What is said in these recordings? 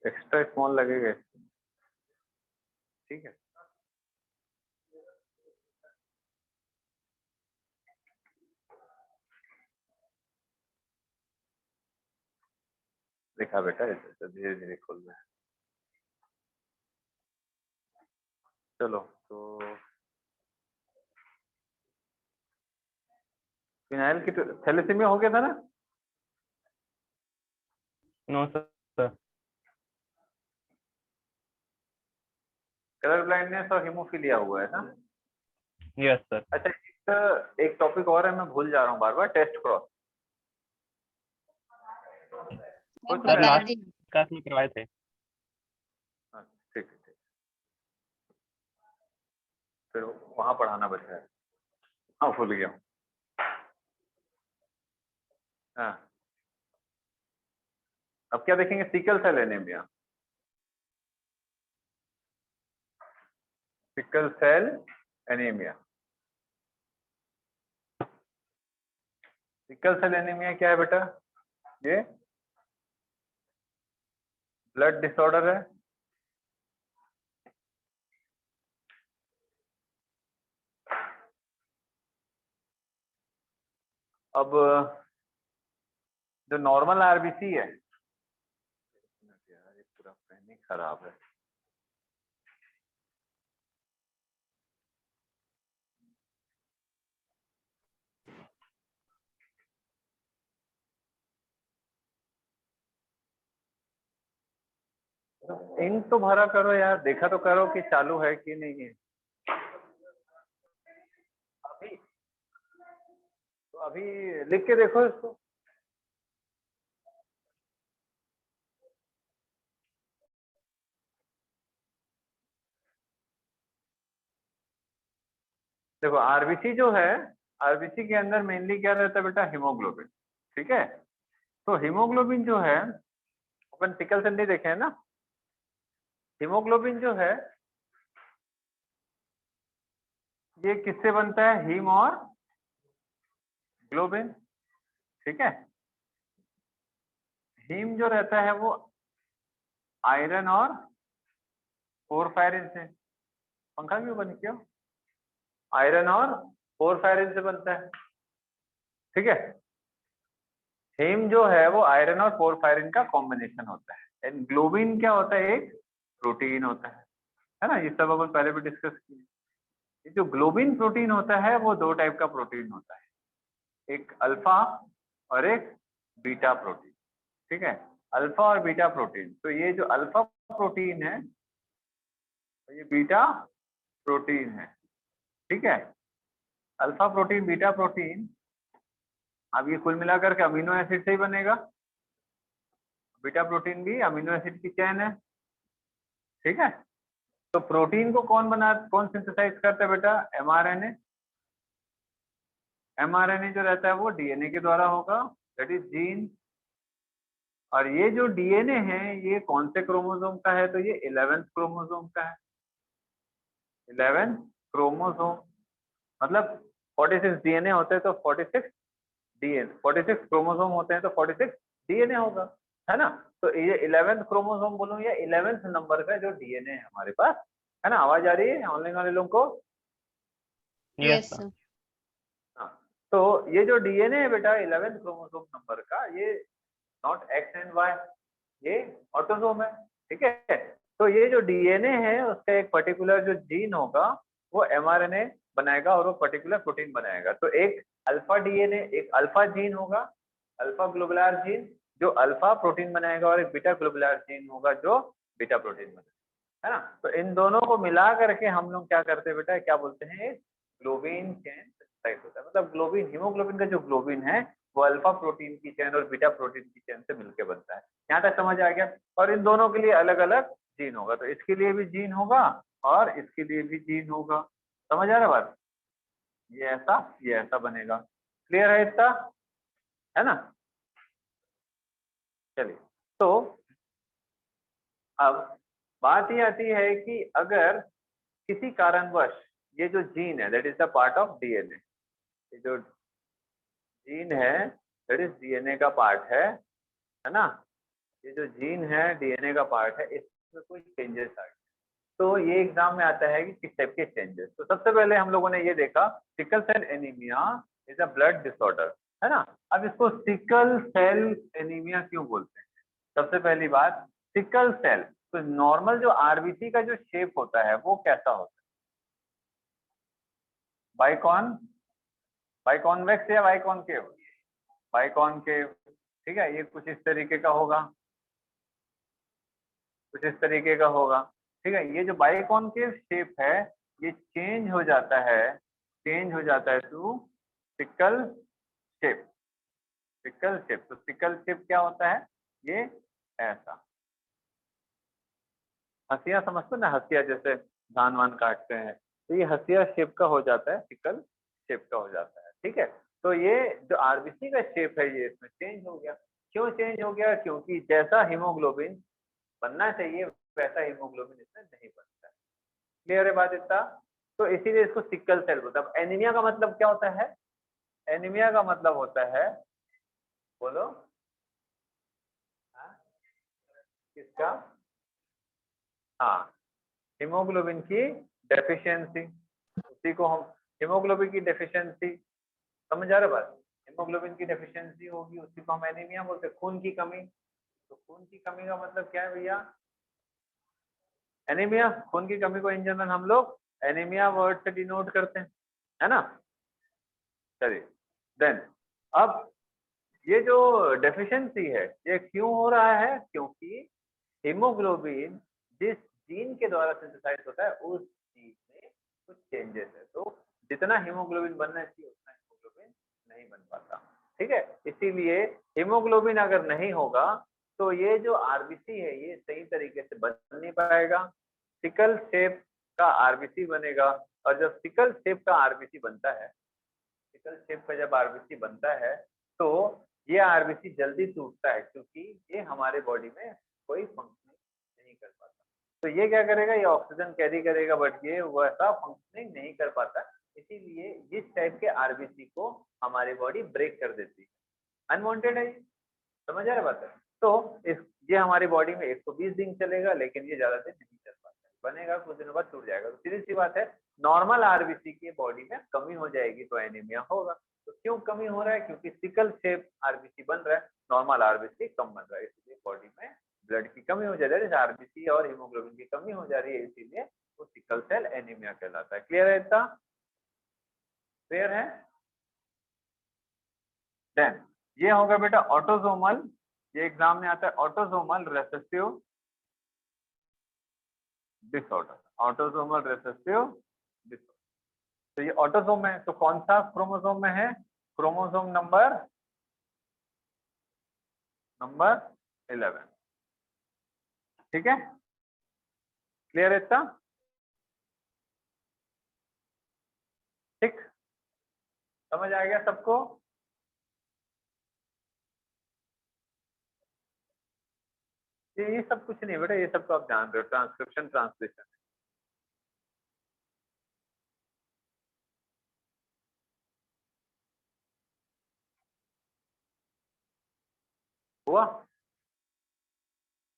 Extra small लगेगा, ठीक है। देखा बेटा, ऐसे धीरे धीरे खोल रहा है। चलो तो फिनाइल की थैलेसीमिया हो गया था ना? No sir. कलर ब्लाइंडनेस और हीमोफीलिया हुआ है ना? Yes sir. अच्छा, एक टॉपिक और है, मैं भूल जा रहा हूँ बार बार, test cross. Sir last class में करवाए थे। ठीक है, ठीक। फिर वहां पढ़ाना बचा है। हाँ, भूल गया हूँ। हाँ, अब क्या देखेंगे? Sickle cell anaemia. Sickle cell anaemia. Sickle cell anaemia क्या है बेटा? ये ब्लड डिसऑर्डर है। अब जो नॉर्मल आरबीसी है, यार ये पूरा पेन ही खराब है। इंक तो भरा करो यार, देखा तो करो कि चालू है कि नहीं है। अभी तो अभी लिख के देखो इसको। देखो आरबीसी जो है, आरबीसी के अंदर मेनली क्या रहता है बेटा? हीमोग्लोबिन, ठीक है। तो हीमोग्लोबिन जो है, अपन सिकल सेल नहीं देखे है ना, हीमोग्लोबिन जो है ये किससे बनता है? हीम और ग्लोबिन, ठीक है। हीम जो रहता है वो आयरन और पोरफायरिन से, पंखा क्यों बंद किया? आयरन और पोरफायरिन से बनता है, ठीक है। हीम जो है वो आयरन और पोरफायरिन का कॉम्बिनेशन होता है। एंड ग्लोबिन क्या होता है? एक प्रोटीन होता है ना? ये सब अपन पहले भी डिस्कस किए। ये जो ग्लोबिन प्रोटीन होता है वो दो टाइप का प्रोटीन होता है, एक अल्फा और एक बीटा प्रोटीन, ठीक है। अल्फा और बीटा प्रोटीन, तो ये जो अल्फा प्रोटीन है ये बीटा प्रोटीन है, ठीक है। अल्फा प्रोटीन बीटा प्रोटीन, अब ये कुल मिलाकर के अमीनो एसिड से ही बनेगा। बीटा प्रोटीन भी अमीनो एसिड की चेन है, ठीक है। तो प्रोटीन को कौन सिंथेसाइज करता है बेटा? एमआरएनए। एमआरएनए जो रहता है वो डीएनए के द्वारा होगा, दैट इज जीन। और ये जो डीएनए है ये कौन से क्रोमोसोम का है? तो ये 11th क्रोमोसोम का है। 11th क्रोमोसोम मतलब 46 डीएनए होते हैं तो 46 डीएनए, 46 क्रोमोसोम होते हैं तो 46 डीएनए होगा, है ना। तो ये 11th क्रोमोसोम बोलूं या 11th नंबर का जो डीएनए है हमारे पास, है ना। आवाज आ रही है ऑनलाइन वाले लोगों को? Yes sir. हाँ, तो ये जो डीएनए है बेटा 11th क्रोमोसोम नंबर का, ये नॉट एक्स एंड वाई, ये ऑटोसोम है, ठीक है। तो ये जो डीएनए है उसका एक पर्टिकुलर जो जीन होगा वो एमआरएनए बनाएगा और वो पर्टिकुलर प्रोटीन बनाएगा। तो एक अल्फा डीएनए, एक अल्फा जीन होगा, अल्फा ग्लोबुलर जीन जो अल्फा प्रोटीन बनाएगा, और एक बीटा ग्लोबुलर जीन होगा जो बीटा प्रोटीन बनाएगा, है ना। तो इन दोनों को मिला करके हम लोग क्या करते हैं बेटा? क्या बोलते हैं? ग्लोबिन चेन टाइप होता है। मतलब ग्लोबिन, हीमोग्लोबिन का जो ग्लोबिन है वो अल्फा प्रोटीन की चेन और बीटा प्रोटीन की चेन से मिलकर बनता है। यहाँ तक समझ आ गया? और इन दोनों के लिए अलग अलग जीन होगा, तो इसके लिए भी जीन होगा और इसके लिए भी जीन होगा। समझ आ रहा बात? ये ऐसा बनेगा। क्लियर है इतना? है ना? चलिए, तो अब बात ये आती है कि अगर किसी कारणवश ये जो जीन है that is the part of DNA, ये जो जीन है दैट इज डीएनए का पार्ट है ना। ये जो जीन है डीएनए का पार्ट है, इसमें कोई चेंजेस आ गए तो ये एग्जाम में आता है कि किस टाइप के चेंजेस। तो सबसे पहले हम लोगों ने ये देखा sickle cell anaemia is a blood disorder, है ना। अब इसको सिकल सेल एनीमिया क्यों बोलते हैं? सबसे पहली बात, सिकल सेल, तो नॉर्मल जो आरबीसी का जो शेप होता है वो कैसा होता है? बाइकॉन, बाइकॉन्वेक्स या बाइकॉनकेव? बाइकॉनकेव, ठीक है। ये कुछ इस तरीके का होगा, कुछ इस तरीके का होगा, ठीक है। ये जो बाइकॉनकेव शेप है ये चेंज हो जाता है, चेंज हो जाता है to sickle shape, sickle shape. तो सिकल शेप क्या होता है? ये ऐसा, हंसिया समझते ना, हंसिया जैसे धान वान काटते हैं, तो ये हंसिया शेप का हो जाता है, सिकल शेप का हो जाता है, ठीक है। तो ये जो आरबीसी का शेप है ये इसमें चेंज हो गया। क्यों चेंज हो गया? क्योंकि जैसा हीमोग्लोबिन बनना चाहिए वैसा हीमोग्लोबिन इसमें नहीं बनता है। क्लियर है बात इतना? तो इसीलिए इसको सिकल सेल बोलते हैं। अब एनीमिया का मतलब क्या होता है? एनीमिया का मतलब होता है, बोलो, हाँ? किसका? हाँ, हीमोग्लोबिन की डेफिशिएंसी, उसी को हम हीमोग्लोबिन की डेफिशिएंसी, समझ आ रहा बात? हीमोग्लोबिन की डेफिशिएंसी होगी उसी को हम एनीमिया बोलते हैं। खून की कमी, तो खून की कमी का मतलब क्या है भैया? एनीमिया। खून की कमी को इन जनरल हम लोग एनीमिया वर्ड से डिनोट करते हैं, है ना। चलिए, देन अब ये जो डेफिशिएंसी है ये क्यों हो रहा है? क्योंकि हीमोग्लोबिन जिस जीन के द्वारा सिंथेसाइज होता है उस जीन में कुछ चेंजेस है, तो जितना हीमोग्लोबिन बनना चाहिए उतना हीमोग्लोबिन नहीं बन पाता, ठीक है। इसीलिए हीमोग्लोबिन अगर नहीं होगा तो ये जो आरबीसी है ये सही तरीके से बन नहीं पाएगा, सिकल शेप का आरबीसी बनेगा। और जब सिकल शेप का आरबीसी बनता है, सिकल शेप का जब आरबीसी बनता है तो ये आरबीसी जल्दी टूटता है क्योंकि ये हमारे बॉडी में कोई फंक्शनिंग नहीं कर पाता। तो ये क्या करेगा? ये ऑक्सीजन कैरी करेगा बट ये वैसा फंक्शनिंग नहीं कर पाता, इसीलिए इस टाइप के आरबीसी को हमारी बॉडी ब्रेक कर देती है। अनवांटेड है ये, समझ आ रहा बात है? तो इस ये हमारी बॉडी में 120 दिन चलेगा लेकिन ये ज्यादा दिन नहीं चल पाता, बनेगा कुछ दिनों बाद टूट जाएगा। तो सीधी सी बात है, नॉर्मल आरबीसी की बॉडी में कमी हो जाएगी तो एनीमिया होगा। तो क्यों कमी हो रहा है? क्योंकि सिकल शेप आरबीसी बन रहा है, नॉर्मल आरबीसी कम बन रहा है, इसलिए बॉडी में ब्लड की कमी हो जा रही है, जैसे आरबीसी और हीमोग्लोबिन की कमी हो जा रही है, इसीलिए वो सिकल सेल एनीमिया कहलाता है। क्लियर है इतना? क्लियर है? देन ये होगा बेटा ऑटोसोमल, ये एग्जाम में आता है autosomal recessive disorder, autosomal recessive disorder. तो ये ऑटोसोम है, तो कौन सा क्रोमोसोम में है? क्रोमोसोम नंबर 11, ठीक है। क्लियर है इतना? ठीक, समझ आ गया सबको? ये सब कुछ नहीं बेटा, ये सब तो आप जान रहे हो, ट्रांसक्रिप्शन ट्रांसलेशन हुआ।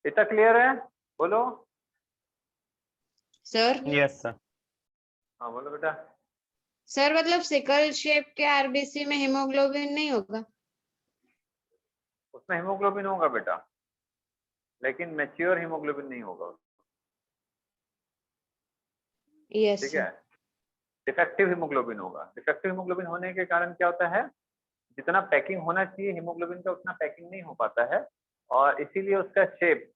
इतना क्लियर है? बोलो। Sir yes sir. हाँ बोलो बेटा। सर मतलब सिकल शेप के आरबीसी में हीमोग्लोबिन नहीं होगा? उसमें हीमोग्लोबिन होगा बेटा, लेकिन मैच्योर हीमोग्लोबिन नहीं होगा, यस ठीक सर। है। डिफेक्टिव हीमोग्लोबिन होगा। डिफेक्टिव हीमोग्लोबिन होने के कारण क्या होता है, जितना पैकिंग होना चाहिए हीमोग्लोबिन का उतना पैकिंग नहीं हो पाता है और इसीलिए उसका शेप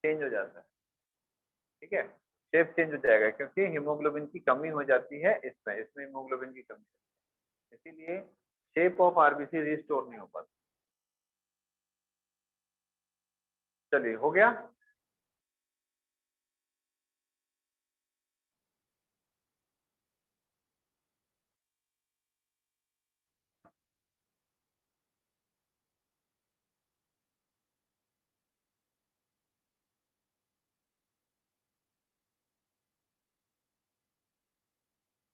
चेंज हो जाता है, ठीक है। शेप चेंज हो जाएगा क्योंकि हीमोग्लोबिन की कमी हो जाती है, इसमें इसमें हीमोग्लोबिन की कमी, इसीलिए शेप ऑफ आरबीसी रिस्टोर नहीं हो पाता। चलिए, हो गया?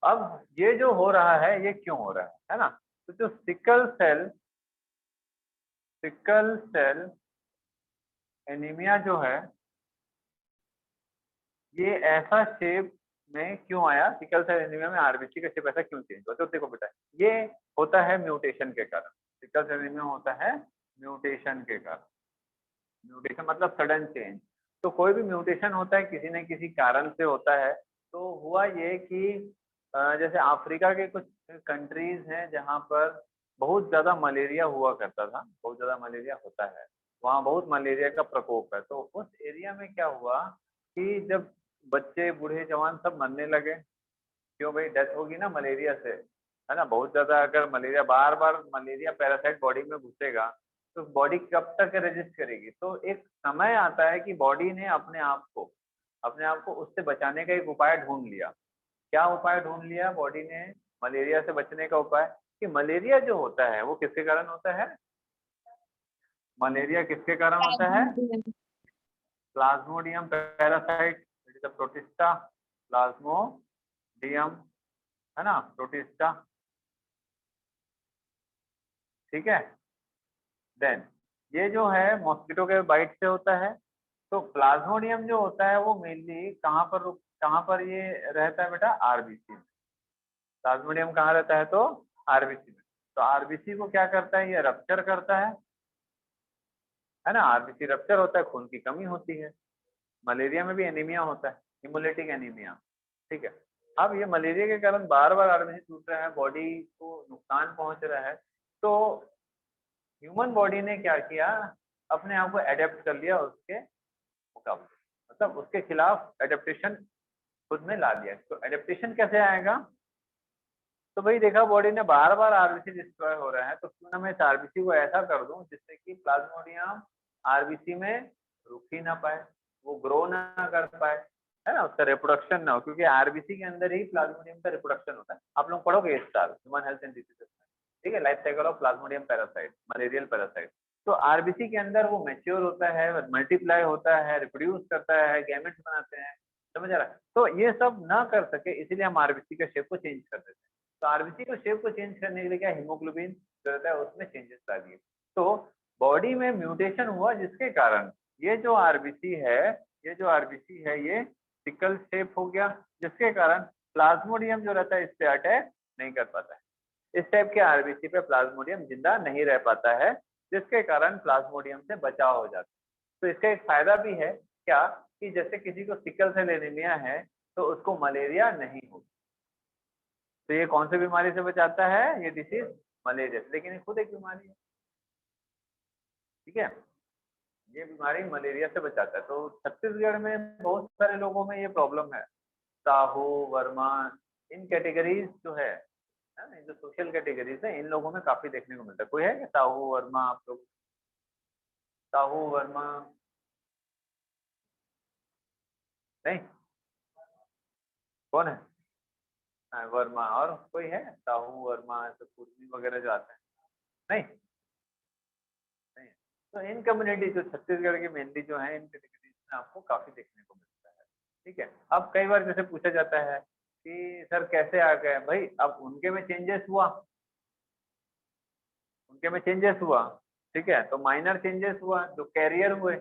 अब ये जो हो रहा है ये क्यों हो रहा है ना। तो जो सिकल सेल एनीमिया जो है ये ऐसा शेप में क्यों आया, सिकल सेल एनीमिया में आरबीसी का शेप ऐसा क्यों चेंज हुआ? तो देखो बेटा, ये होता है म्यूटेशन के कारण। सिकल सेल एनीमिया होता है म्यूटेशन के कारण। म्यूटेशन मतलब सडन चेंज। तो कोई भी म्यूटेशन होता है किसी न किसी कारण से होता है। तो हुआ ये कि जैसे अफ्रीका के कुछ कंट्रीज हैं जहाँ पर बहुत ज्यादा मलेरिया हुआ करता था, बहुत ज्यादा मलेरिया होता है, वहाँ बहुत मलेरिया का प्रकोप है। तो उस एरिया में क्या हुआ कि जब बच्चे बूढ़े जवान सब मरने लगे, क्यों भाई, डेथ होगी ना मलेरिया से, है ना। बहुत ज्यादा अगर मलेरिया, बार बार मलेरिया पैरासाइट बॉडी में घुसेगा तो बॉडी कब तक रेजिस्ट करेगी? तो एक समय आता है कि बॉडी ने अपने आप को उससे बचाने का एक उपाय ढूंढ लिया। क्या उपाय ढूंढ लिया बॉडी ने मलेरिया से बचने का उपाय? कि मलेरिया जो होता है वो किसके कारण होता है? मलेरिया किसके कारण होता है? Plasmodium parasite, it is a protista, Plasmodium, है ना, प्रोटिस्टा, ठीक है। देन ये जो है मॉस्किटो के बाइट से होता है। तो प्लाज्मोडियम जो होता है वो मेनली कहाँ पर ये रहता है बेटा? आरबीसी में। प्लाज्मोडियम कहाँ रहता है? तो आरबीसी में। तो आरबीसी को क्या करता है? ये रप्चर करता है ना। आरबीसी रप्चर होता है, खून की कमी होती है। मलेरिया में भी एनीमिया होता है, हिमोलिटिक एनीमिया, ठीक है। अब ये मलेरिया के कारण बार बार आरबीसी टूट रहा है, बॉडी को नुकसान पहुंच रहा है। तो ह्यूमन बॉडी ने क्या किया? अपने आप को एडेप्ट कर लिया उसके मुकाबले, मतलब उसके खिलाफ एडेप्टेशन खुद में ला दिया। तो एडेप्टेशन कैसे आएगा? तो भाई देखा, बॉडी ने बार बार आरबीसी डिस्ट्रॉय हो रहा है, तो क्यों ना मैं इस आरबीसी को ऐसा कर दूं जिससे कि प्लाज्मोडियम आरबीसी में रुक ही ना पाए, वो ग्रो ना कर पाए, है ना, उसका रिप्रोडक्शन ना हो। क्योंकि आरबीसी के अंदर ही प्लाज्मोडियम का रिप्रोडक्शन होता है। आप लोग पढ़ोगे इस साल ह्यूमन हेल्थ एंड डिसीजेस में, ठीक है, life cycle of Plasmodium parasite, malarial parasite. तो आरबीसी के अंदर वो मैच्योर होता है, मल्टीप्लाई होता है, रिप्रोड्यूस करता है, गैमेट्स बनाते हैं, समझ आ रहा है। तो ये सब ना कर सके इसीलिए हम आरबीसी के शेप को चेंज कर देते हैं। तो आरबीसी को शेप को चेंज करने के लिए क्या, हीमोग्लोबिन जो रहता है उसमें चेंजेस ला दिए। तो बॉडी में म्यूटेशन हुआ जिसके कारण ये जो आरबीसी है, ये सिकल शेप हो गया, जिसके कारण प्लाज्मोडियम जो रहता है इस पे अटैक नहीं कर पाता है। इस टाइप के आरबीसी पे प्लाज्मोडियम जिंदा नहीं रह पाता है, जिसके कारण प्लाज्मोडियम से बचाव हो जाता है। तो इसका एक फायदा भी है क्या, कि जैसे किसी को सिकल सेल एनीमिया है तो उसको मलेरिया नहीं होगी। तो ये कौन सी बीमारी से बचाता है? ये डिसीज मलेरिया से, लेकिन ये खुद एक बीमारी है, ठीक है। ये बीमारी मलेरिया से बचाता है। तो छत्तीसगढ़ में बहुत सारे लोगों में ये प्रॉब्लम है। साहू, वर्मा, इन कैटेगरीज जो है ना, इन जो सोशल कैटेगरीज है, इन लोगों में काफी देखने को मिलता है। कोई है कि साहू वर्मा? आप लोग साहू वर्मा नहीं, कौन है? हाँ, वर्मा। और कोई है? साहू वर्मा, ऐसे कुर्मी वगैरह जो आते हैं, नहीं नहीं। तो इन कम्युनिटी जो छत्तीसगढ़ की मेनली जो है, इन कैटेगरीज में आपको काफी देखने को मिलता है, ठीक है। अब कई बार जैसे पूछा जाता है कि सर कैसे आ गए भाई, अब उनके में चेंजेस हुआ, ठीक है। तो माइनर चेंजेस हुआ जो कैरियर हुए।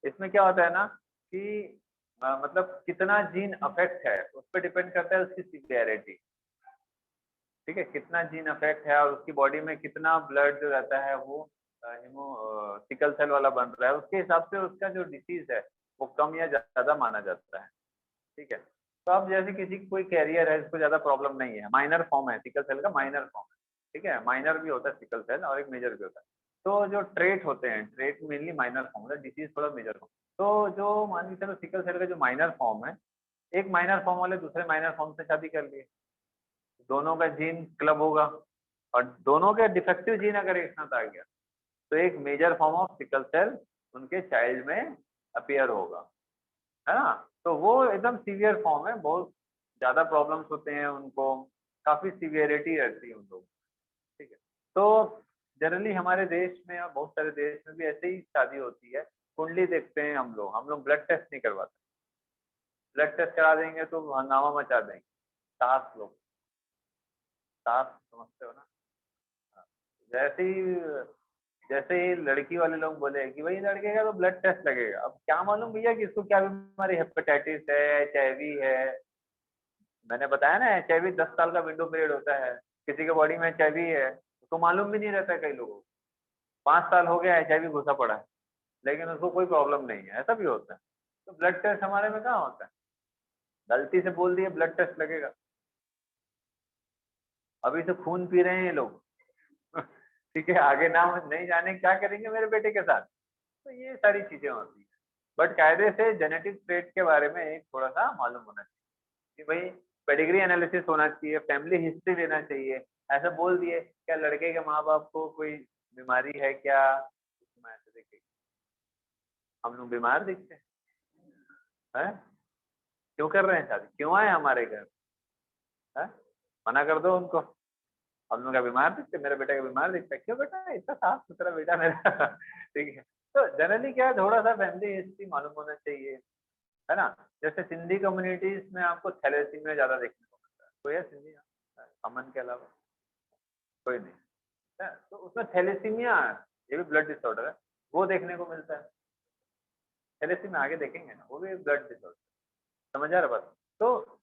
इसमें क्या होता है ना कि मतलब कितना जीन अफेक्ट है उस पर डिपेंड करता है उसकी सिवियरिटी, ठीक है। कितना जीन अफेक्ट है और उसकी बॉडी में कितना ब्लड जो रहता है वो हिमो सिकल सेल वाला बन रहा है, उसके हिसाब से उसका जो डिसीज है वो कम या ज्यादा माना जाता है, ठीक है। तो अब जैसे किसी की कोई कैरियर है, इसको ज्यादा प्रॉब्लम नहीं है, माइनर फॉर्म है सिकल सेल का, माइनर फॉर्म है, ठीक है। माइनर भी होता है सिकल सेल और एक मेजर भी होता है। तो जो ट्रेट होते हैं, ट्रेट मेनली माइनर फॉर्म होता है, डिसीज थोड़ा मेजर फॉर्म। तो जो मान के चलो सिकल सेल का जो माइनर फॉर्म है, एक माइनर फॉर्म वाले दूसरे माइनर फॉर्म से शादी कर लिए, दोनों का जीन क्लब होगा, और दोनों के डिफेक्टिव जीन अगर एक साथ आ गया तो एक major form of sickle cell उनके चाइल्ड में अपीयर होगा, है ना। तो वो एकदम सीवियर फॉर्म है, बहुत ज्यादा प्रॉब्लम्स होते हैं उनको, काफी सीवियरिटी रहती है उन लोगों, ठीक है। तो जनरली हमारे देश में और बहुत सारे देश में भी ऐसे ही शादी होती है। कुंडली देखते हैं हम लोग ब्लड टेस्ट नहीं करवाते। ब्लड टेस्ट करा देंगे तो हंगामा मचा देंगे, सास लोग, सास समझते हो ना। हाँ। जैसे ही जैसे ही लड़की वाले लोग बोले कि भाई लड़के का तो ब्लड टेस्ट लगेगा, अब क्या मालूम भैया कि इसको क्या बीमारी, हेपेटाइटिस है, HIV है। मैंने बताया ना HIV 10 साल का विंडो पीरियड होता है, किसी के बॉडी में HIV है उसको मालूम भी नहीं रहता है, कई लोगों को 5 साल हो गया HIV घुसा पड़ा है लेकिन उसको कोई प्रॉब्लम नहीं है, ऐसा भी होता है। तो ब्लड टेस्ट हमारे में कहाँ होता है, गलती से बोल दिए ब्लड टेस्ट लगेगा, अभी से खून पी रहे हैं ये लोग ठीक है, आगे नाम नहीं जाने क्या करेंगे मेरे बेटे के साथ। तो ये सारी चीजें होती है, बट कायदे से जेनेटिक ट्रेट के बारे में एक थोड़ा सा मालूम होना चाहिए कि भाई पेडिग्री एनालिसिस होना चाहिए, फैमिली हिस्ट्री लेना चाहिए। ऐसा बोल दिए क्या लड़के के माँ बाप को कोई बीमारी है क्या, उसमें ऐसे देखे हम लोग बीमार दिखते हैं, क्यों कर रहे हैं शादी, क्यों आए हमारे घर, है? मना कर दो उनको, हम लोग का बीमार दिखते, मेरा बेटा का बीमार दिखता है, क्यों बेटा इतना साफ सुथरा बेटा मेरा ठीक है। तो जनरली क्या है, थोड़ा सा फैमिली हिस्ट्री मालूम होना चाहिए, है ना। जैसे सिंधी कम्युनिटीज में आपको थैलेसीमिया ज्यादा देखने को मिलता है, कोई है सिंधी अमन के अलावा, कोई नहीं है? तो उसमें थैलेसीमिया, ये भी ब्लड डिसऑर्डर है, वो देखने को मिलता है। थैलेसीमिया आगे देखेंगे ना, वो भी ब्लड डिसऑर्डर, समझ आ रहा बात। तो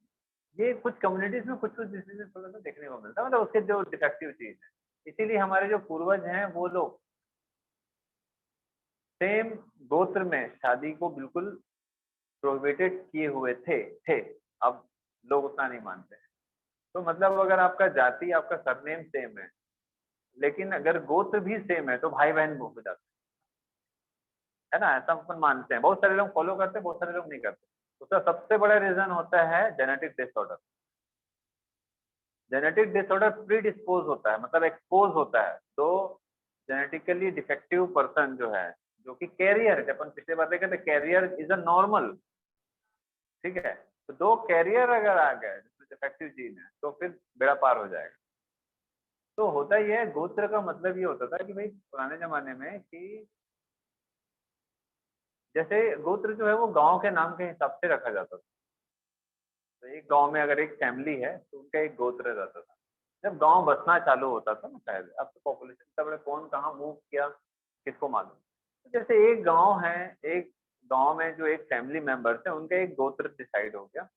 ये कुछ कम्युनिटीज में कुछ कुछ डिसीजेस थोड़ा सा देखने को मिलता है, मतलब उसके जो डिफेक्टिव चीज है। इसीलिए हमारे जो पूर्वज हैं वो लोग सेम गोत्र में शादी को बिल्कुल प्रोहिबिटेड किए हुए थे। अब लोग उतना नहीं मानते हैं। तो मतलब अगर आपका जाति, आपका सरनेम सेम है, लेकिन अगर गोत्र भी सेम है तो भाई बहन हो जाते है ना, ऐसा अपन मानते हैं। बहुत सारे लोग फॉलो करते हैं, बहुत सारे लोग नहीं करते। उसका सबसे बड़ा रीजन होता है genetic disorder. Genetic disorder pre dispose होता है, मतलब एक्सपोज होता है। तो जेनेटिकली डिफेक्टिव पर्सन जो है, जो कि कैरियर, जब अपन पिछले बार देखे थे, कैरियर इज अ नॉर्मल, ठीक है। तो दो कैरियर अगर आ गए जिसमें डिफेक्टिव जीन है तो फिर बेड़ा पार हो जाएगा। तो होता ही है, गोत्र का मतलब ये होता था कि भाई पुराने जमाने में कि जैसे गोत्र जो है वो गांव के नाम के हिसाब से रखा जाता था। तो एक गांव में अगर एक फैमिली है तो उनका एक गोत्र रहता था। जब गांव बसना चालू होता था ना, शायद अब तो पॉपुलेशन इतना बड़ा, कौन कहाँ मूव किया किसको मालूम। तो जैसे एक गांव है, एक गांव में जो एक फैमिली मेंबर्स है उनका एक गोत्र डिसाइड हो गया।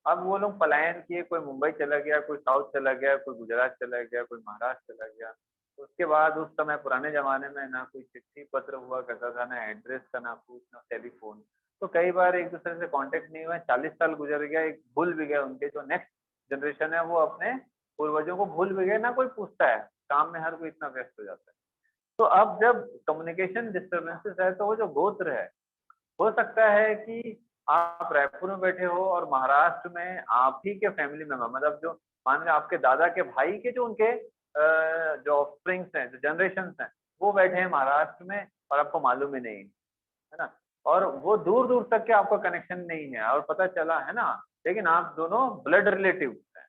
अब वो लोग पलायन किए, कोई मुंबई चला गया, कोई साउथ चला गया, कोई गुजरात चला गया, कोई महाराष्ट्र चला गया। तो उसके बाद उस समय पुराने जमाने में ना कोई चिट्ठी पत्र हुआ करता था, ना एड्रेस का, ना कुछ, ना टेलीफोन। तो कई बार एक दूसरे से कांटेक्ट नहीं हुआ, 40 साल गुजर गया, एक भूल भी गए, उनके जो नेक्स्ट जनरेशन है वो अपने पूर्वजों को भूल भी गए, ना कोई पूछता है, काम में हर कोई इतना व्यस्त हो जाता है। तो अब जब कम्युनिकेशन डिस्टर्बेंसेस है तो वो जो गोत्र है, हो सकता है कि आप रायपुर में बैठे हो और महाराष्ट्र में आप ही के फैमिली मेंबर, मतलब जो मान लो आपके दादा के भाई के जो उनके जो ऑफस्प्रिंग्स हैं, जो जनरेशन हैं, वो बैठे हैं महाराष्ट्र में और आपको मालूम ही नहीं है ना। और वो दूर दूर तक के आपका कनेक्शन नहीं है और पता चला है ना, लेकिन आप दोनों ब्लड रिलेटिव हैं।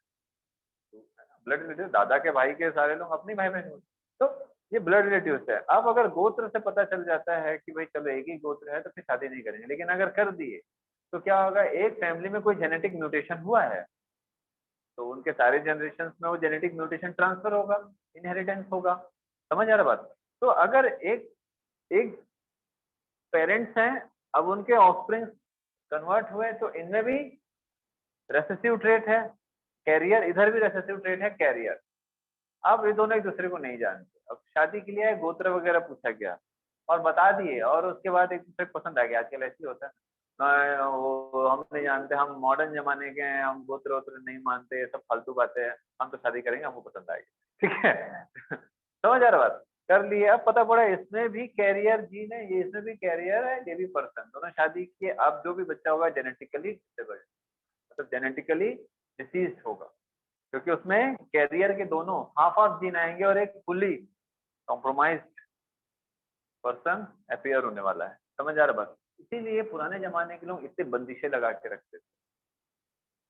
ब्लड रिलेटिव, दादा के भाई के सारे लोग अपनी भाई बहन होते, तो ये ब्लड रिलेटिव है। अब अगर गोत्र से पता चल जाता है कि भाई चलो एक ही गोत्र है तो फिर शादी नहीं करेंगे, लेकिन अगर कर दिए तो क्या होगा, एक फैमिली में कोई जेनेटिक म्यूटेशन हुआ है तो उनके सारे जनरेशन में वो जेनेटिक म्यूटेशन ट्रांसफर होगा, इनहेरिटेंस होगा। समझ आ रहा बात। तो अगर एक एक पेरेंट्स हैं, अब उनके ऑफस्प्रिंग कन्वर्ट हुए तो इनमें भी रेसेसिव ट्रेट है, कैरियर, इधर भी रेसेसिव ट्रेट है, कैरियर। अब ये दोनों एक दूसरे को नहीं जानते, अब शादी के लिए गोत्र वगैरह पूछा गया और बता दिए, और उसके बाद एक दूसरे को पसंद आ गया। आजकल ऐसे होता है वो हम नहीं जानते, हम मॉडर्न जमाने के हैं, हम गोत्र वोत्र नहीं मानते, ये सब फालतू बातें हैं, हम तो शादी करेंगे, हमको पसंद आएगी, ठीक है समझ आ रहा बात। कर लिए, अब पता पड़ा इसमें भी कैरियर जीन है, ये इसमें भी कैरियर है, ये भी पर्सन, दोनों शादी किए। अब जो भी बच्चा होगा जेनेटिकली डिसेबल्ड, मतलब जेनेटिकली डिसीज होगा, क्योंकि उसमें कैरियर के दोनों हाफ हाफ जीन आएंगे और एक फुली कॉम्प्रोमाइज्ड पर्सन अपियर होने वाला है। समझ आ रहा बात। इसीलिए पुराने जमाने के लोग इतने बंदिशें लगा के रखते थे,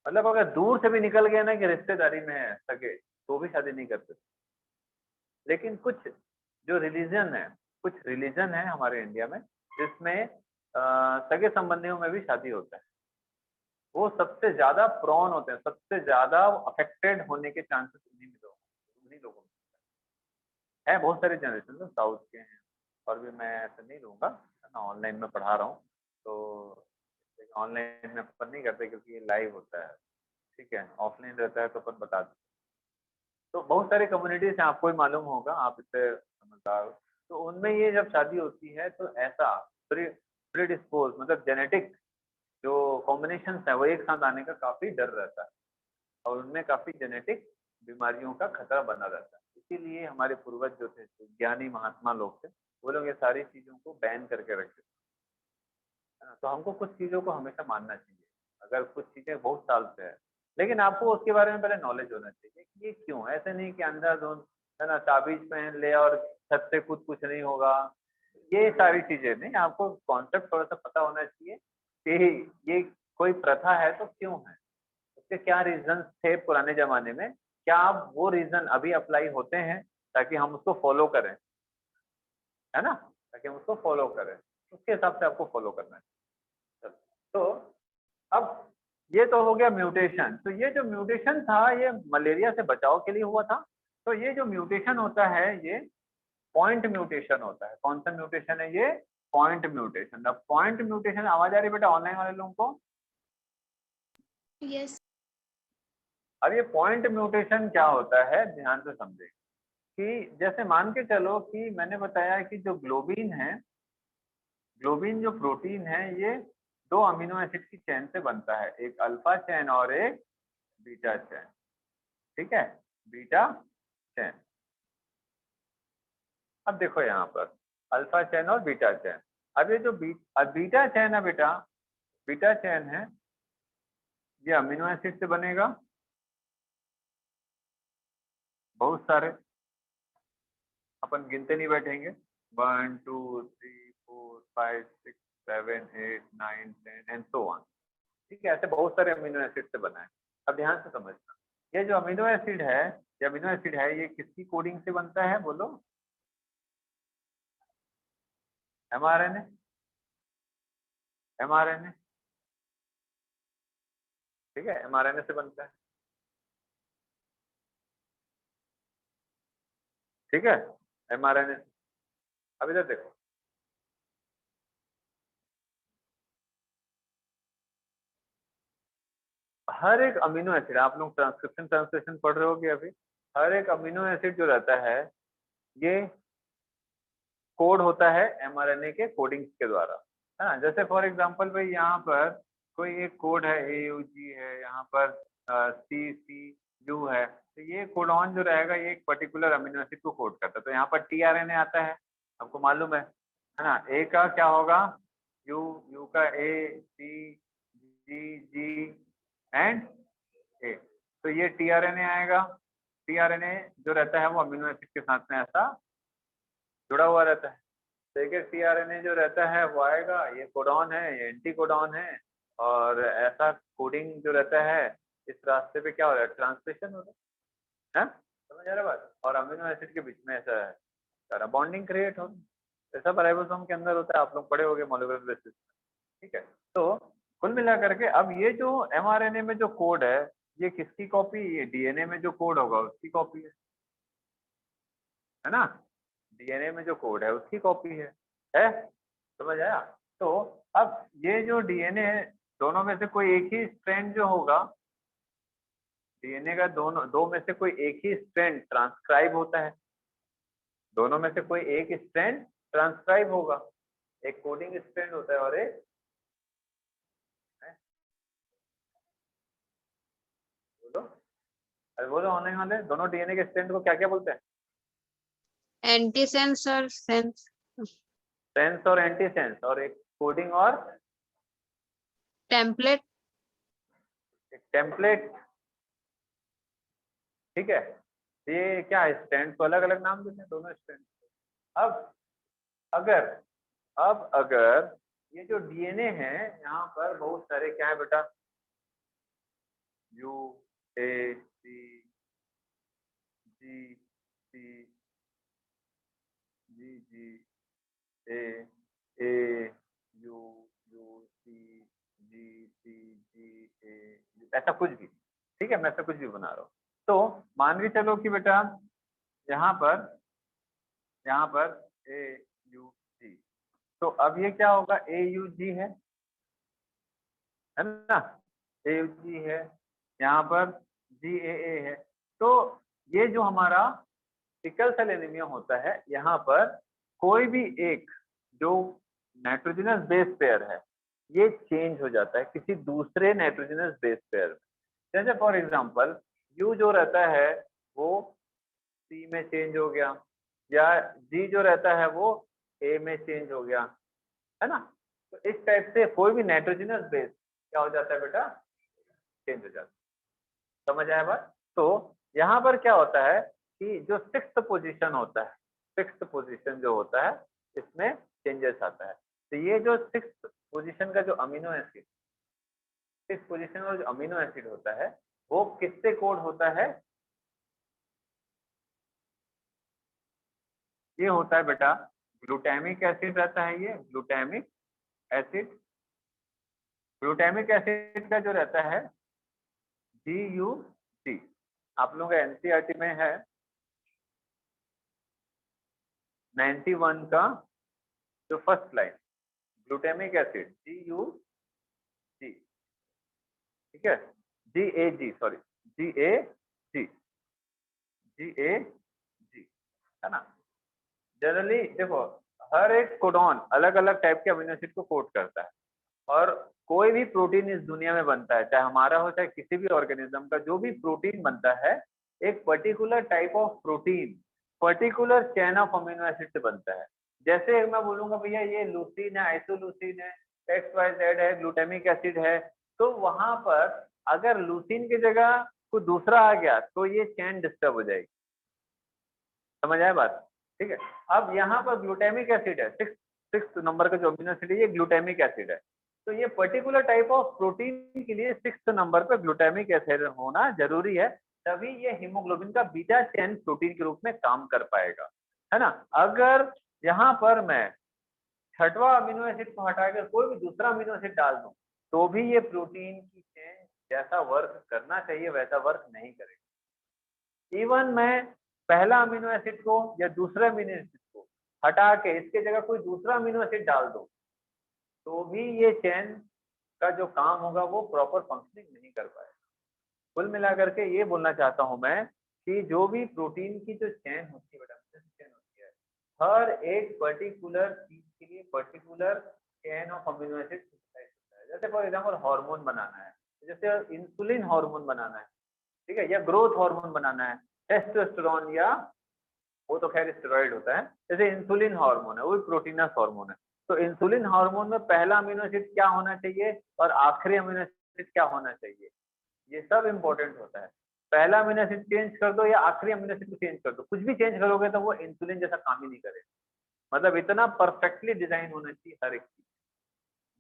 मतलब अगर दूर से भी निकल गया ना कि रिश्तेदारी में है सगे, तो भी शादी नहीं करते थे। लेकिन कुछ जो रिलीजन है, कुछ रिलीजन है हमारे इंडिया में जिसमें सगे संबंधियों में भी शादी होता है, वो सबसे ज्यादा प्रोन होते हैं, सबसे ज्यादा अफेक्टेड होने के चांसेस उन्हीं लोगों में है। बहुत सारे जनरेशन साउथ के हैं, और भी मैं ऐसे नहीं लूँगा, है ना, ऑनलाइन में पढ़ा रहा हूँ तो ऑनलाइन में अपन नहीं करते क्योंकि ये लाइव होता है, ठीक है। ऑफलाइन रहता है तो अपन बता देते। तो बहुत सारी कम्युनिटीज हैं, आपको ही मालूम होगा, आप इससे समझदार हो। तो उनमें ये जब शादी होती है तो ऐसा प्रीडिस्पोज मतलब जेनेटिक जो कॉम्बिनेशन है वो एक साथ आने का काफी डर रहता है और उनमें काफी जेनेटिक बीमारियों का खतरा बना रहता है। इसीलिए हमारे पूर्वज जो थे, जो ज्ञानी महात्मा लोग थे, वो लोग ये सारी चीजों को बैन करके रखते थे, है ना। तो हमको कुछ चीजों को हमेशा मानना चाहिए, अगर कुछ चीजें बहुत साल से है, लेकिन आपको उसके बारे में पहले नॉलेज होना चाहिए कि ये क्यों, ऐसे नहीं कि अंधाधुंध, है ना, ताबीज पहन ले और छत से कूद कुछ नहीं होगा, ये सारी चीजें नहीं। आपको कॉन्सेप्ट थोड़ा सा पता होना चाहिए कि ये कोई प्रथा है तो क्यों है, उसके क्या रीजन थे पुराने जमाने में, क्या अब वो रीजन अभी अप्लाई होते हैं ताकि हम उसको फॉलो करें, है ना, ताकि हम उसको फॉलो करें, उसके हिसाब से आपको फॉलो करना है। चलो, तो अब ये तो हो गया म्यूटेशन। तो ये जो म्यूटेशन था ये मलेरिया से बचाव के लिए हुआ था। तो ये जो म्यूटेशन होता है ये पॉइंट म्यूटेशन होता है। कौन सा म्यूटेशन है ये? Point mutation. अब पॉइंट म्यूटेशन, आवाज आ रही है बेटा ऑनलाइन वाले लोगों को? यस। अब ये पॉइंट म्यूटेशन क्या होता है ध्यान से समझे कि जैसे मान के चलो कि मैंने बताया कि जो ग्लोबिन है, ग्लोबिन जो प्रोटीन है ये दो अमीनो एसिड की चेन से बनता है, एक अल्फा चेन और एक बीटा चेन, ठीक है, बीटा चेन। अब देखो यहाँ पर अल्फा चेन और बीटा चेन। अब ये जो बीटा चेन है बेटा, बीटा चेन है, ये अमीनो एसिड से बनेगा बहुत सारे, अपन गिनते नहीं बैठेंगे, 1 2 3 4 5 6 7 8 9 10 एंड सो ऑन, ठीक है, ऐसे बहुत सारे अमीनो एसिड से बना है। अब ध्यान से समझना, ये जो अमीनो एसिड है, ये अमीनो एसिड है ये किसकी कोडिंग से बनता है बोलो? mRNA, mRNA, ठीक है, mRNA से बनता है, ठीक है, mRNA। अब इधर देखो, हर एक अमीनो एसिड, आप लोग ट्रांसक्रिप्शन ट्रांसलेशन पढ़ रहे होगे अभी, हर एक अमीनो एसिड जो रहता है ये कोड होता है mRNA के कोडिंग के द्वारा, है ना। जैसे फॉर एग्जांपल भाई यहाँ पर कोई एक कोड है AUG है, यहाँ पर CCU है, तो ये कोडॉन जो रहेगा ये एक पर्टिकुलर अमीनो एसिड को कोड करता है। तो यहाँ पर tRNA आता है, आपको मालूम है ना। A का क्या होगा? U का A C G and A, तो ये tRNA आएगा। tRNA जो रहता है वो अमीनो एसिड के साथ में ऐसा जुड़ा हुआ रहता है। देखिए tRNA जो रहता है वो आएगा, ये कोडॉन है, ये एंटी कोडॉन है, और ऐसा कोडिंग जो रहता है इस रास्ते पे क्या हो रहा है? ट्रांसलेशन हो रहा है, समझ आ रहा है बात? और अमीनो एसिड के बीच में ऐसा है सारा बॉन्डिंग क्रिएट हो रहा है। ऐसा राइबोसोम के अंदर होता है, आप लोग पढ़े होंगे मॉलिक्यूलर बेसिस, ठीक है। तो कुल मिला करके अब ये जो mRNA में जो कोड है ये किसकी कॉपी? ये DNA में जो कोड होगा उसकी कॉपी है ना। DNA में जो कोड है उसकी कॉपी है, समझ आया? तो अब ये जो DNA है, दोनों में से कोई एक ही स्ट्रैंड जो होगा, DNA का दोनों दो में से कोई एक ही स्ट्रैंड ट्रांसक्राइब होता है, दोनों में से कोई एक स्ट्रैंड ट्रांसक्राइब होगा, एक कोडिंग स्ट्रैंड होता है और एक है? बोलो, अरे बोलो ऑनलाइन वाले, दोनों DNA के स्ट्रैंड को क्या क्या बोलते हैं? एंटीसेंस और सेंस। सेंस और एंटी सेंस, और एक कोडिंग और टेम्पलेट। एक टेम्पलेट, ठीक है। ये क्या है, स्टैंड को अलग अलग नाम देते हैं दोनों स्टैंड। अब अगर अगर ये जो DNA है यहाँ पर बहुत सारे क्या है बेटा, U A C G C G G A A U U C G C G A U, ऐसा कुछ भी, ठीक है, मैं ऐसा कुछ भी बना रहा हूँ। तो मान के चलो कि बेटा यहाँ पर A U तो अब ये क्या होगा, AUG है ना, AUG है, यहाँ पर GAA है। तो ये जो हमारा सिकल सेल एनीमिया होता है, यहाँ पर कोई भी एक जो नाइट्रोजनस बेस पेयर है ये चेंज हो जाता है किसी दूसरे नाइट्रोजनस बेस पेयर में। जैसे फॉर एग्जांपल U जो रहता है वो C में चेंज हो गया, या G जो रहता है वो A में चेंज हो गया, है ना। तो इस टाइप से कोई भी नाइट्रोजनस बेस क्या हो जाता है बेटा, चेंज हो जाता है। समझ आया बात। तो यहाँ पर क्या होता है कि जो 6th पोजीशन होता है, 6th पोजीशन जो होता है इसमें चेंजेस आता है। तो ये जो 6th पोजीशन का जो अमीनो एसिड, 6th पोजीशन का जो अमीनो एसिड होता है वो किससे कोड होता है, ये होता है बेटा ग्लूटामिक एसिड रहता है, ये ग्लूटामिक एसिड। ग्लूटामिक एसिड का जो रहता है GUG, आप लोगों का NCERT में है 91 का जो first line, glutamic acid GUG, ठीक है, GAG, सॉरी GAG, है ना। जनरली देखो हर एक कोडॉन अलग अलग टाइप के अमीनो एसिड को कोड करता है, और कोई भी प्रोटीन इस दुनिया में बनता है, चाहे हमारा हो चाहे किसी भी ऑर्गेनिज्म का, जो भी प्रोटीन बनता है एक particular type of protein particular chain of amino acid से बनता है। जैसे मैं बोलूंगा भैया ये लूसीन है, आइसोलूसीन है, XYZ है, ग्लूटामिक एसिड है, तो वहां पर अगर लूसीन की जगह कोई दूसरा आ गया तो ये चेन डिस्टर्ब हो जाएगी। समझ आया बात, ठीक है। अब यहाँ पर ग्लूटामिक एसिड है, सिक्स नंबर का जो अमीनो एसिड है ये ग्लूटामिक एसिड है। तो ये पर्टिकुलर टाइप ऑफ प्रोटीन के लिए 6th नंबर पर ग्लूटामिक एसिड होना जरूरी है, तभी ये हीमोग्लोबिन का बीटा चेन प्रोटीन के रूप में काम कर पाएगा, है ना। अगर यहाँ पर मैं 6वां अमीनो एसिड को हटाकर कोई भी दूसरा अमीनो एसिड डाल दूं तो भी ये प्रोटीन की चेन जैसा वर्क करना चाहिए वैसा वर्क नहीं करेगा। इवन मैं पहला अमीनो एसिड को या दूसरे अमीनो एसिड को हटा के इसके जगह कोई दूसरा अमीनो एसिड डाल दो तो भी ये चेन का जो काम होगा वो प्रॉपर फंक्शनिंग नहीं कर पाएगा। कुल मिलाकर के ये बोलना चाहता हूं मैं कि जो भी प्रोटीन की जो चेन होती है, चेन होती है, हर एक पर्टिकुलर चीज के लिए particular chain of amino acid होता है। जैसे फॉर एग्जाम्पल हार्मोन बनाना है, जैसे इंसुलिन हार्मोन बनाना है, ठीक है, या ग्रोथ हार्मोन बनाना है, टेस्टोस्टेरोन, या वो तो खैर स्टेरॉइड होता है, जैसे इंसुलिन हार्मोन है वो भी प्रोटीनस हार्मोन है। तो इंसुलिन हार्मोन में पहला अमीनो एसिड क्या होना चाहिए और आखिरी अमीनो एसिड क्या होना चाहिए, ये सब इंपॉर्टेंट होता है। पहला अमीनो एसिड चेंज कर दो या आखिरी अमीनो एसिड को चेंज कर दो, कुछ भी चेंज करोगे तो वो इंसुलिन जैसा काम ही नहीं करेगा। मतलब इतना परफेक्टली डिजाइन होना चाहिए हर एक चीज,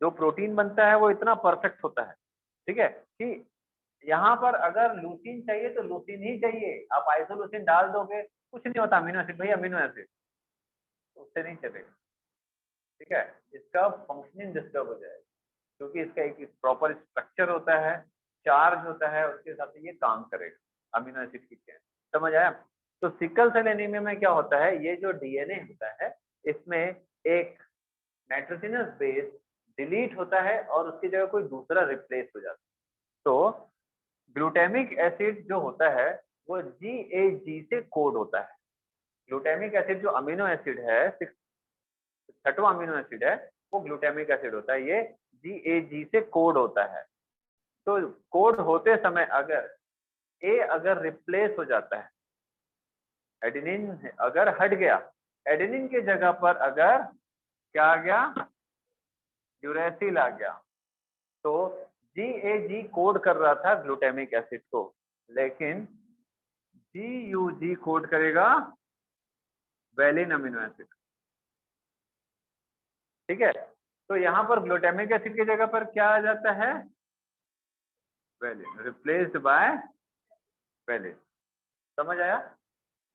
जो प्रोटीन बनता है वो इतना परफेक्ट होता है, ठीक है, कि यहाँ पर अगर लूसीन चाहिए तो लूसीन ही चाहिए, आप आइसोलूसीन डाल दोगे कुछ नहीं होता, अमीनो एसिड भाई अमीनो एसिड, उससे नहीं चलेगा, ठीक है। इसका फंक्शनिंग डिस्टर्ब हो जाएगा क्योंकि इसका एक प्रॉपर स्ट्रक्चर होता है, चार्ज होता है, उसके हिसाब से ये काम करेगा अमीनो एसिड की चेन। समझ आया। तो सिकल सेल एनीमिया में क्या होता है, ये जो डीएनए होता है इसमें एक नाइट्रोजनस बेस डिलीट होता है और उसकी जगह कोई दूसरा रिप्लेस हो जाता है। तो ग्लूटामिक एसिड जो होता है वो GAG से कोड होता है। ग्लूटामिक एसिड जो अमीनो एसिड है, 6वां अमीनो एसिड है, वो ग्लूटामिक एसिड होता है, ये GAG से कोड होता है। तो कोड होते समय अगर ए अगर रिप्लेस हो जाता है, एडेनिन अगर हट गया, एडेनिन की जगह पर अगर क्या आ गया, यूरेसिल आ गया, तो GAG कोड कर रहा था ग्लूटामिक एसिड को, लेकिन GUG कोड करेगा वैलिन अमीनो एसिड, ठीक है। तो यहाँ पर ग्लूटामिक एसिड की जगह पर क्या आ जाता है, वैलिन, रिप्लेस्ड बाय वैलिन। समझ आया।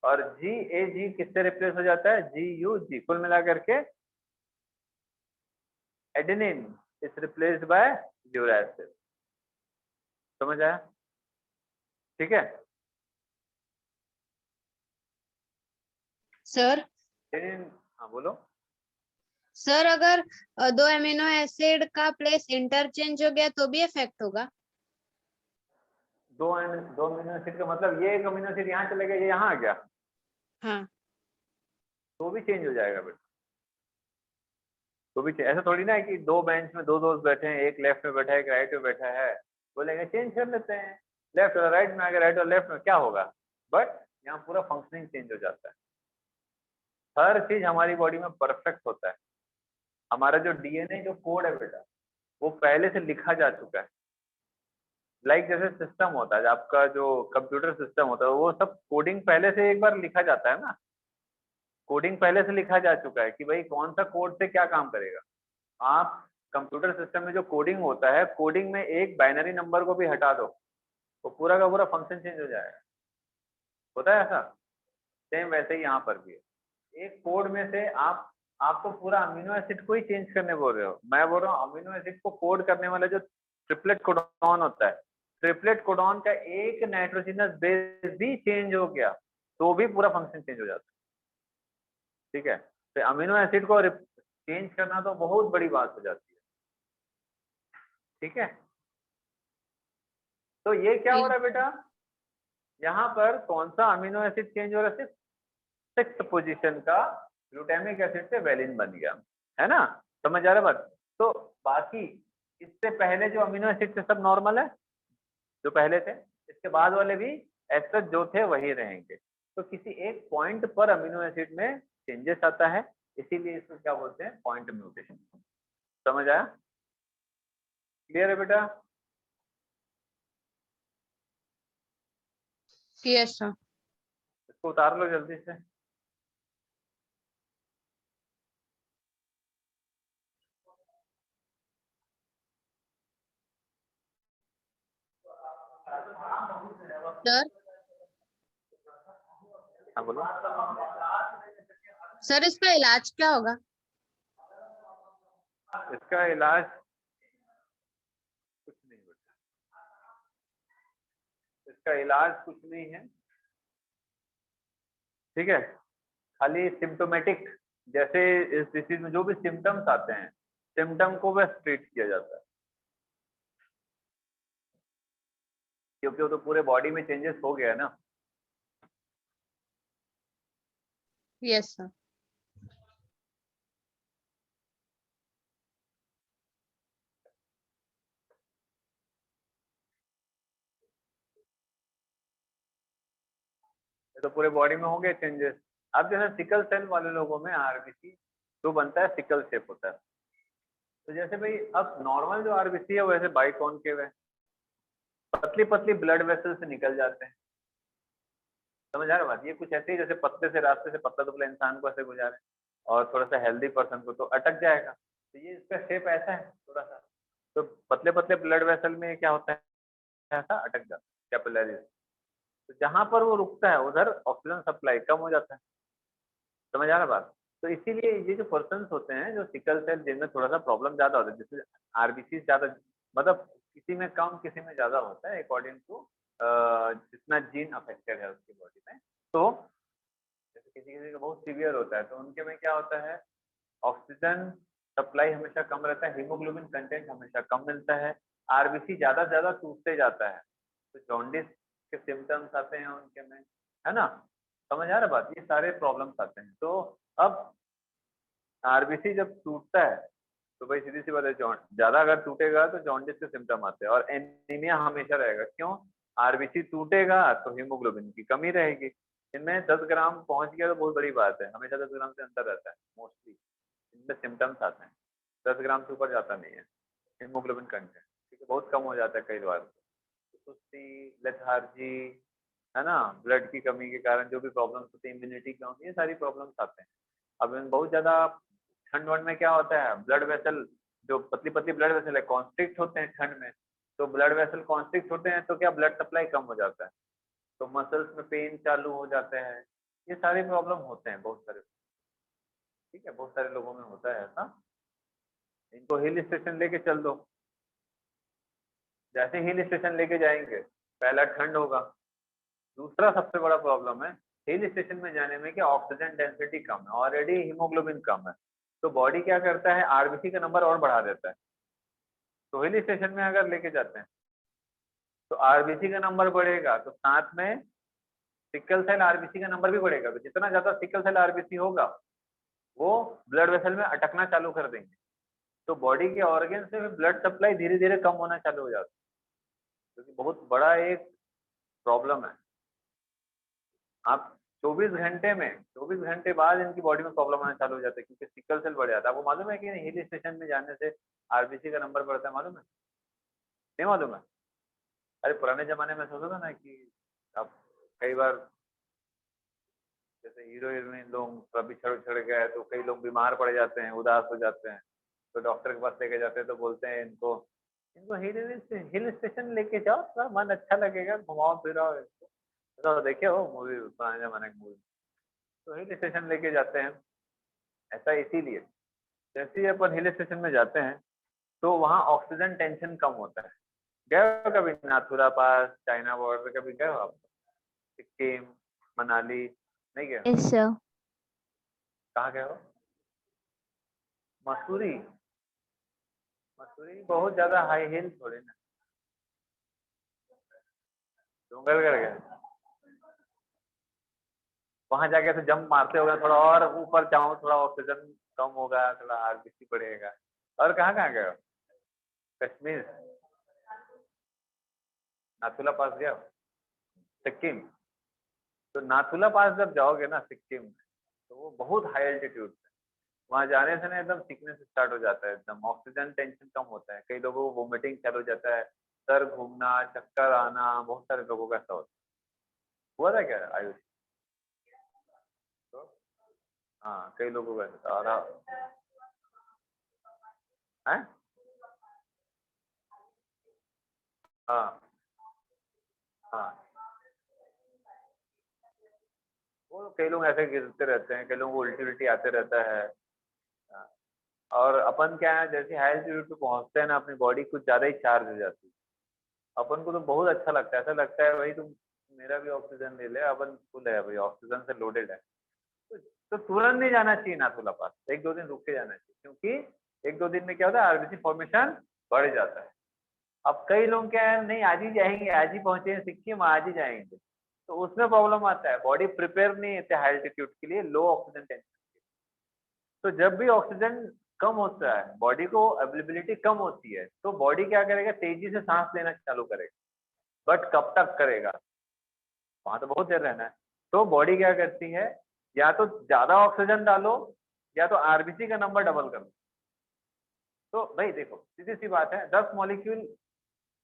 और GAG किससे रिप्लेस हो जाता है, GUG। कुल मिला करके adenine is replaced by uracil. समझ आया, ठीक है। सर एडेनिन, हाँ बोलो। सर अगर दो अमीनो एसिड का प्लेस इंटरचेंज हो गया तो भी इफेक्ट होगा? दो अमीनो एसिड का मतलब ये एक अमीनो एसिड यहाँ चले गया, ये यहाँ आ गया, हाँ। तो भी चेंज हो जाएगा बेटा। तो भी ऐसा थोड़ी ना है कि दो बेंच में दो दोस्त बैठे हैं, एक लेफ्ट में बैठा है एक राइट में बैठा है, बोलेंगे चेंज कर लेते हैं, लेफ्ट और राइट में आ गया, राइट और लेफ्ट में, क्या होगा? बट यहाँ पूरा फंक्शनिंग चेंज हो जाता है। हर चीज हमारी बॉडी में परफेक्ट होता है। हमारा जो डीएनए जो कोड है बेटा, वो पहले से लिखा जा चुका है। लाइक जैसे सिस्टम होता है, आपका जो कंप्यूटर सिस्टम होता है, वो सब कोडिंग पहले से एक बार लिखा जाता है ना। कोडिंग पहले से लिखा जा चुका है कि भाई कौन सा कोड से क्या काम करेगा। आप कंप्यूटर सिस्टम में जो कोडिंग होता है, कोडिंग में एक बाइनरी नंबर को भी हटा दो तो पूरा का पूरा फंक्शन चेंज हो जाएगा। होता है ऐसा? सेम वैसे ही यहाँ पर भी है। एक कोड में से आपको पूरा अमीनो एसिड को ही चेंज करने बोल रहे हो। मैं बोल रहा हूँ अमीनो एसिड को कोड करने वाला जो ट्रिपलेट कोडॉन होता है, ट्रिपलेट कोडॉन का एक नाइट्रोजनस बेस भी चेंज हो गया तो भी पूरा फंक्शन चेंज हो जाता है। ठीक है, तो अमीनो एसिड को चेंज करना तो बहुत बड़ी बात हो जाती है। ठीक है, तो ये क्या हो रहा है बेटा, यहाँ पर कौन सा अमीनो एसिड चेंज हो रहा है? सिर्फ 6th पोजीशन का ग्लूटामिक एसिड से वेलिन बन गया, है ना? समझ आ रहा है बात? तो बाकी इससे पहले जो अमीनो एसिड थे सब नॉर्मल है जो पहले थे, इसके बाद वाले भी ऐसे जो थे वही रहेंगे। तो किसी एक पॉइंट पर अमीनो एसिड में चेंजेस आता है, इसीलिए इसको क्या बोलते हैं? Point mutation. समझ आया? क्लियर है बेटा? Yes sir. इसको उतार लो जल्दी से। सर हाँ बोलो। सर इसका इलाज क्या होगा? इसका इलाज कुछ नहीं बेटा, इसका इलाज कुछ नहीं है। ठीक है, खाली सिम्टोमेटिक, जैसे इस डिसीज में जो भी सिम्टम्स आते हैं, सिम्टम को बस ट्रीट किया जाता है, क्योंकि वो तो पूरे बॉडी में चेंजेस हो गया है ना। Yes sir. ये तो पूरे बॉडी में हो गए चेंजेस। अब जैसे सिकल सेल वाले लोगों में आरबीसी जो बनता है सिकल शेप होता है। तो जैसे भाई अब नॉर्मल जो आरबीसी है वैसे बाइकॉनकेव है, पतली पतली ब्लड वेसल से निकल जाते हैं। समझ आ रहा बात? ये कुछ ऐसे ही जैसे पतले से रास्ते से पतला दुबला इंसान को ऐसे गुजारे और थोड़ा सा हेल्दी पर्सन को तो अटक जाएगा। तो ये इसका शेप ऐसा है थोड़ा सा। तो पतले पतले ब्लड वेसल में क्या होता है, ऐसा अटक जाता है कैपिलरीज। तो जहां पर वो रुकता है उधर ऑक्सीजन सप्लाई कम हो जाता है। समझ आ रहा बात? तो इसीलिए ये जो पर्सन होते हैं जो सिकल सेल जिनमें थोड़ा सा प्रॉब्लम ज्यादा होता है, जैसे आरबीसी ज्यादा, मतलब किसी में कम किसी में ज्यादा होता है अकॉर्डिंग टू जितना जीन अफेक्टेड है उसकी बॉडी में। तो जैसे किसी किसी का बहुत सीवियर होता है तो उनके में क्या होता है, ऑक्सीजन सप्लाई हमेशा कम रहता है, हीमोग्लोबिन कंटेंट हमेशा कम मिलता है, आरबीसी ज्यादा से ज्यादा टूटते जाता है, तो जॉन्डिस के सिम्टम्स आते हैं उनके में, है ना? समझ आ रहा बात? ये सारे प्रॉब्लम्स आते हैं। तो अब आरबीसी जब टूटता है तो भाई सीधी सी बात है, ज्यादा अगर टूटेगा तो जॉन्डिस के सिम्टम आते हैं और एनीमिया हमेशा रहेगा। क्यों? आरबीसी टूटेगा तो हीमोग्लोबिन की कमी रहेगी। इनमें 10 ग्राम पहुंच गया तो बहुत बड़ी बात है, हमेशा 10 ग्राम से अंदर रहता है मोस्टली, इनमें सिम्टम्स आते हैं। 10 ग्राम से ऊपर जाता नहीं है हीमोग्लोबिन कंटेंट। ठीक है, बहुत कम हो जाता है कई बार। तो सुस्ती, लेथार्जी, है ना, ब्लड की कमी के कारण जो भी प्रॉब्लम्स होती है, इम्यूनिटी कम, ये सारी प्रॉब्लम्स आते हैं। अब इन बहुत ज्यादा ठंड वंड में क्या होता है, ब्लड वेसल जो पतली पतली ब्लड वेसल है कॉन्स्ट्रिक्ट होते हैं ठंड में। तो ब्लड वेसल कॉन्स्ट्रिक्ट होते हैं तो क्या ब्लड सप्लाई कम हो जाता है, तो मसल्स में पेन चालू हो जाते हैं। ये सारे प्रॉब्लम होते हैं बहुत सारे। ठीक है, बहुत सारे लोगों में होता है ऐसा। इनको हिल स्टेशन लेके चल दो, जैसे हिल स्टेशन लेके जाएंगे पहला ठंड होगा, दूसरा सबसे बड़ा प्रॉब्लम है हिल स्टेशन में जाने में कि ऑक्सीजन डेंसिटी कम है, ऑलरेडी हीमोग्लोबिन कम है, तो बॉडी क्या करता है, आरबीसी का नंबर और बढ़ा देता है। तो हिल स्टेशन में अगर लेके जाते हैं तो आरबीसी का नंबर बढ़ेगा, तो साथ में सिकल सेल आरबीसी का नंबर भी बढ़ेगा। तो जितना ज्यादा सिकल सेल आरबीसी होगा वो ब्लड वेसल में अटकना चालू कर देंगे, तो बॉडी के ऑर्गन से ब्लड सप्लाई धीरे धीरे कम होना चालू हो जाता है, क्योंकि बहुत बड़ा एक प्रॉब्लम है। आप 24 घंटे बाद इनकी बॉडी में प्रॉब्लम आना चालू हो जाता है, क्योंकि सिकल सेल बढ़ जाता है। आपको मालूम है कि हिल स्टेशन में जाने से आरबीसी का नंबर बढ़ता है, मालूम है? नहीं मालूम है? अरे पुराने जमाने में सोचो था ना कि अब कई बार जैसे हीरो हीरोइन लोग कभी छड़ गए तो कई लोग बीमार पड़ जाते हैं, उदास हो जाते हैं, तो डॉक्टर के पास लेके जाते हैं तो बोलते हैं इनको इनको हिल स्टेशन लेके जाओ, थोड़ा मन अच्छा लगेगा, घुमाओ फिराओ इसको। तो देखे हो मूवी, पुराने जमाने की मूवी, तो हिल स्टेशन लेके जाते हैं। ऐसा इसीलिए जैसे ही अपन हिल स्टेशन में जाते हैं तो वहाँ ऑक्सीजन टेंशन कम होता है। गए हो कभी नाथुला पास, चाइना बॉर्डर कभी गए हो आप? सिक्किम, मनाली नहीं गए? Yes sir. कहाँ गए हो? मसूरी? मसूरी बहुत ज्यादा हाई हिल थोड़ी ना, डूंगरगढ़ गए? वहां जाके तो जंप मारते होगा, थोड़ा और ऊपर जाओ, थोड़ा ऑक्सीजन कम होगा, थोड़ा आरबीसी बढ़ेगा। और कहाँ गए हो? कश्मीर, नाथुला पास गए हो? सिक्किम? तो नाथुला पास जब जाओगे ना सिक्किम में, तो वो बहुत हाई एल्टीट्यूड है। वहां जाने से ना एकदम सिकनेस स्टार्ट हो जाता है, एकदम ऑक्सीजन टेंशन कम होता है, कई लोगों को वोमिटिंग चालू हो जाता है, सर घूमना, चक्कर आना, बहुत सारे लोगों का ऐसा होता है। हुआ था क्या आयुष? तो हाँ, कई लोगों का ऐसा था। और हैं? हाँ हाँ, वो कई लोग ऐसे गिरते रहते हैं, कई लोगों को उल्टी उल्टी आते रहता है। हाँ, और अपन क्या है, जैसे हाई एल्टीट्यूड पे पहुंचते हैं ना, अपनी बॉडी कुछ ज्यादा ही चार्ज हो जाती है। अपन को तो बहुत अच्छा लगता है, ऐसा लगता है भाई तुम मेरा भी ऑक्सीजन ले ले, अपन फुल है भाई, ऑक्सीजन से लोडेड है। तो तुरंत नहीं जाना चाहिए नाथुला पास, एक दो दिन रुक के जाना चाहिए, क्योंकि एक दो दिन में क्या होता है, आरबीसी फॉर्मेशन बढ़ जाता है। अब कई लोग क्या है, नहीं आज ही जाएंगे, आज ही पहुंचे हैं सिक्किम, आज ही जाएंगे, तो उसमें प्रॉब्लम आता है, बॉडी प्रिपेयर नहीं है हाई एल्टीट्यूड के लिए, लो ऑक्सीजन टेंशन। तो जब भी ऑक्सीजन कम होता है, बॉडी को अवेलेबिलिटी कम होती है, तो बॉडी क्या करेगा, तेजी से सांस लेना चालू करेगा। बट कब तक करेगा, वहां तो बहुत देर रहना है। तो बॉडी क्या करती है, या तो ज्यादा ऑक्सीजन डालो, या तो आरबीसी का नंबर डबल कर दो। तो भाई देखो सीधी सी बात है, 10 मॉलिक्यूल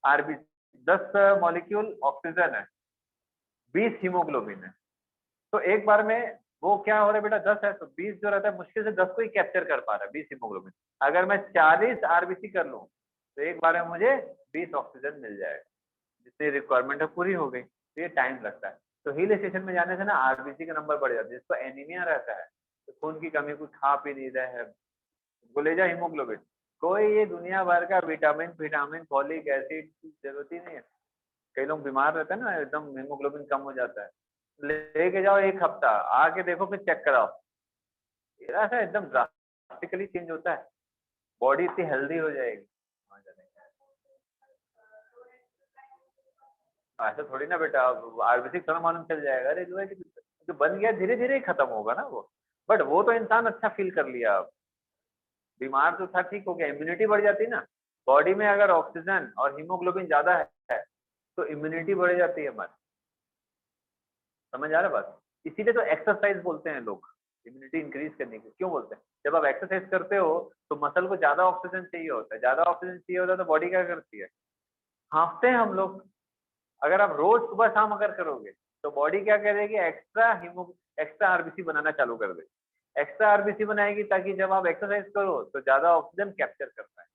आरबीसी, 10 मॉलिक्यूल ऑक्सीजन है, 20 हीमोग्लोबिन है। तो एक बार में वो क्या हो रहा है बेटा, 10 है तो 20 जो रहता है, मुश्किल से 10 को ही कैप्चर कर पा रहा है, 20 हीमोग्लोबिन। अगर मैं 40 आरबीसी कर लूं तो एक बार में मुझे 20 ऑक्सीजन मिल जाएगा, जितनी रिक्वायरमेंट है पूरी हो गई। तो ये टाइम लगता है। तो हिल स्टेशन में जाने से ना आरबीसी का नंबर बढ़ जाता है। जिसको एनीमिया रहता है, तो खून की कमी, कुछ खा पी नहीं रहे हैं, उनको ले जाओ हीमोग्लोबिन। कोई ये दुनिया भर का विटामिन विटामिन फॉलिक एसिड की जरूरत ही नहीं है। कई लोग बीमार रहते हैं ना, एकदम हीमोग्लोबिन कम हो जाता है, लेके जाओ एक हफ्ता, आके देखो फिर चेक कराओ, ऐसा एकदम ड्रास्टिकली चेंज होता है, बॉडी इतनी हेल्दी हो जाएगी वहाँ जाने के बाद। ऐसा थोड़ी ना बेटा, आयुर्वेदिक थोड़ा मालूम चल जाएगा, अरे जो है कि जो बन गया धीरे धीरे ही खत्म होगा ना वो। बट वो तो इंसान अच्छा फील कर लिया, अब बीमार तो था, ठीक हो गया, इम्यूनिटी बढ़ जाती ना। बॉडी में अगर ऑक्सीजन और हीमोग्लोबिन ज्यादा है तो इम्यूनिटी बढ़ जाती है हमारी। समझ आ रहा बात? इसीलिए तो एक्सरसाइज बोलते हैं लोग, इम्यूनिटी इंक्रीज करने के। क्यों बोलते हैं? जब आप एक्सरसाइज करते हो तो मसल को ज्यादा ऑक्सीजन चाहिए होता है, ज्यादा ऑक्सीजन चाहिए होता है तो बॉडी क्या करती है, हाँफते हैं हम लोग। अगर आप रोज सुबह शाम अगर करोगे तो बॉडी क्या करेगी, एक्स्ट्रा आरबीसी बनाना चालू कर देगी। एक्स्ट्रा आरबीसी बनाएगी ताकि जब आप एक्सरसाइज करो तो ज्यादा ऑक्सीजन कैप्चर कर पाए।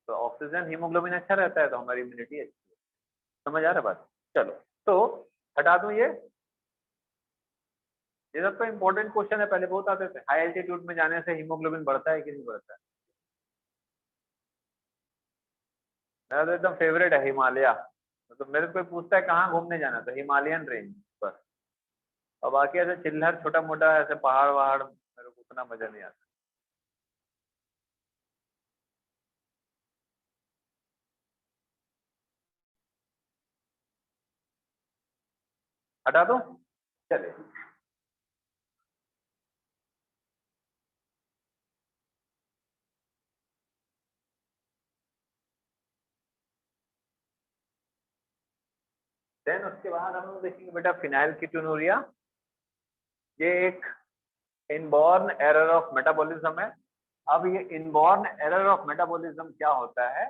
तो ऑक्सीजन हीमोग्लोबिन अच्छा रहता है तो हमारी इम्यूनिटी अच्छी है। समझ आ रहा बात? चलो, तो हटा दूं ये सब तो इम्पोर्टेंट क्वेश्चन है, पहले बहुत आते थे। हाई एल्टीट्यूड में जाने से हीमोग्लोबिन बढ़ता है कि नहीं बढ़ता है? मेरा तो एकदम फेवरेट है हिमालय। तो मेरे को कोई पूछता है कहाँ घूमने जाना, तो हिमालयन रेंज पर। और बाकी ऐसे चिल्लर छोटा मोटा ऐसे पहाड़ वहाड़ मेरे को उतना मजा नहीं आता। हटा दो, चलिए। देन उसके बाद हम लोग देखेंगे बेटा फिनाइल कीटोनुरिया। ये एक इनबॉर्न एरर ऑफ मेटाबॉलिज्म है। अब ये इनबॉर्न एरर ऑफ मेटाबॉलिज्म क्या होता है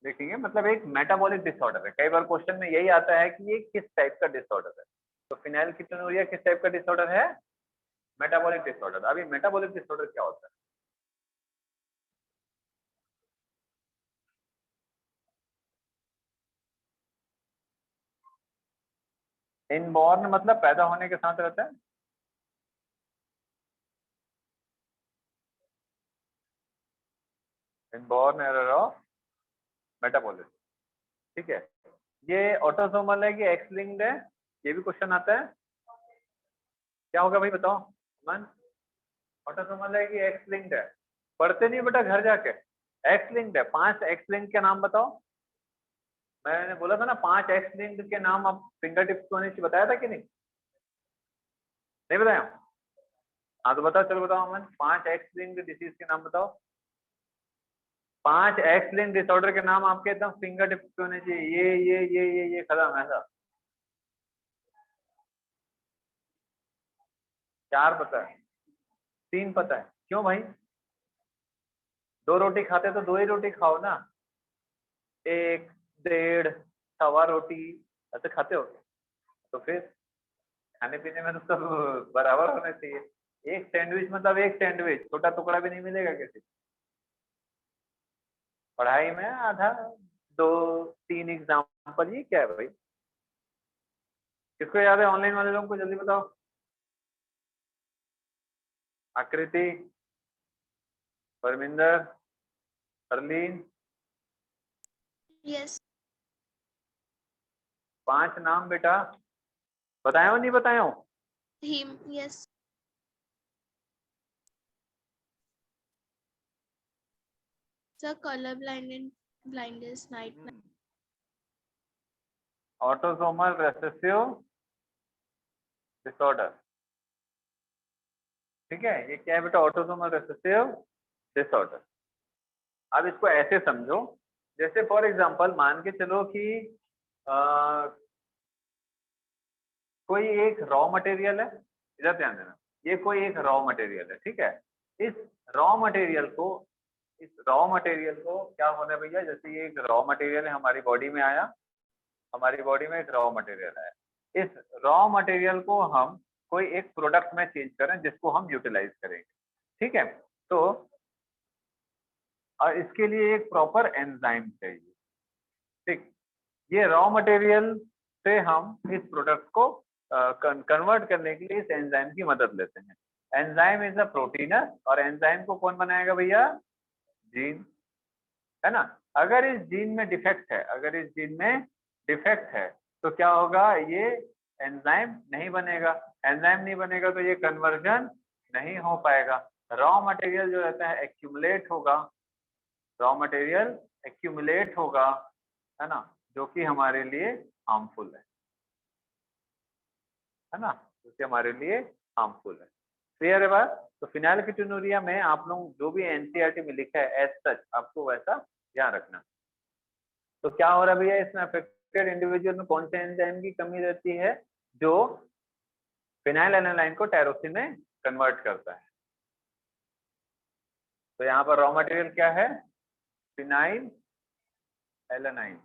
देखेंगे, मतलब एक मेटाबॉलिक डिसऑर्डर है। कई बार क्वेश्चन में यही आता है कि ये किस टाइप का डिसऑर्डर है। तो फिनाइल कीटोनुरिया किस टाइप का डिसऑर्डर है? Metabolic disorder. अब ये मेटाबॉलिक डिसऑर्डर क्या होता है? इनबॉर्न मतलब पैदा होने के साथ रहता है। इनबॉर्न एरर ऑफ मेटाबॉलिज्म, ठीक है। ये ऑटोसोमल है कि एक्स लिंक्ड है, ये भी क्वेश्चन आता है। क्या होगा भाई बताओ मन? ऑटोसोमल है कि एक्स लिंक्ड है? पढ़ते नहीं बेटा घर जाके? एक्स लिंक्ड है। 5 एक्स लिंक के नाम बताओ। मैंने बोला था ना 5 एक्स लिंक्ड के नाम, आप फिंगर टिप्स को नीचे बताया था कि नहीं? नहीं बताया? हाँ तो बताओ, चलो बताओ अमन, 5 एक्स लिंक्ड डिसीज के नाम बताओ। 5 एक्स लिंक्ड डिसऑर्डर के नाम आपके एकदम फिंगर टिप्स पे होने चाहिए। ये खत्म, ऐसा। 4 पता है, 3 पता है। क्यों भाई? 2 रोटी खाते तो 2 ही रोटी खाओ ना। 1, 1.5, सवा रोटी ऐसे खाते हो तो फिर खाने पीने में तो सब बराबर होना चाहिए। एक सैंडविच मतलब एक सैंडविच, छोटा टुकड़ा भी नहीं मिलेगा किसी को। पढ़ाई में आधा 2, 3 एग्जाम्पल, ये क्या है भाई? किसको याद है? ऑनलाइन वाले लोगों को जल्दी बताओ। आकृति, परमिंदर, हरलीन, यस 5 नाम बेटा बताए हो नहीं बताए हो? Him yes sir colour blindness night autosomal recessive disorder, ठीक है। ये क्या है बेटा? Autosomal recessive disorder. अब इसको ऐसे समझो, जैसे फॉर एग्जांपल मान के चलो कि कोई एक रॉ मटेरियल है। इधर ध्यान देना, ये कोई एक रॉ मटेरियल है, ठीक है। इस रॉ मटेरियल को क्या होना है भैया? जैसे ये एक रॉ मटेरियल है, हमारी बॉडी में आया, हमारी बॉडी में एक रॉ मटेरियल है। इस रॉ मटेरियल को हम कोई एक प्रोडक्ट में चेंज करें जिसको हम यूटिलाइज करेंगे, ठीक है। तो और इसके लिए एक प्रॉपर एंजाइम चाहिए, ठीक। ये रॉ मटेरियल से हम इस प्रोडक्ट को कन्वर्ट करने के लिए इस एंजाइम की मदद लेते हैं। एंजाइम इज अ प्रोटीनर, और एंजाइम को कौन बनाएगा भैया? जीन, है ना। अगर इस जीन में डिफेक्ट है, तो क्या होगा? ये एंजाइम नहीं बनेगा। एंजाइम नहीं बनेगा तो ये कन्वर्जन नहीं हो पाएगा। रॉ मटेरियल जो रहता है एक्यूमुलेट होगा, है ना, जो कि हमारे लिए हार्मफुल है ना, जो कि हमारे लिए हार्मफुल है। क्लियर है बात? तो फिनाइल कीटोनुरिया में आप लोग जो भी एनसीईआरटी में लिखा है एज सच आपको वैसा ध्यान रखना। तो क्या हो रहा है भैया? इसमें अफेक्टेड इंडिविजुअल में कौन से एंजाइम की कमी रहती है जो फिनाइल एलानाइन को टायरोसिन में कन्वर्ट करता है? तो यहाँ पर रॉ मटेरियल क्या है? Phenyl alanine,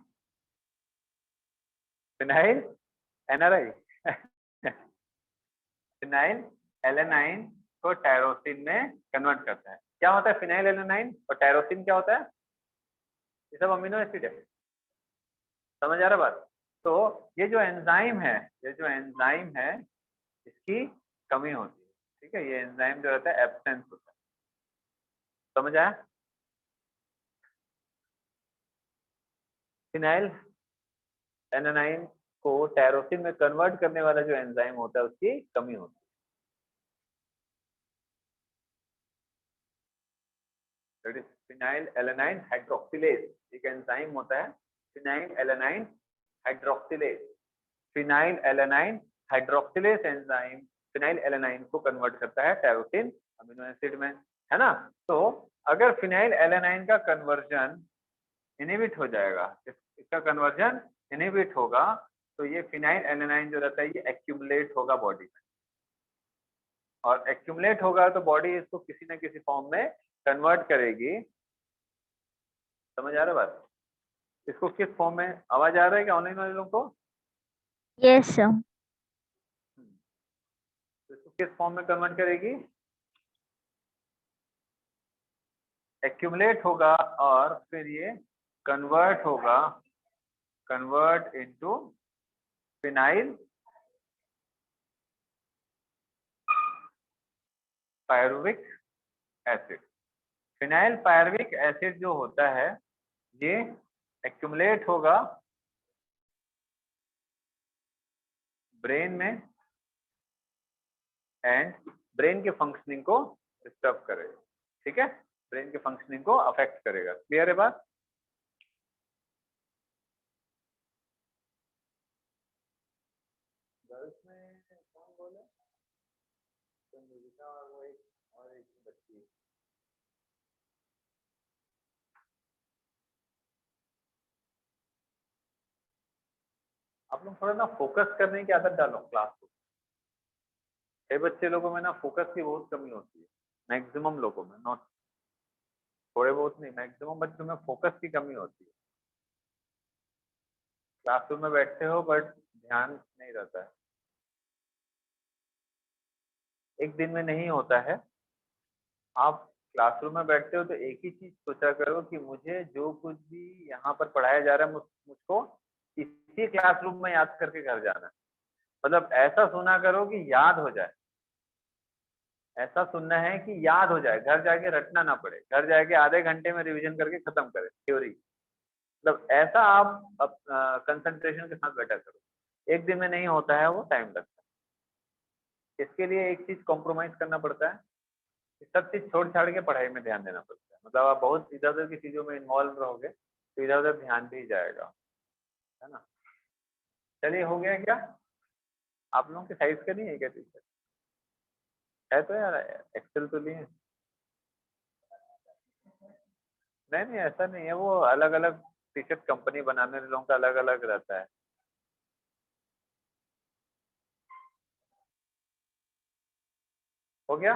phenyl NRI phenyl alanine को टायरोसिन में कन्वर्ट करता है। क्या होता है फिनाइल एलानाइन और टायरोसिन? क्या होता है? ये सब अमीनो एसिड है। समझ आ रहा बात? तो ये जो एंजाइम है इसकी कमी होती है, ठीक है। ये एंजाइम जो रहता है एब्सेंस होता है। समझ आया? फिनाइल एलानाइन को टायरोसिन में कन्वर्ट करने वाला जो एंजाइम होता है उसकी कमी होती है। That is phenyl alanine hydroxylase, एक एंजाइम होता है phenyl alanine hydroxylase. Phenyl alanine hydroxylase enzyme phenyl alanine को कन्वर्ट करता है टायरोसिन अमीनो एसिड में, है ना। तो अगर फिनाइल एलेनाइन का कन्वर्जन इनहिबिट हो जाएगा, इसका कन्वर्जन इनहिबिट होगा, तो ये फिनाइल एलेनाइन जो रहता है ये एक्यूमुलेट होगा बॉडी में, और एक्यूमुलेट होगा तो बॉडी इसको किसी न किसी फॉर्म में कन्वर्ट करेगी। समझ आ रहा है बात? इसको किस फॉर्म में, आवाज आ रहा है क्या ऑनलाइन वाले लोगों को? Yes sir. तो इसको किस फॉर्म में कन्वर्ट करेगी? एक्यूमुलेट होगा और फिर ये कन्वर्ट होगा, convert into phenyl pyruvic acid. Phenyl pyruvic acid जो होता है ये एक्यूमुलेट होगा ब्रेन में एंड ब्रेन के फंक्शनिंग को डिस्टर्ब करेगा, ठीक है, ब्रेन के फंक्शनिंग को अफेक्ट करेगा। क्लियर है बात? गर्ल्स में कौन बोले? संगीता और वो एक बच्ची। आप लोग थोड़ा ना फोकस करने की आदत डालो क्लास को। कई बच्चे लोगों में ना फोकस की बहुत कमी होती है, मैक्सिमम लोगों में, नॉट थोड़े बहुत नहीं, मैक्सिमम बच्चों में फोकस की कमी होती है। क्लासरूम में बैठते हो बट ध्यान नहीं रहता है। एक दिन में नहीं होता है। आप क्लासरूम में बैठते हो तो एक ही चीज सोचा करो कि मुझे जो कुछ भी यहाँ पर पढ़ाया जा रहा है मुझको इसी क्लासरूम में याद करके घर जाना है। मतलब ऐसा सुना करो कि याद हो जाए, ऐसा सुनना है कि याद हो जाए, घर जाके रटना ना पड़े, घर जाके आधे घंटे में रिवीजन करके खत्म करें थ्योरी। मतलब ऐसा आप कंसंट्रेशन के साथ बैठा करो। एक दिन में नहीं होता है, वो टाइम लगता है। इसके लिए एक चीज कॉम्प्रोमाइज करना पड़ता है, सब चीज छोड़ छाड़ के पढ़ाई में ध्यान देना पड़ता है। मतलब आप बहुत इधर उधर की चीजों में इन्वॉल्व रहोगे तो इधर उधर ध्यान भी जाएगा, है ना। चलिए, हो गया क्या? आप लोगों के साइज का नहीं है क्या टीचर? है तो यार, एक्सेल तो लिए। नहीं नहीं, ऐसा नहीं है, वो अलग अलग टी-शर्ट कंपनी बनाने वालों का अलग अलग रहता है। हो गया?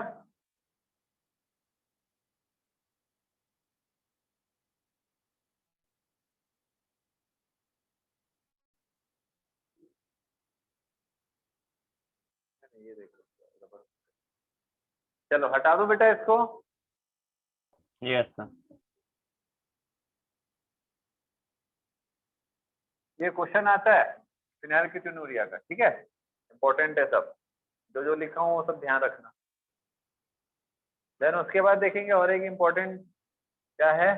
ये देखो, चलो हटा दो बेटा इसको। Yes sir. ये क्वेश्चन आता है फिनाइल कीटोनुरिया का, ठीक है, इंपॉर्टेंट है सब। जो जो लिखा हूँ वो सब ध्यान रखना। देन उसके बाद देखेंगे और एक इम्पोर्टेंट क्या है,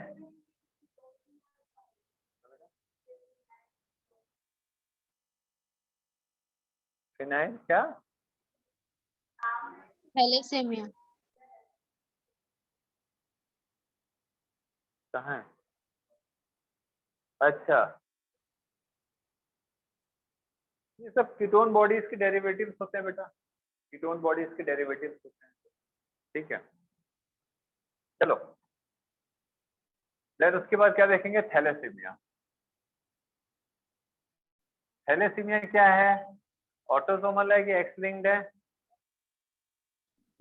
फिनाइल क्या, थैलेसेमिया। कहाँ है? अच्छा, ये सब कीटोन बॉडीज के डेरिवेटिव्स होते हैं बेटा, कीटोन बॉडीज के डेरिवेटिव्स होते हैं, ठीक है। चलो, देन उसके बाद क्या देखेंगे, थैलेसीमिया। थैलेसीमिया क्या है? ऑटोसोमल है कि एक्स लिंक्ड है?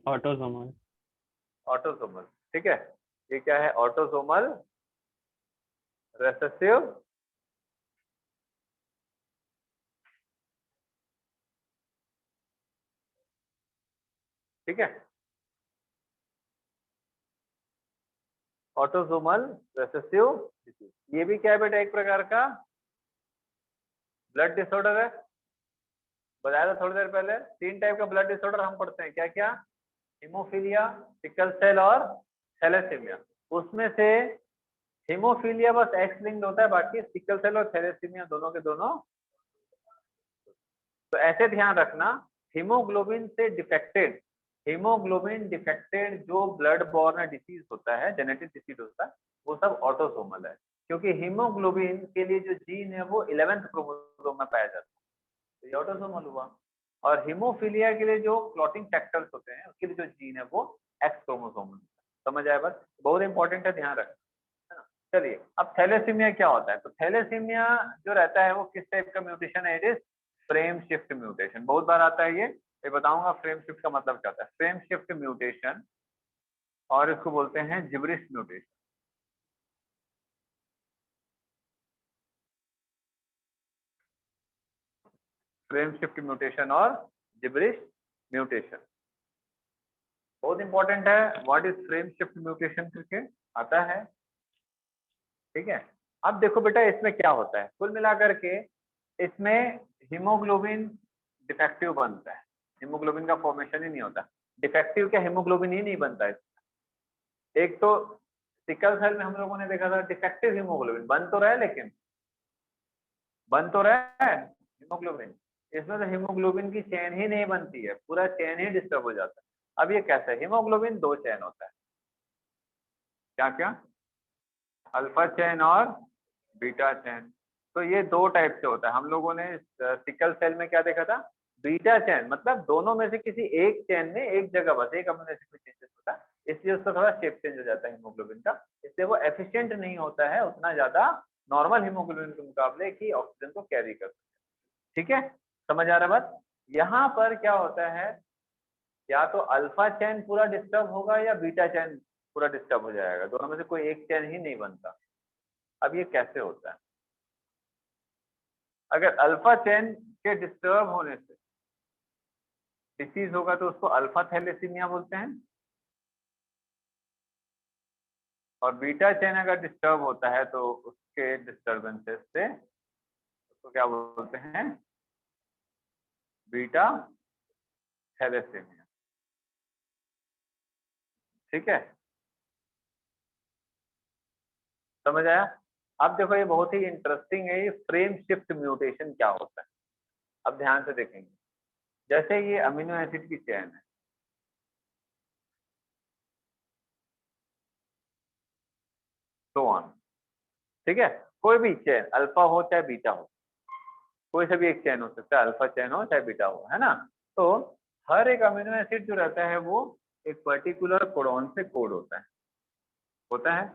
ऑटोसोमल। ऑटोसोमल, ठीक है। ये क्या है? ऑटोसोमल रेसेसिव ठीक है, ऑटोसोमल रेसेसिव डिसीज। ये भी क्या है बेटा? एक प्रकार का ब्लड डिसऑर्डर है। बताया था थोड़ी देर पहले, 3 टाइप का ब्लड डिसऑर्डर हम पढ़ते हैं, क्या क्या? हीमोफीलिया, सिकल सेल और थैलेसीमिया। उसमें से हीमोफीलिया बस एक्स लिंक्ड होता है, बाकी सिकल सेल और थैलेसीमिया दोनों के दोनों। तो ऐसे ध्यान रखना, हीमोग्लोबिन से डिफेक्टेड, हीमोग्लोबिन डिफेक्टेड जो ब्लड बॉर्न डिसीज होता है, जेनेटिक डिसीज होता है, वो सब ऑटोसोमल है। क्योंकि हीमोग्लोबिन के लिए जो जीन है वो 11th क्रोमोसोम में पाया जाता है, तो ये ऑटोसोमल हुआ। और हीमोफीलिया के लिए जो क्लॉटिंग फैक्टर्स होते हैं उसके लिए जो जीन है वो एक्स क्रोमोसोम। समझ आया? बस बहुत इंपॉर्टेंट है, ध्यान रखना, है ना। चलिए, अब थैलेसीमिया क्या होता है? तो थैलेसीमिया जो रहता है वो किस टाइप का म्यूटेशन है? It is frame shift mutation. बहुत बार आता है ये बताऊंगा फ्रेम शिफ्ट का मतलब क्या होता है। फ्रेम शिफ्ट म्यूटेशन, और इसको बोलते हैं gibberish mutation. Frame shift mutation और जिब्रिश म्यूटेशन बहुत इंपॉर्टेंट है। What is frame shift mutation करके आता है, ठीक है। अब देखो बेटा, इसमें क्या होता है, कुल मिलाकर के इसमें हीमोग्लोबिन डिफेक्टिव बनता है। हीमोग्लोबिन का फॉर्मेशन ही नहीं होता। डिफेक्टिव क्या, हीमोग्लोबिन ही नहीं बनता है। एक तो सिकल सेल में हम लोगों ने देखा था डिफेक्टिव हीमोग्लोबिन बन तो रहा है, लेकिन बन तो रहा है हीमोग्लोबिन, इसमें तो हीमोग्लोबिन की चेन ही नहीं बनती है, पूरा चेन ही डिस्टर्ब हो जाता है। अब ये कैसा है? हीमोग्लोबिन दो चेन होता है, क्या क्या? अल्फा चेन और बीटा चेन। तो ये दो टाइप से होता है। हम लोगों ने सिकल सेल में क्या देखा था? बीटा चेन, मतलब दोनों में से किसी एक चेन में एक जगह बस एक अमीनो एसिड में चेंजेस होता है, इसलिए उसका थोड़ा शेप चेंज हो जाता है हीमोग्लोबिन का। इसलिए वो एफिशिएंट नहीं होता है उतना ज्यादा नॉर्मल हीमोग्लोबिन के मुकाबले कि ऑक्सीजन को कैरी कर सके। ठीक है, समझ आ रहा बात? यहाँ पर क्या होता है, या तो अल्फा चेन पूरा डिस्टर्ब होगा या बीटा चेन पूरा डिस्टर्ब हो जाएगा, दोनों में से कोई एक चेन ही नहीं बनता। अब ये कैसे होता है? अगर अल्फा चेन के डिस्टर्ब होने से डिसीज होगा तो उसको अल्फा थैलेसीमिया बोलते हैं, और बीटा चेन अगर डिस्टर्ब होता है तो उसके डिस्टर्बेंसेस से उसको क्या बोलते हैं? Beta thalassaemia. ठीक है, समझ आया? अब देखो, ये बहुत ही इंटरेस्टिंग है, ये फ्रेम शिफ्ट म्यूटेशन क्या होता है। अब ध्यान से देखेंगे, जैसे ये अमीनो एसिड की चेन है, सो ऑन, ठीक है। कोई भी चेन, अल्फा हो चाहे बीटा हो, कोई सा भी एक चेन हो सकता है, अल्फा चेन हो चाहे बीटा हो, है ना। तो हर एक अमीनो एसिड जो रहता है वो एक पर्टिकुलर कोडॉन से कोड होता है।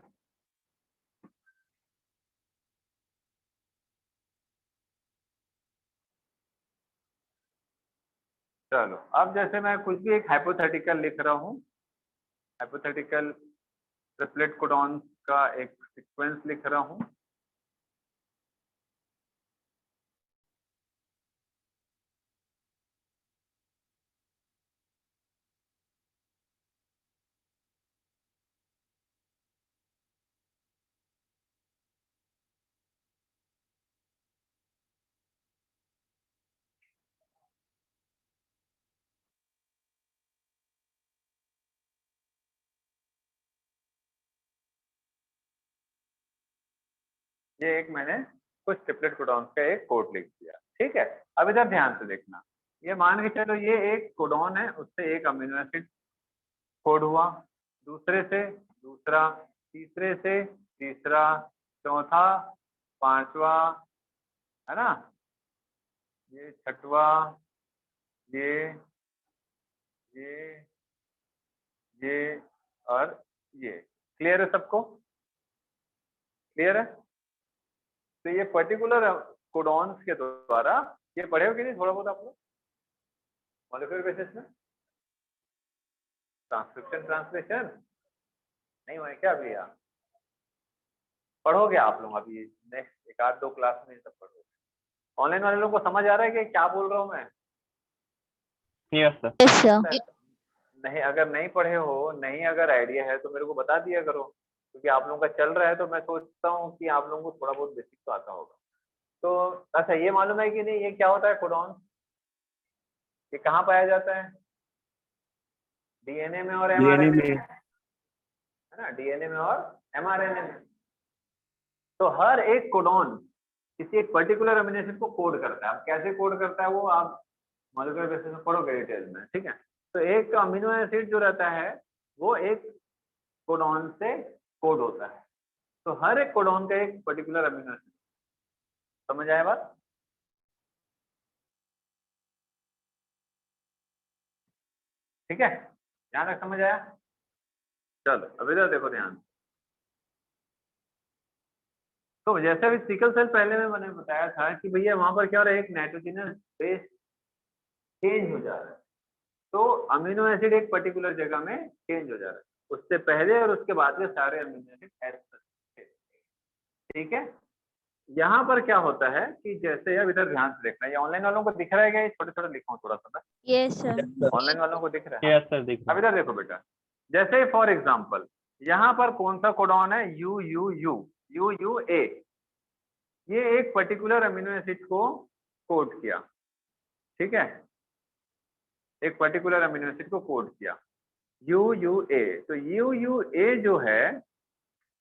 चलो, अब जैसे मैं कुछ भी एक हाइपोथेटिकल लिख रहा हूँ, हाइपोथेटिकल ट्रिपलेट कोडॉन का एक सीक्वेंस लिख रहा हूँ। ये एक मैंने कुछ ट्रिपलेट कोडॉन का एक कोड लिख दिया, ठीक है। अब इधर ध्यान से देखना, ये मान के चलो ये एक कोडॉन है, उससे एक अमीनो एसिड कोड हुआ, दूसरे से दूसरा, तीसरे से तीसरा, चौथा, पांचवा, है ना, ये छठवा, ये ये ये और ये। क्लियर है सबको? क्लियर है? तो ये पर्टिकुलर कोडॉन्स के द्वारा, ये पढ़े हो कि नहीं थोड़ा बहुत आप लोग मॉलिक्यूलर बेसिस में? ट्रांसक्रिप्शन ट्रांसलेशन नहीं हुआ है क्या अभी? यहाँ पढ़ोगे आप लोग अभी नेक्स्ट एक आध दो क्लास में ये सब पढ़ोगे। ऑनलाइन वाले लोगों को समझ आ रहा है कि क्या बोल रहा हूँ मैं? Yes sir. Yes sir. नहीं, अगर नहीं पढ़े हो, नहीं अगर आइडिया है तो मेरे को बता दिया करो, क्योंकि आप लोगों का चल रहा है तो मैं सोचता हूँ कि आप लोगों को थोड़ा बहुत बेसिक तो आता होगा। तो अच्छा, ये मालूम है कि नहीं ये क्या होता है कोडॉन? ये कहाँ पाया जाता है? डीएनए में और डीएनए एमआरएनए में। में, है ना, डीएनए में और एमआरएनए में। तो हर एक कोडॉन किसी एक पर्टिकुलर अमीनो एसिड को कोड करता है। अब कैसे कोड करता है वो आप मॉलिक्यूलर बेसिस में पढ़ोगे डिटेल में, ठीक है। तो एक अमीनो एसिड जो रहता है वो एक कोडॉन से कोड होता है। तो हर एक कोडॉन का एक पर्टिकुलर अमीनो एसिड, समझ आया बात? ठीक है, यहाँ तक समझ आया? चलो अब इधर देखो ध्यान। तो जैसे भी सिकल सेल पहले में मैंने बताया था कि भैया वहां पर क्या हो रहा है, एक नाइट्रोजनस बेस चेंज हो जा रहा है। तो अमीनो एसिड एक पर्टिकुलर जगह में चेंज हो जा रहा है, उससे पहले और उसके बाद के सारे अमीनो एसिड। ठीक है, यहाँ पर क्या होता है कि जैसे अब इधर ध्यान से देखना, ये ऑनलाइन वालों को दिख रहा है क्या? ये छोटे छोटे लिखा हूँ थोड़ा सा, यस सर। ऑनलाइन वालों को दिख रहा है? यस सर, दिख रहा अब इधर देखो बेटा, जैसे फॉर एग्जांपल यहाँ पर कौन सा कोडॉन है, U U U U U A, ये एक पर्टिकुलर अमीनो एसिड को कोड किया। ठीक है, एक पर्टिकुलर अमीनो एसिड को कोड किया यू यू ए। तो यू यू ए जो है,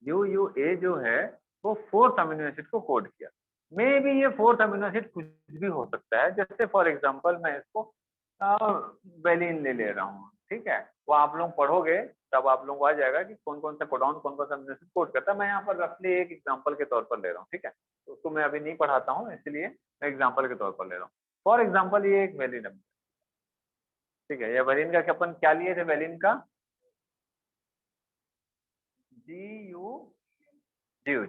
यू यू ए जो है वो फोर्थ अमीनो एसिड को कोड किया। मे बी ये फोर्थ अमीनो एसिड कुछ भी हो सकता है, जैसे फॉर एग्जांपल मैं इसको वेलिन ले रहा हूँ। ठीक है, वो आप लोग पढ़ोगे तब आप लोगों को आ जाएगा कि कौन कौन सा कोडॉन कौन कौन सा अमीनो एसिड कोड करता है। मैं यहाँ पर रफली एक एग्जांपल के तौर पर ले रहा हूँ। ठीक है, तो उसको मैं अभी नहीं पढ़ाता हूँ, इसलिए मैं एग्जाम्पल के तौर पर ले रहा हूँ। फॉर एग्जाम्पल ये एक वेलिन अमीनो, ठीक है, ये वेलिन का अपन क्या लिए थे, वेलिन का जी यू जी,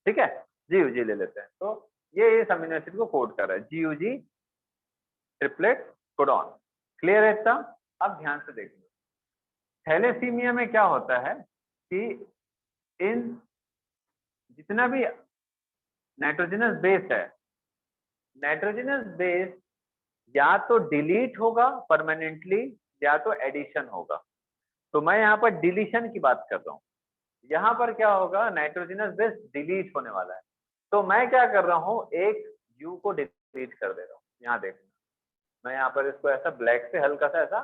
ठीक है, जी यू जी ले लेते हैं। तो ये इस अमीनो एसिड को कोड कर रहा है, G U G triplet codon. Clear है इतना? अब ध्यान से देखिए, थैलेसीमिया में क्या होता है कि इन जितना भी नाइट्रोजनस बेस है, नाइट्रोजनस बेस या तो डिलीट होगा परमानेंटली या तो एडिशन होगा। तो मैं यहाँ पर डिलीशन की बात कर रहा हूँ। यहाँ पर क्या होगा, नाइट्रोजनस बेस डिलीट होने वाला है। तो मैं क्या कर रहा हूँ, एक यू को डिलीट कर दे रहा हूँ। यहाँ देखना, मैं यहाँ पर इसको ऐसा ब्लैक से हल्का सा ऐसा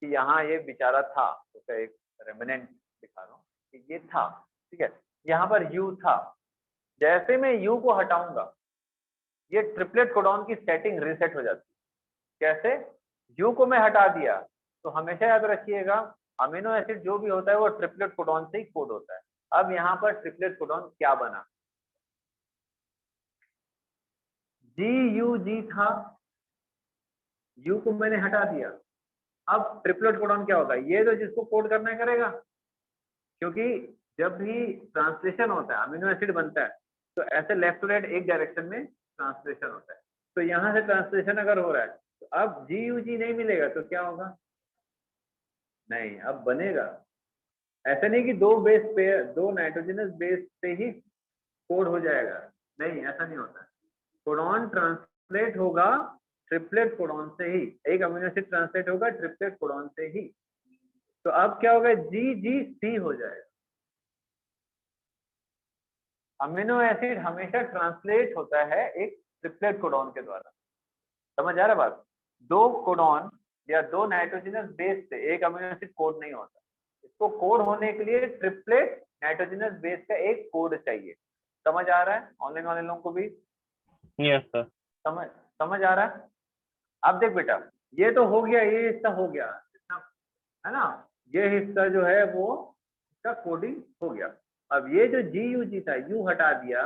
कि यहाँ ये बेचारा था, उसका एक रेमिनेंट दिखा रहा हूँ कि ये था। ठीक है, यहाँ पर यू था, जैसे मैं यू को हटाऊंगा ये ट्रिपलेट कोडॉन की सेटिंग रीसेट हो जाती है। कैसे? यू को मैं हटा दिया तो हमेशा याद रखिएगा अमीनो एसिड जो भी होता है वो ट्रिपलेट कोडॉन से ही कोड होता है। अब यहाँ पर ट्रिपलेट कोडॉन क्या बना, जी यू जी था, यू को मैंने हटा दिया। अब ट्रिपलेट कोडॉन क्या होगा, ये तो जिसको कोड करना है करेगा, क्योंकि जब भी ट्रांसलेशन होता है अमीनो एसिड बनता है तो ऐसे लेफ्ट टू राइट एक डायरेक्शन में ट्रांसलेशन होता है। तो यहाँ से ट्रांसलेशन अगर हो रहा है तो अब जी यू जी नहीं मिलेगा तो क्या होगा, नहीं अब बनेगा। ऐसा नहीं कि दो बेस पे, दो नाइट्रोजनस बेस पे ही कोड हो जाएगा, नहीं ऐसा नहीं होता। कोडॉन ट्रांसलेट होगा ट्रिपलेट कोडॉन से ही, एक अमीनो एसिड ट्रांसलेट होगा ट्रिपलेट कोडॉन से ही। तो अब क्या होगा, जी जी सी हो जाएगा। अमीनो एसिड हमेशा ट्रांसलेट होता है एक ट्रिपलेट कोडॉन के द्वारा। समझ आ रहा बात? दो कोडॉन या दो नाइट्रोजनस बेस से एक अमीनो एसिड कोड नहीं होता, इसको कोड होने के लिए ट्रिपलेट नाइट्रोजनस बेस का एक कोड चाहिए। समझ आ रहा है ऑनलाइन वाले लोगों को भी? Yes sir. समझ आ रहा है? अब देख बेटा, ये तो हो गया, ये हिस्सा हो गया, है ना, ये हिस्सा जो है वो इसका कोडिंग हो गया। अब ये जो जी यू जी था, यू हटा दिया,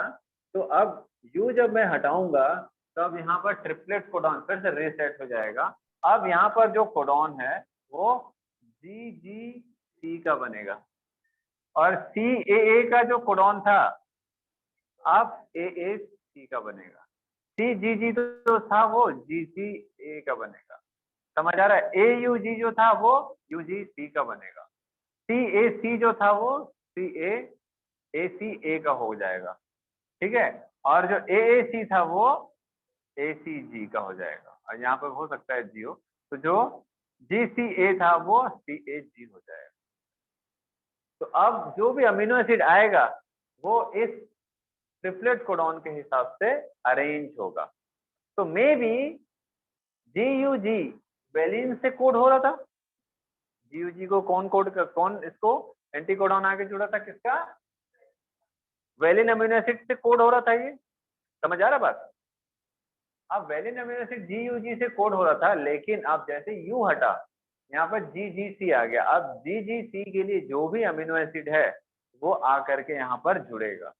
तो अब यू जब मैं हटाऊंगा तो अब यहाँ पर ट्रिपलेट कोडॉन फिर से रीसेट हो जाएगा। अब यहाँ पर जो कोडॉन है वो जी जी सी का बनेगा, और सी ए का जो कोडॉन था अब ए सी का बनेगा। सी जी जी तो था वो जी सी ए का बनेगा। समझ आ रहा है? ए यू जी जो था वो यू जी सी का बनेगा। सी ए सी जो था वो सी ए सी ए का हो जाएगा। ठीक है, और जो ए सी था वो ए सी जी का हो जाएगा, और यहाँ पर हो सकता है जी हो, तो जो जी सी ए था वो सी ए जी हो जाएगा। तो अब जो भी अमीनो एसिड आएगा वो इस ट्रिपलेट कोडॉन के हिसाब से अरेंज होगा। तो maybe G U G valine से कोड हो रहा था, जी यू जी को कौन इसको एंटी कोडॉन आगे जुड़ा था, किसका? वेलिन अमीनो एसिड से कोड हो रहा था ये। समझ आ रहा बात? अब valine amino acid G U G से कोड हो रहा था, लेकिन अब जैसे यू हटा यहाँ पर जी जी सी आ गया। अब जी जी सी के लिए जो भी अमीनो एसिड है वो आकर के यहाँ पर जुड़ेगा।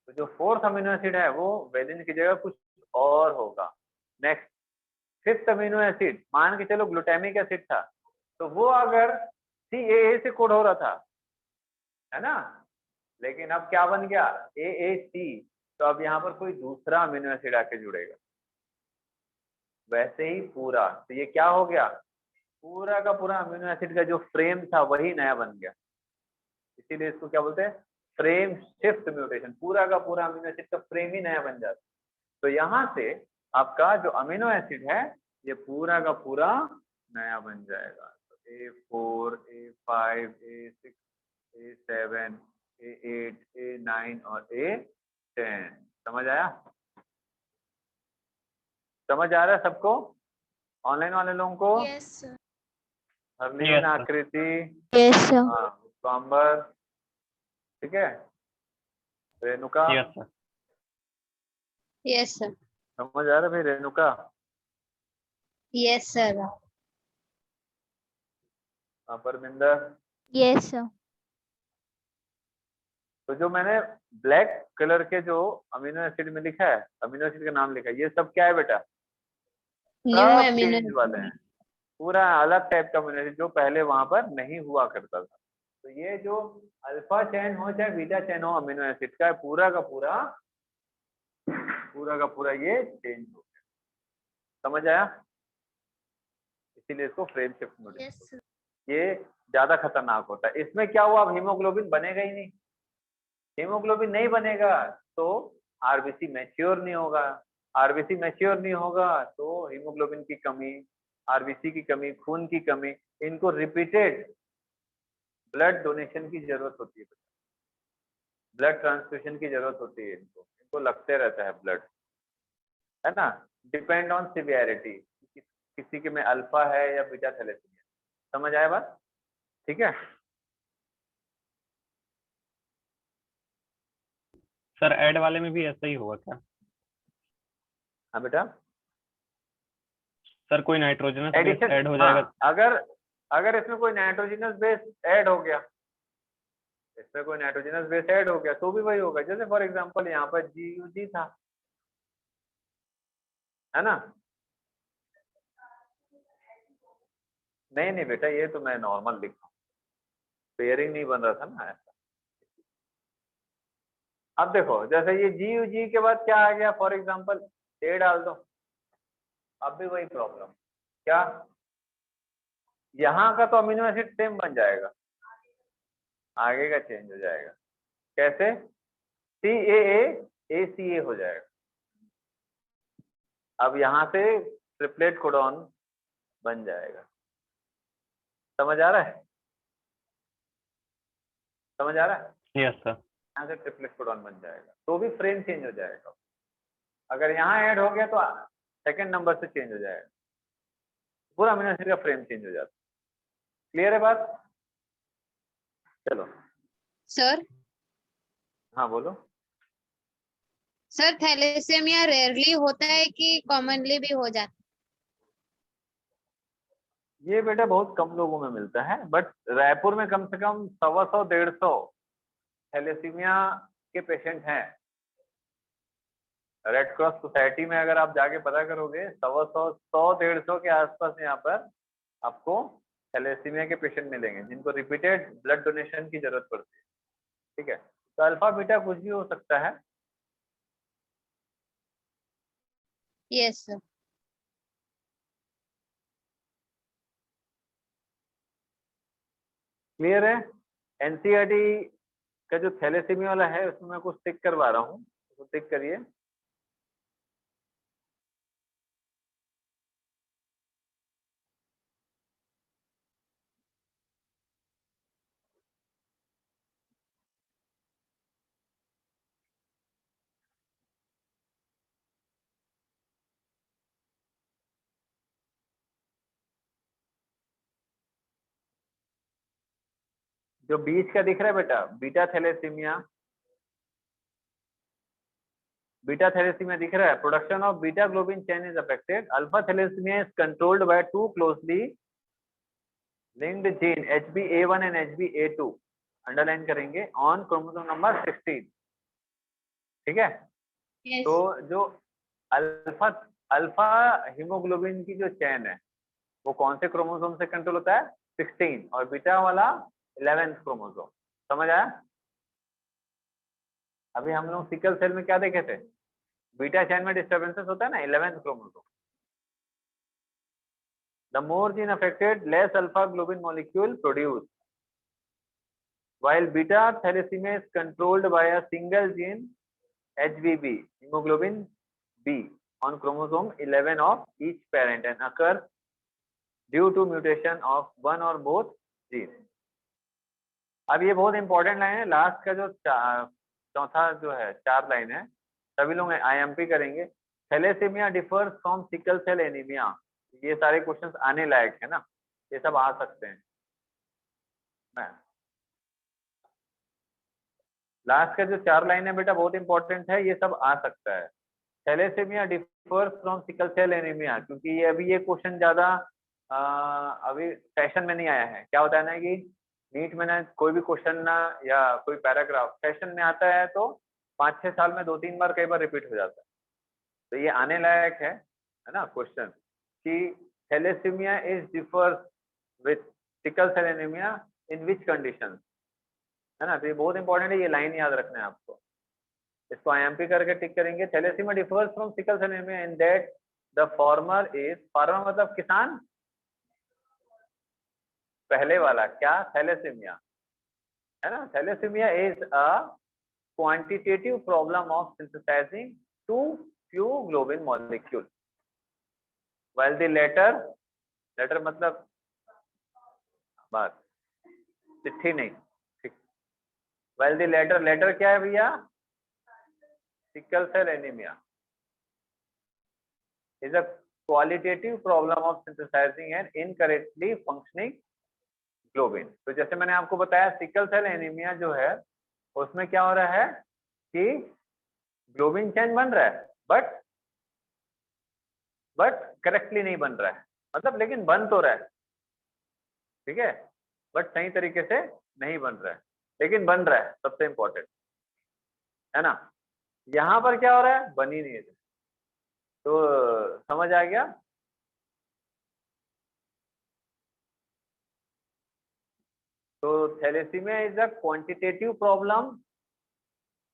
तो जो फोर्थ अमीनो एसिड है वो वेलिन की जगह कुछ और होगा। नेक्स्ट, फिफ्थ अमीनो एसिड, मान के चलो ग्लूटामिक एसिड था, तो वो अगर CAA से कोड हो रहा था, है ना, लेकिन अब क्या बन गया AAC, तो अब यहाँ पर कोई दूसरा अमीनो एसिड आके जुड़ेगा। वैसे ही पूरा, तो ये क्या हो गया, पूरा का पूरा अमीनो एसिड का जो फ्रेम था वही नया बन गया, इसीलिए इसको क्या बोलते हैं, फ्रेम शिफ्ट म्यूटेशन। पूरा का पूरा अमीनो एसिड का फ्रेम ही नया बन जाता है। तो यहाँ से आपका जो अमीनो एसिड है ये पूरा का पूरा नया बन जाएगा। तो A4, A5, A6, A7, A8, A9 और A10। समझ आया? समझ आ रहा है सबको? ऑनलाइन वाले लोगों को? Yes sir. Harleen, Yes, sir. आकृति, यस सर। हाँ, कांबर, ठीक है, Renuka, Yes, sir. Yes sir. समझ आ रहा है भाई? Renuka, yes sir. Parminder. Yes sir. तो जो मैंने ब्लैक कलर के जो अमीनो एसिड में लिखा है, अमीनो एसिड का नाम लिखा है, ये सब क्या है बेटा? न्यू सब एमिनो चेंज वाले हैं, पूरा अलग टाइप का अमीनो एसिड जो पहले वहां पर नहीं हुआ करता था। तो ये जो अल्फा चेन हो चाहे बीटा चेन हो अमीनो एसिड का, पूरा का पूरा ये चेंज हो गया। समझ आया? इसीलिए इसको frame shift mutation, yes sir. ये ज्यादा खतरनाक होता है। इसमें क्या हुआ, अब हीमोग्लोबिन बनेगा ही नहीं। हीमोग्लोबिन नहीं बनेगा तो आरबीसी मैच्योर नहीं होगा, आरबीसी मैच्योर नहीं होगा तो हीमोग्लोबिन की कमी, आरबीसी की कमी, खून की कमी, इनको रिपीटेड ब्लड डोनेशन की जरूरत होती है, ब्लड ट्रांसफ्यूजन की जरूरत होती है, इनको लगते रहता है ब्लड, है ना, डिपेंड ऑन सिवियरिटी, किसी के में अल्फा है या बीटा थैलेसीमिया। समझ आया बात? ठीक है। सर ऐड वाले में भी ऐसा ही होगा क्या? हाँ बेटा, सर कोई नाइट्रोजनस बेस एडिशन, ऐड हो जाएगा? हाँ, अगर इसमें कोई नाइट्रोजनस बेस ऐड हो गया, इसमें कोई नाइट्रोजनस बेस ऐड हो गया तो भी वही होगा। जैसे फॉर एग्जांपल यहाँ पर GUG था, है ना? नहीं बेटा, ये तो मैं नॉर्मल लिख रहा हूँ, पेयरिंग नहीं बन रहा था ना ऐसा। अब देखो, जैसे ये GUG के बाद क्या आ गया, फॉर एग्जांपल A डाल दो, अब भी वही प्रॉब्लम। क्या, यहाँ का तो अमीनो एसिड सेम बन जाएगा, आगे का चेंज हो जाएगा। कैसे? CAA ACA हो जाएगा। अब यहाँ से ट्रिपलेट कोडॉन बन जाएगा। समझ आ रहा है? समझ आ रहा है? Yes sir. यहाँ से ट्रिपलेट कोडॉन बन जाएगा तो भी फ्रेम चेंज हो जाएगा। अगर यहाँ ऐड हो गया तो सेकंड नंबर से चेंज हो जाएगा, पूरा अमीनो एसिड का फ्रेम चेंज हो जाता है। क्लियर है बात? चलो सर। हाँ बोलो। सर थैलेसेमिया रेयरली होता है कि कॉमनली भी हो जाता ये बेटा बहुत कम लोगों में मिलता है, बट रायपुर में कम से कम 100-150 थैलेसीमिया के पेशेंट हैं। रेड क्रॉस सोसाइटी में अगर आप जाके पता करोगे 100-150 के आसपास यहाँ पर आपको थैलेसीमिया के पेशेंट मिलेंगे जिनको रिपीटेड ब्लड डोनेशन की जरूरत पड़ती है। ठीक है, तो अल्फा बीटा कुछ भी हो सकता है। है। Yes sir. क्लियर है? NCERT का जो थैलेसीमिया वाला है उसमें मैं कुछ टिक करवा रहा हूँ, तो टिक करिए। जो बीच का दिख रहा है बेटा, बीटा थैलेसीमिया दिख रहा है। Production of beta globin chain is affected. Alpha thalassaemia is controlled by two closely linked gene HBA1 and HBA2, underline करेंगे, ऑन क्रोमोसोम नंबर 16। ठीक है, यस। तो जो अल्फा अल्फा हीमोग्लोबिन की जो चेन है वो कौन से क्रोमोसोम से कंट्रोल होता है? 16, और बीटा वाला 11th क्रोमोसोम। समझ आया? अभी हम लोग सिकल सेल में क्या देखे थे? बीटा चेन में डिस्टर्बेंसेस होता है ना, 11th chromosome. The more gene affected, less alpha globin molecule produce, while beta thalassemia is controlled by a single gene HBB, hemoglobin B, on chromosome 11 of each parent and occurs due to mutation of one or both genes. अब ये बहुत important line है, last का जो चौथा जो है 4 line है, सभी लोग IMP करेंगे। Thalassaemia differs from sickle cell anaemia, ये सारे क्वेश्चंस आने लायक है ना, ये सब आ सकते हैं। लास्ट का जो 4 लाइन है बेटा बहुत इंपॉर्टेंट है, ये सब आ सकता है। Thalassaemia differs from sickle cell anaemia, क्योंकि ये अभी ये क्वेश्चन ज्यादा अभी सेशन में नहीं आया है। क्या होता है ना कि नीट में ना कोई भी क्वेश्चन ना या कोई पैराग्राफ सेशन में आता है तो 5-6 साल में 2-3 बार कई बार रिपीट हो जाता है, तो ये आने लायक है ना क्वेश्चन कि thalassaemia is differs with sickle cell anaemia in which condition, है ना। तो ये बहुत इंपॉर्टेंट है, ये लाइन याद रखना है आपको, इसको IMP करके टिक करेंगे। Thalassaemia differs from sickle cell anaemia in that the former is, former मतलब किसान, पहले वाला क्या, थैलेसीमिया, है ना। Thalassaemia is a quantitative problem of synthesising too few globin molecule, while the latter मतलब बात, चिट्ठी नहीं, ठीक। while the लेटर क्या है भैया, sickle cell anaemia is a qualitative problem of synthesizing an incorrectly functioning globin. तो जैसे मैंने आपको बताया सिकल सेल एनीमिया जो है उसमें क्या हो रहा है कि ग्लोबिन चेन बन रहा है बट करेक्टली नहीं बन रहा है, मतलब लेकिन बन तो रहा है, ठीक है, बट सही तरीके से नहीं बन रहा है, लेकिन बन रहा है, सबसे इंपॉर्टेंट है ना। यहाँ पर क्या हो रहा है, बन ही नहीं है, तो समझ आ गया। तो thalassaemia is a quantitative problem,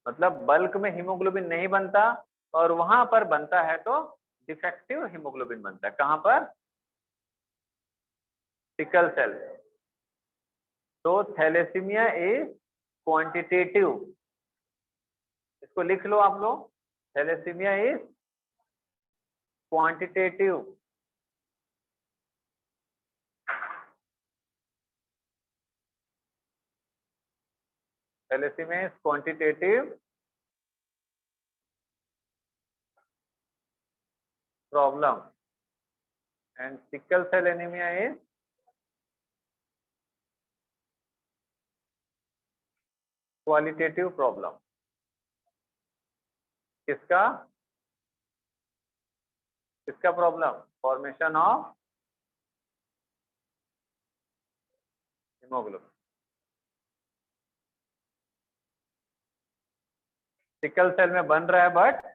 मतलब बल्क में हीमोग्लोबिन नहीं बनता, और वहां पर बनता है तो डिफेक्टिव हीमोग्लोबिन बनता है। कहां पर, सिकल सेल। तो थैलेसीमिया इज क्वांटिटेटिव, इसको लिख लो आप लोग, thalassaemia is quantitative, thalassaemia is quantitative problem and sickle cell anaemia is qualitative problem. किसका किसका problem, formation of haemoglobin. Sickle cell में बन रहा है बट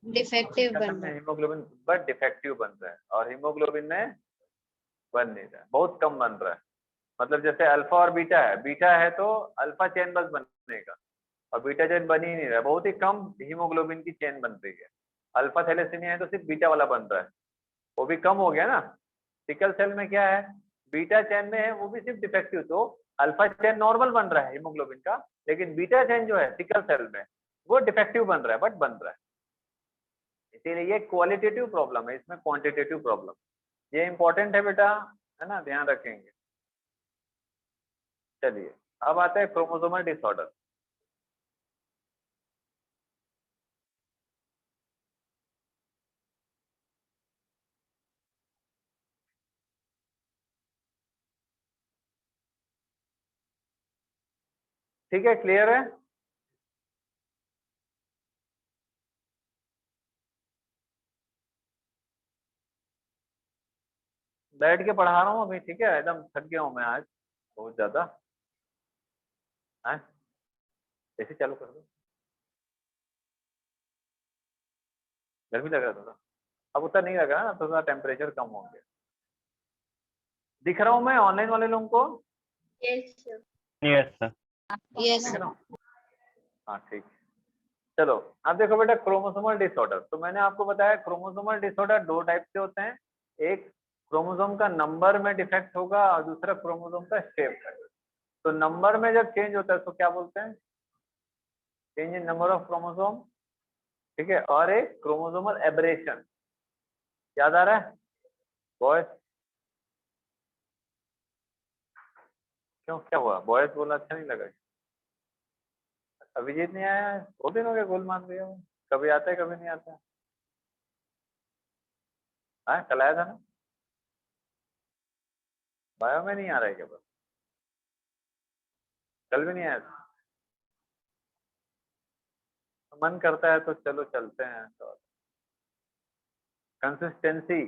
डिफेक्टिव बन रहा है, हीमोग्लोबिन बट डिफेक्टिव बन रहा है, और हीमोग्लोबिन में बन नहीं रहा है, बहुत कम बन रहा है। मतलब जैसे अल्फा और बीटा है तो अल्फा चेन बस बनेगा, और बीटा चेन बन ही नहीं रहा है, बहुत ही कम हीमोग्लोबिन की चेन बन रही है। अल्फा थैलेसीमिया है तो सिर्फ बीटा वाला बन रहा है, वो भी कम हो गया ना। सिकल सेल में क्या है, बीटा चेन में है वो भी सिर्फ डिफेक्टिव, तो अल्फा चेन नॉर्मल बन रहा है हीमोग्लोबिन का, लेकिन बीटा चेन जो है सिकल सेल में वो डिफेक्टिव बन रहा है, बट बन रहा है। इसीलिए ये क्वालिटेटिव प्रॉब्लम है, इसमें क्वांटिटेटिव प्रॉब्लम, ये इंपॉर्टेंट है बेटा, है ना, ध्यान रखेंगे। चलिए अब आता है क्रोमोसोमल डिसऑर्डर। ठीक है, क्लियर है। बैठ के पढ़ा रहा हूँ अभी, ठीक है, एकदम थक गया हूँ मैं आज बहुत ज्यादा, है। एसी चालू कर दो, गर्मी लग रहा था। अब उतना नहीं लग रहा ना, थोड़ा टेम्परेचर कम हो गया। दिख रहा हूँ मैं ऑनलाइन वाले लोगों को? Yes sir. Yes sir. Yes दिख सर। रहा हूँ? हाँ ठीक। चलो अब देखो बेटा, क्रोमोसोमल डिसऑर्डर। तो मैंने आपको बताया क्रोमोसोमल डिसऑर्डर दो टाइप से होते हैं, एक क्रोमोसोम का नंबर में डिफेक्ट होगा और दूसरा क्रोमोसोम का शेप है। तो नंबर में जब चेंज होता है तो क्या बोलते हैं? Change in number of chromosome, ठीक है। और एक क्रोमोसोमल एबरेशन, याद आ रहा है बॉयज? क्यों, क्या हुआ? बॉयज बोला अच्छा नहीं लगा? अभिजीत नहीं आया? 2 दिन हो गए गोल मार दिया वो, कभी आता है कभी नहीं आता। हाँ कल आया था ना, बायो में नहीं आ रहा है क्या? बस कल भी नहीं आया था। मन करता है तो चलो चलते हैं। तो कंसिस्टेंसी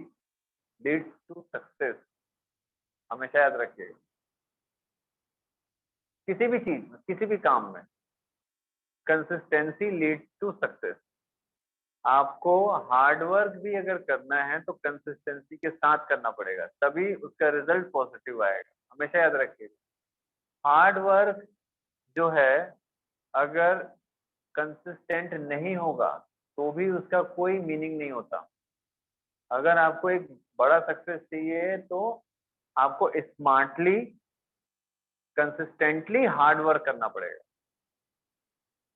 लीड्स टू सक्सेस, हमेशा याद रखिएगा। किसी भी चीज में, किसी भी काम में कंसिस्टेंसी लीड्स टू सक्सेस। आपको हार्ड वर्क भी अगर करना है तो कंसिस्टेंसी के साथ करना पड़ेगा, तभी उसका रिजल्ट पॉजिटिव आएगा। हमेशा याद रखिएगा, हार्ड वर्क जो है अगर कंसिस्टेंट नहीं होगा तो भी उसका कोई मीनिंग नहीं होता। अगर आपको एक बड़ा सक्सेस चाहिए तो आपको स्मार्टली, कंसिस्टेंटली हार्ड वर्क करना पड़ेगा।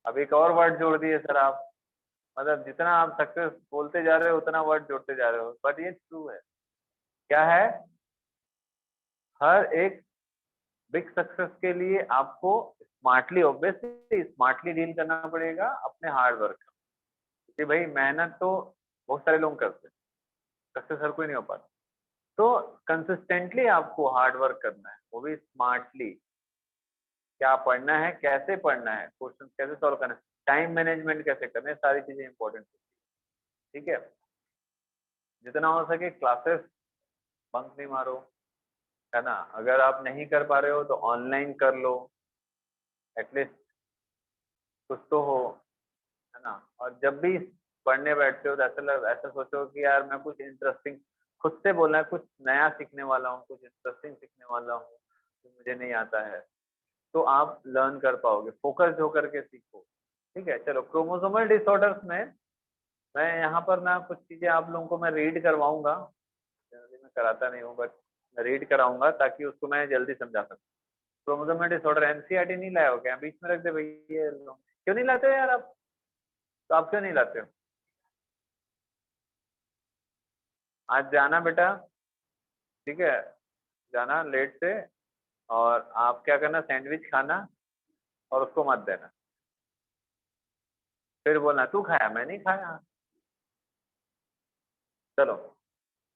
अब एक और वर्ड जोड़ दिए सर आप, मतलब जितना आप सक्सेस बोलते जा रहे हो उतना वर्ड जोड़ते जा रहे हो, बट ये ट्रू है। क्या है? हर एक बिग सक्सेस के लिए आपको स्मार्टली, ऑब्वियसली स्मार्टली डील करना पड़ेगा अपने हार्ड वर्क का, क्योंकि भाई मेहनत तो बहुत सारे लोग करते हैं, सक्सेस हर कोई नहीं हो पाता। तो कंसिस्टेंटली आपको हार्ड वर्क करना है, वो भी स्मार्टली। क्या पढ़ना है, कैसे पढ़ना है, क्वेश्चन कैसे सॉल्व करना है, टाइम मैनेजमेंट कैसे करना है, सारी चीजें इंपॉर्टेंट होती है। ठीक है, जितना हो सके क्लासेस बंक नहीं मारो, है ना। अगर आप नहीं कर पा रहे हो तो ऑनलाइन कर लो, एटलीस्ट कुछ तो हो, है ना। और जब भी पढ़ने बैठते हो तो ऐसा सोचो कि यार मैं कुछ इंटरेस्टिंग, खुद से बोलना है, कुछ नया सीखने वाला हूँ, कुछ इंटरेस्टिंग सीखने वाला हूँ जो मुझे नहीं आता है, तो आप लर्न कर पाओगे। फोकस होकर के सीखो। ठीक है, चलो क्रोमोसोमल डिसऑर्डर्स में मैं यहाँ पर ना कुछ चीजें आप लोगों को मैं रीड करवाऊंगा, जनरली मैं कराता नहीं हूँ बट मैं रीड कराऊंगा ताकि उसको मैं जल्दी समझा सकूँ। क्रोमोसोमल डिसऑर्डर एनसीईआरटी नहीं लाया हो क्या? बीच में रख दे भैया, क्यों नहीं लाते हो यार आप? तो आप क्यों नहीं लाते हो? आज जाना बेटा, ठीक है, जाना लेट से, और आप क्या करना, सैंडविच खाना और उसको मत देना, फिर बोलना तू खाया, मैं नहीं खाया। चलो,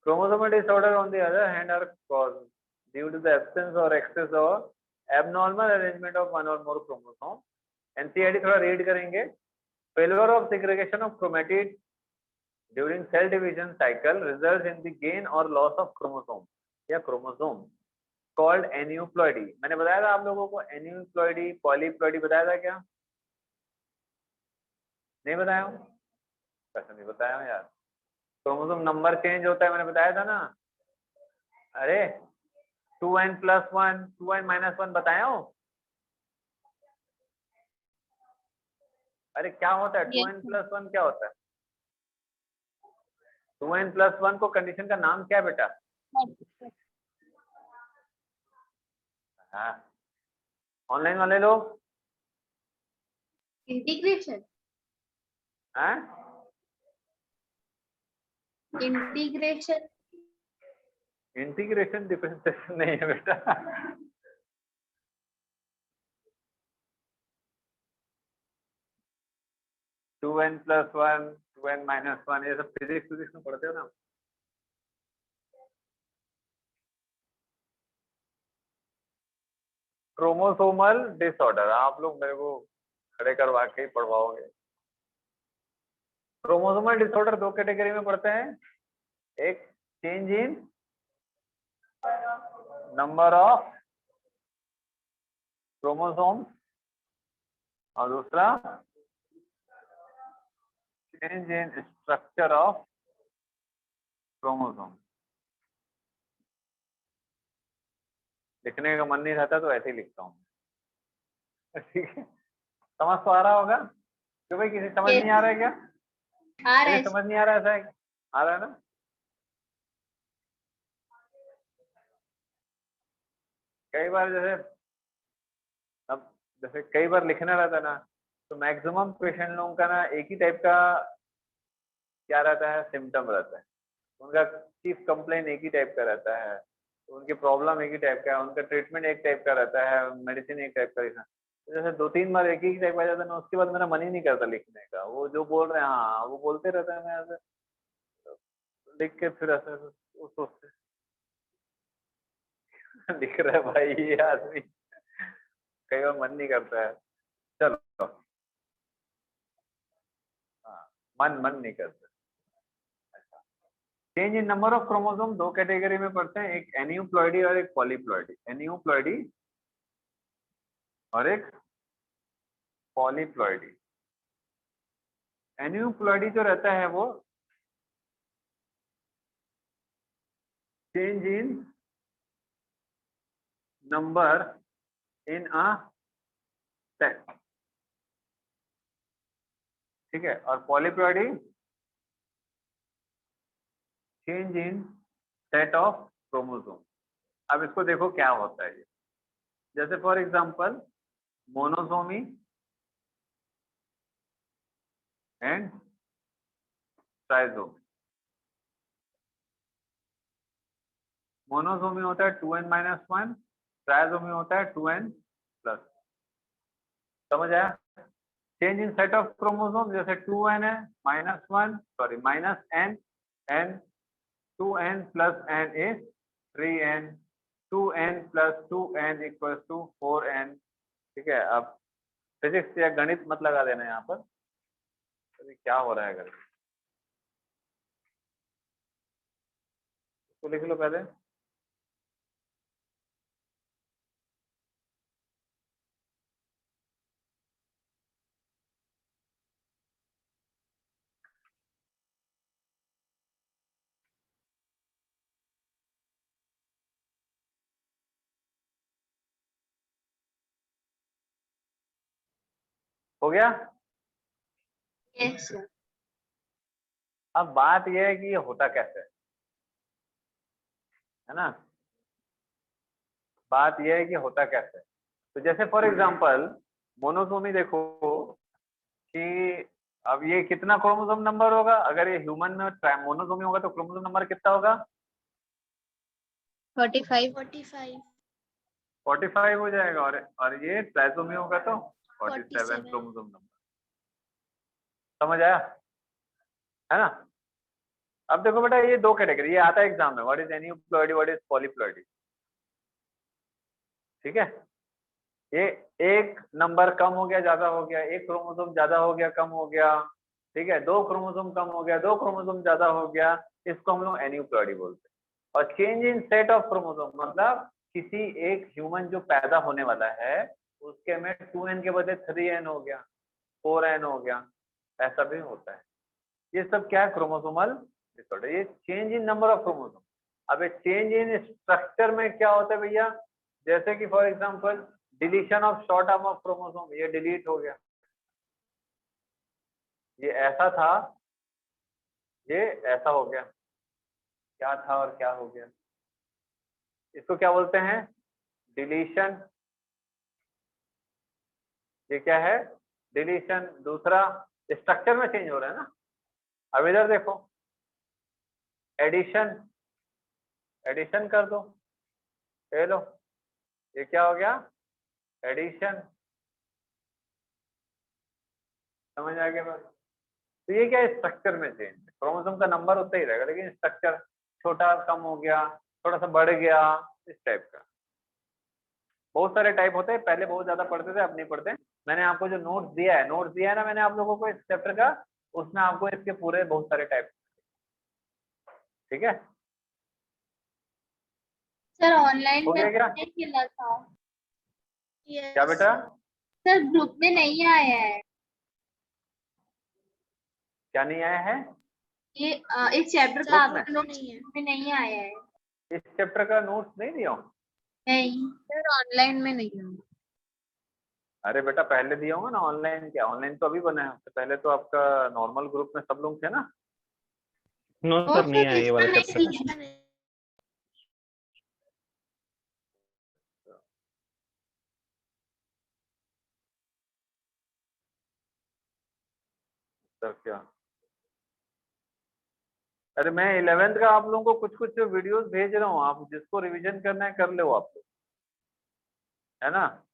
chromosomal disorder on the other hand are caused due to the absence or excess or abnormal arrangement of one or more chromosome। NCERT थोड़ा रीड करेंगे। failure of segregation of chromatid during cell division cycle results in the gain or loss of chromosome या chromosome called aneuploidy। मैंने बताया था आप लोगों को aneuploidy, polyploidy बताया था क्या? नहीं बताया हूँ? कैसे नहीं बताया हूँ यार? क्रोमोसोम नंबर चेंज होता है, मैंने बताया था ना। अरे 2n+1, 2n-1 बताया हूँ? अरे क्या होता है Yes, 2n+1? क्या होता है 2n+1 को? कंडीशन का नाम क्या है बेटा? हाँ, ऑनलाइन वाले लोग इंटीग्रेशन। हैं? इंटीग्रेशन। इंटीग्रेशन डिफरेंशिएशन नहीं है बेटा। 2n+1, 2n-1 ये सब फिजिक्स में पढ़ते हो ना। क्रोमोसोमल डिसऑर्डर आप लोग मेरे को खड़े करवा के ही पढ़वाओगे। क्रोमोसोमल डिसऑर्डर दो कैटेगरी में पढ़ते हैं, एक change in number of chromosome और दूसरा change in structure of chromosome. लिखने का मन नहीं रहता तो ऐसे ही लिखता हूँ। ठीक है, समझ तो आ रहा होगा? क्यों भाई, किसी समझ नहीं आ रहा है क्या? आ रहा है समझ नहीं आ रहा है? ऐसा है, आ रहा है ना? कई बार जैसे, अब जैसे कई बार लिखना रहता है ना, तो मैक्सिमम पेशेंट लोगों का ना एक ही टाइप का क्या रहता है, सिम्टम रहता है। उनका चीफ कंप्लेन एक ही टाइप का रहता है, उनकी प्रॉब्लम एक ही टाइप का है, उनका ट्रीटमेंट एक टाइप का रहता है, मेडिसिन एक टाइप का लिखना। तो जैसे 2-3 बार एक ही टाइप आ जाता है ना, उसके बाद मेरा मन ही नहीं करता लिखने का। वो जो बोल रहे हैं हाँ वो बोलते रहते हैं, मैं ऐसे लिख के फिर ऐसे वो सोचते लिख रहा है भाई ये आदमी, कई बार मन नहीं करता है। चलो, हाँ, मन नहीं करता। Change in number of chromosome दो कैटेगरी में पढ़ते हैं, एक एनियोप्लॉइडी और एक पॉलीप्लॉइडी। एनियोप्लॉइडी और एक पॉलीप्लॉइडी। एनियोप्लॉइडी जो रहता है वो change in number in a set, ठीक है। और polyploidy change in set of chromosome. अब इसको देखो क्या होता है ये। जैसे for example monosomy and trisomy. Monosomy होता है 2n-1, ट्राइसोमी होता है 2n+। समझ आया? Change in set of chromosome जैसे 2n है, -1 sorry -n, n 2n + n is 3n, 2n + 2n = 4n। ठीक है, अब फिजिक्स या गणित मत लगा देना यहाँ पर, अभी क्या हो रहा है अगर इसको लिख लो पहले। हो गया? Yes sir. अब बात यह है कि ये होता कैसे है ना, बात यह है कि होता कैसे। तो जैसे फॉर एग्जांपल मोनोसोमी देखो कि अब ये कितना क्रोमोसोम नंबर होगा, अगर ये ह्यूमन में मोनोसोमी होगा तो क्रोमोसोम नंबर कितना होगा? 45। 45 हो जाएगा। और ये ट्राइसोमी होगा तो 47 क्रोमोसोम नंबर। समझ आया है ना? अब देखो बेटा, ये दो कैटेगरी, ये आता है एग्जाम में, what is aneuploidy, what is polyploidy. ठीक है, ये एक नंबर कम हो गया ज्यादा हो गया, एक क्रोमोसोम ज्यादा हो गया कम हो गया, ठीक है, दो क्रोमोसोम कम हो गया, दो क्रोमोसोम ज्यादा हो गया, इसको हम लोग एनियोप्लॉइडी बोलते हैं। और change in set of chromosome मतलब किसी एक ह्यूमन जो पैदा होने वाला है उसके में 2n के बदले 3n हो गया, 4n हो गया, ऐसा भी होता है। ये सब क्या है? Chromosomal disorder. ये change in number of chromosome. अब चेंज इन स्ट्रक्चर में क्या होता है भैया? जैसे कि for example deletion of short arm of chromosome, ये डिलीट हो गया, ये ऐसा था, ये ऐसा हो गया, क्या था और क्या हो गया, इसको क्या बोलते हैं? डिलीशन। ये क्या है? डिलीशन। दूसरा स्ट्रक्चर में चेंज हो रहा है ना। अब इधर देखो, एडिशन, एडिशन कर दो, ये लो, ये क्या हो गया? एडिशन। समझ आ गया बस? तो ये क्या है? स्ट्रक्चर में चेंज। क्रोमोसोम का नंबर उतना ही रहेगा लेकिन स्ट्रक्चर छोटा कम हो गया, थोड़ा सा बढ़ गया, इस टाइप का। बहुत सारे टाइप होते हैं, पहले बहुत ज्यादा पढ़ते थे, अब नहीं पढ़ते। मैंने आपको जो नोट्स दिया है ना मैंने आप लोगों को इस चैप्टर का, उसमें आपको इसके पूरे बहुत सारे टाइप। ठीक है, सर ऑनलाइन हो गया क्या? में मिला था। क्या बेटा? सर ग्रुप में नहीं आया है क्या नहीं आया है? ये इस चैप्टर का ग्रुप में? आपका नोट्स में नहीं आया है। इस चैप्टर का नोट्स नहीं दिया हूँ? नहीं सर ऑनलाइन में नहीं है। अरे बेटा पहले दिया होगा ना। ऑनलाइन क्या, ऑनलाइन तो अभी बना है। उससे पहले तो आपका नॉर्मल ग्रुप में सब लोग थे ना। नो वो सर, नहीं सर आया ये वाला इसमें चैप्टर। नहीं है। सर क्या, अरे मैं 11th का आप लोगों को कुछ कुछ वीडियोस भेज रहा हूँ, आप जिसको रिवीजन करना है कर लो आप लोग, है ना।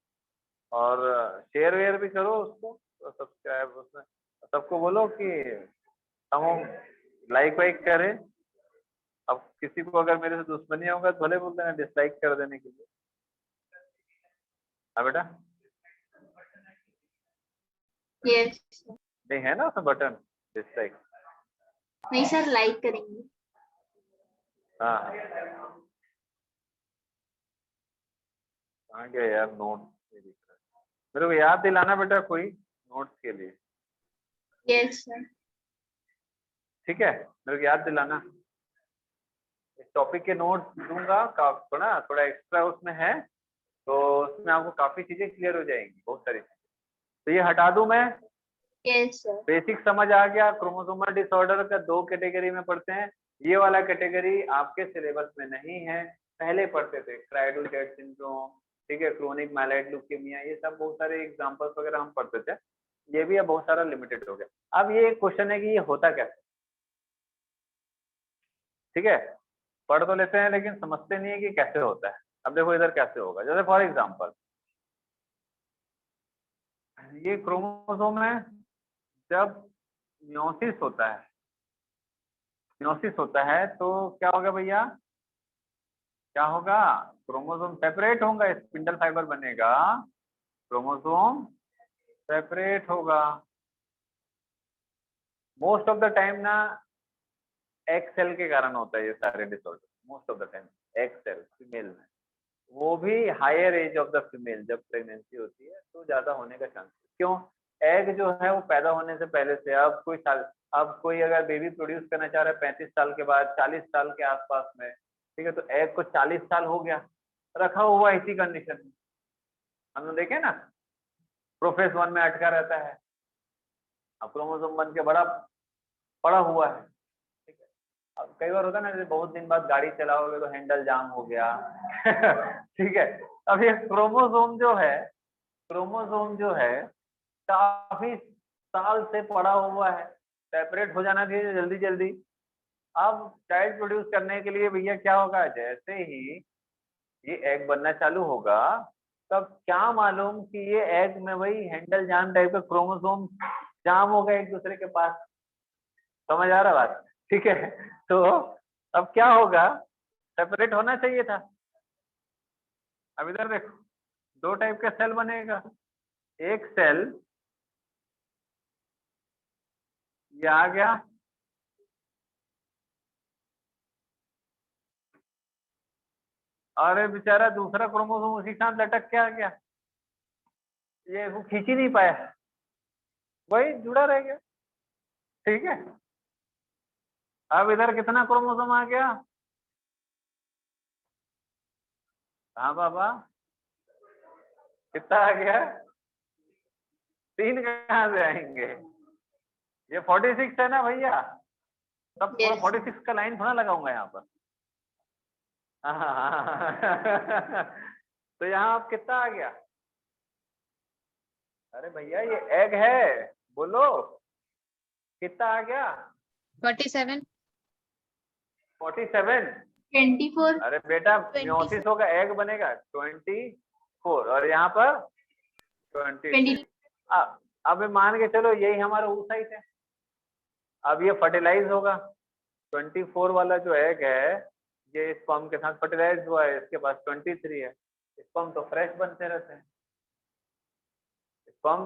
और शेयर वेयर भी करो उसको, सब्सक्राइब उसमें सबको बोलो कि हम लाइक वाइक करें। अब किसी को अगर मेरे से दुश्मनी होगा तो भले बोल देना डिसलाइक कर देने के लिए। हाँ बेटा, यस नहीं है ना उसमें बटन डिसलाइक? नहीं सर लाइक करेंगे। हाँ कहाँ गया यार नोट, नहीं दिख रहा। मेरे को याद दिलाना बेटा कोई नोट्स के लिए, यस सर ठीक है। मेरे को याद दिलाना। इस टॉपिक के नोट्स दूंगा थोड़ा एक्स्ट्रा उसमें है, तो उसमें आपको काफी चीजें क्लियर हो जाएंगी, बहुत सारी चीजें। तो ये हटा दूं मैं। यस सर बेसिक समझ आ गया। क्रोमोसोमल डिसऑर्डर का 2 कैटेगरी में पढ़ते हैं। ये वाला कैटेगरी आपके सिलेबस में नहीं है, पहले पढ़ते थे। क्राइडल डेड सिंड्रोम, ठीक है, क्रोनिक माइलाइड ल्यूकेमिया, ये सब बहुत सारे एग्जांपल्स वगैरह हम पढ़ते थे। ये भी अब बहुत सारा लिमिटेड हो गया। अब ये क्वेश्चन है कि ये होता कैसे, ठीक है। पढ़ तो लेते हैं लेकिन समझते नहीं है कि कैसे होता है। अब देखो इधर कैसे होगा। जैसे फॉर एग्जांपल ये क्रोमोसोम है, जब म्योसिस होता है, म्योसिस होता है तो क्या होगा भैया, क्या होगा, क्रोमोसोम सेपरेट होगा, स्पिंडल फाइबर बनेगा, क्रोमोसोम सेपरेट होगा। मोस्ट ऑफ द टाइम ना एक्स सेल के कारण होता है ये सारे disorder, most of the time X cell female में, वो भी higher age of the female, जब प्रेगनेंसी होती है तो ज्यादा होने का चांस। क्यों? एग जो है वो पैदा होने से पहले से, अब कोई अगर बेबी प्रोड्यूस करना चाह रहा है 35 साल के बाद, 40 साल के आसपास में, ठीक है, तो एग को 40 साल हो गया रखा हुआ इसी कंडीशन में। हम लोग देखे ना, प्रोफेस 1 में अटका रहता है, अब क्रोमोसोम बन के बड़ा पड़ा हुआ है, ठीक है। अब कई बार होता है ना, जैसे बहुत दिन बाद गाड़ी चलाओगे तो हैंडल जाम हो गया ठीक है। अब ये क्रोमोसोम जो है काफी साल से पड़ा हुआ है, सेपरेट हो जाना चाहिए जल्दी जल्दी। अब चाइल्ड प्रोड्यूस करने के लिए भैया क्या होगा, जैसे ही ये एग बनना चालू होगा, तब क्या मालूम कि ये एग में वही हैंडल जाम टाइप का क्रोमोसोम जाम हो गए एक दूसरे के पास। समझ आ रहा बात, ठीक है। तो अब क्या होगा, सेपरेट होना चाहिए था। अब इधर देखो, 2 टाइप का सेल बनेगा। एक सेल ये आ गया, और बेचारा दूसरा क्रोमोसोम उसी के साथ लटक के आ गया, ये वो खींच ही नहीं पाया, वही जुड़ा रह गया, ठीक है। अब इधर कितना क्रोमोसोम आ गया, हाँ बाबा, कितना आ गया, 3 कहाँ से आएंगे, ये 46 है ना भैया। तब पूरा यस 46 का लाइन थोड़ा लगाऊंगा यहाँ पर तो यहाँ अब कितना आ गया, अरे भैया ये एग है, बोलो कितना आ गया, 47। 47। 24 अरे बेटा 24। म्योसिस होगा, एग बनेगा 24, और यहाँ पर 23। 20 अब मान के चलो यही हमारा oocyte है। अब ये फर्टिलाइज होगा, 24 वाला जो एग है ये स्पर्म के साथ फर्टिलाइज हुआ है, इसके पास 23 है। स्पर्म तो फ्रेश बनते रहते हैं, स्पर्म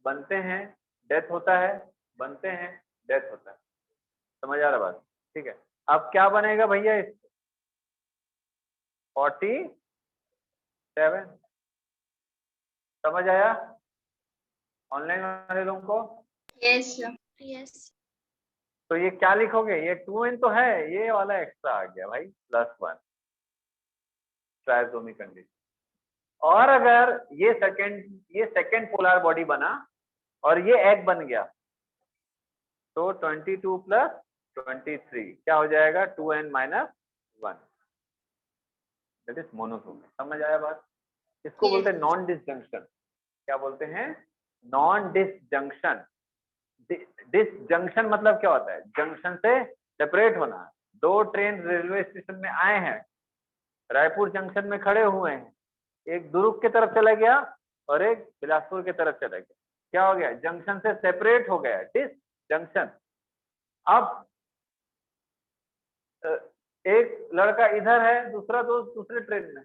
बनते हैं, डेथ होता है, बनते हैं, डेथ होता है। समझ आ रहा बात, ठीक है। अब क्या बनेगा भैया, इस 47, समझ आया। ऑनलाइन वाले लोगों को? Yes, sir. Yes. तो ये क्या लिखोगे? ये 2n तो है, ये वाला एक्स्ट्रा आ गया भाई, +1 ट्राइसोमी कंडीशन। और अगर ये सेकंड पोलर बॉडी बना और ये एग बन गया, तो 22 + 23 क्या हो जाएगा? 2n - 1, that is monosomy. समझ आया बात? इसको Yes. बोलते हैं नॉन डिसजंक्शन। क्या बोलते हैं? Non disjunction. डिसजंक्शन मतलब क्या होता है? जंक्शन से सेपरेट होना। दो ट्रेन रेलवे स्टेशन में आए हैं, रायपुर जंक्शन में खड़े हुए हैं, एक दुर्ग की तरफ चला गया और एक बिलासपुर की तरफ चला गया, क्या हो गया? जंक्शन से सेपरेट हो गया, डिसजंक्शन। अब एक लड़का इधर है, दूसरा दोस्त दूसरे ट्रेन में,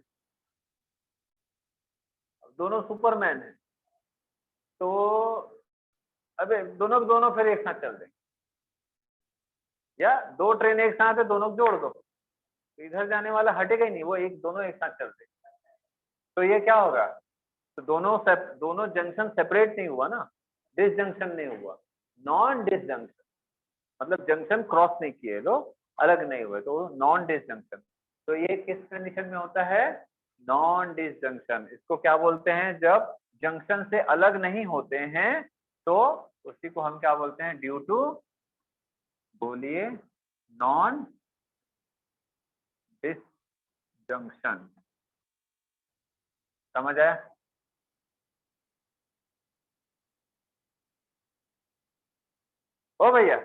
दोनों सुपरमैन है, तो अबे दोनों फिर एक साथ चल देंगे, या दो ट्रेन एक साथ है, दोनों को जोड़ दो, तो इधर जाने वाला हटेगा ही नहीं, वो दोनों एक साथ चल देंगे। तो ये क्या होगा? तो दोनों जंक्शन सेपरेट नहीं हुआ ना, डिसजंक्शन नहीं हुआ, नॉन डिसजंक्शन, मतलब जंक्शन क्रॉस नहीं किए, लोग अलग नहीं हुए, तो नॉन डिसजंक्शन। तो ये किस कंडीशन में होता है? Non disjunction. इसको क्या बोलते हैं? जब जंक्शन से अलग नहीं होते हैं तो उसी को हम क्या बोलते हैं? ड्यू टू, बोलिए, नॉन डिसजंक्शन। समझ आया? ओ भैया,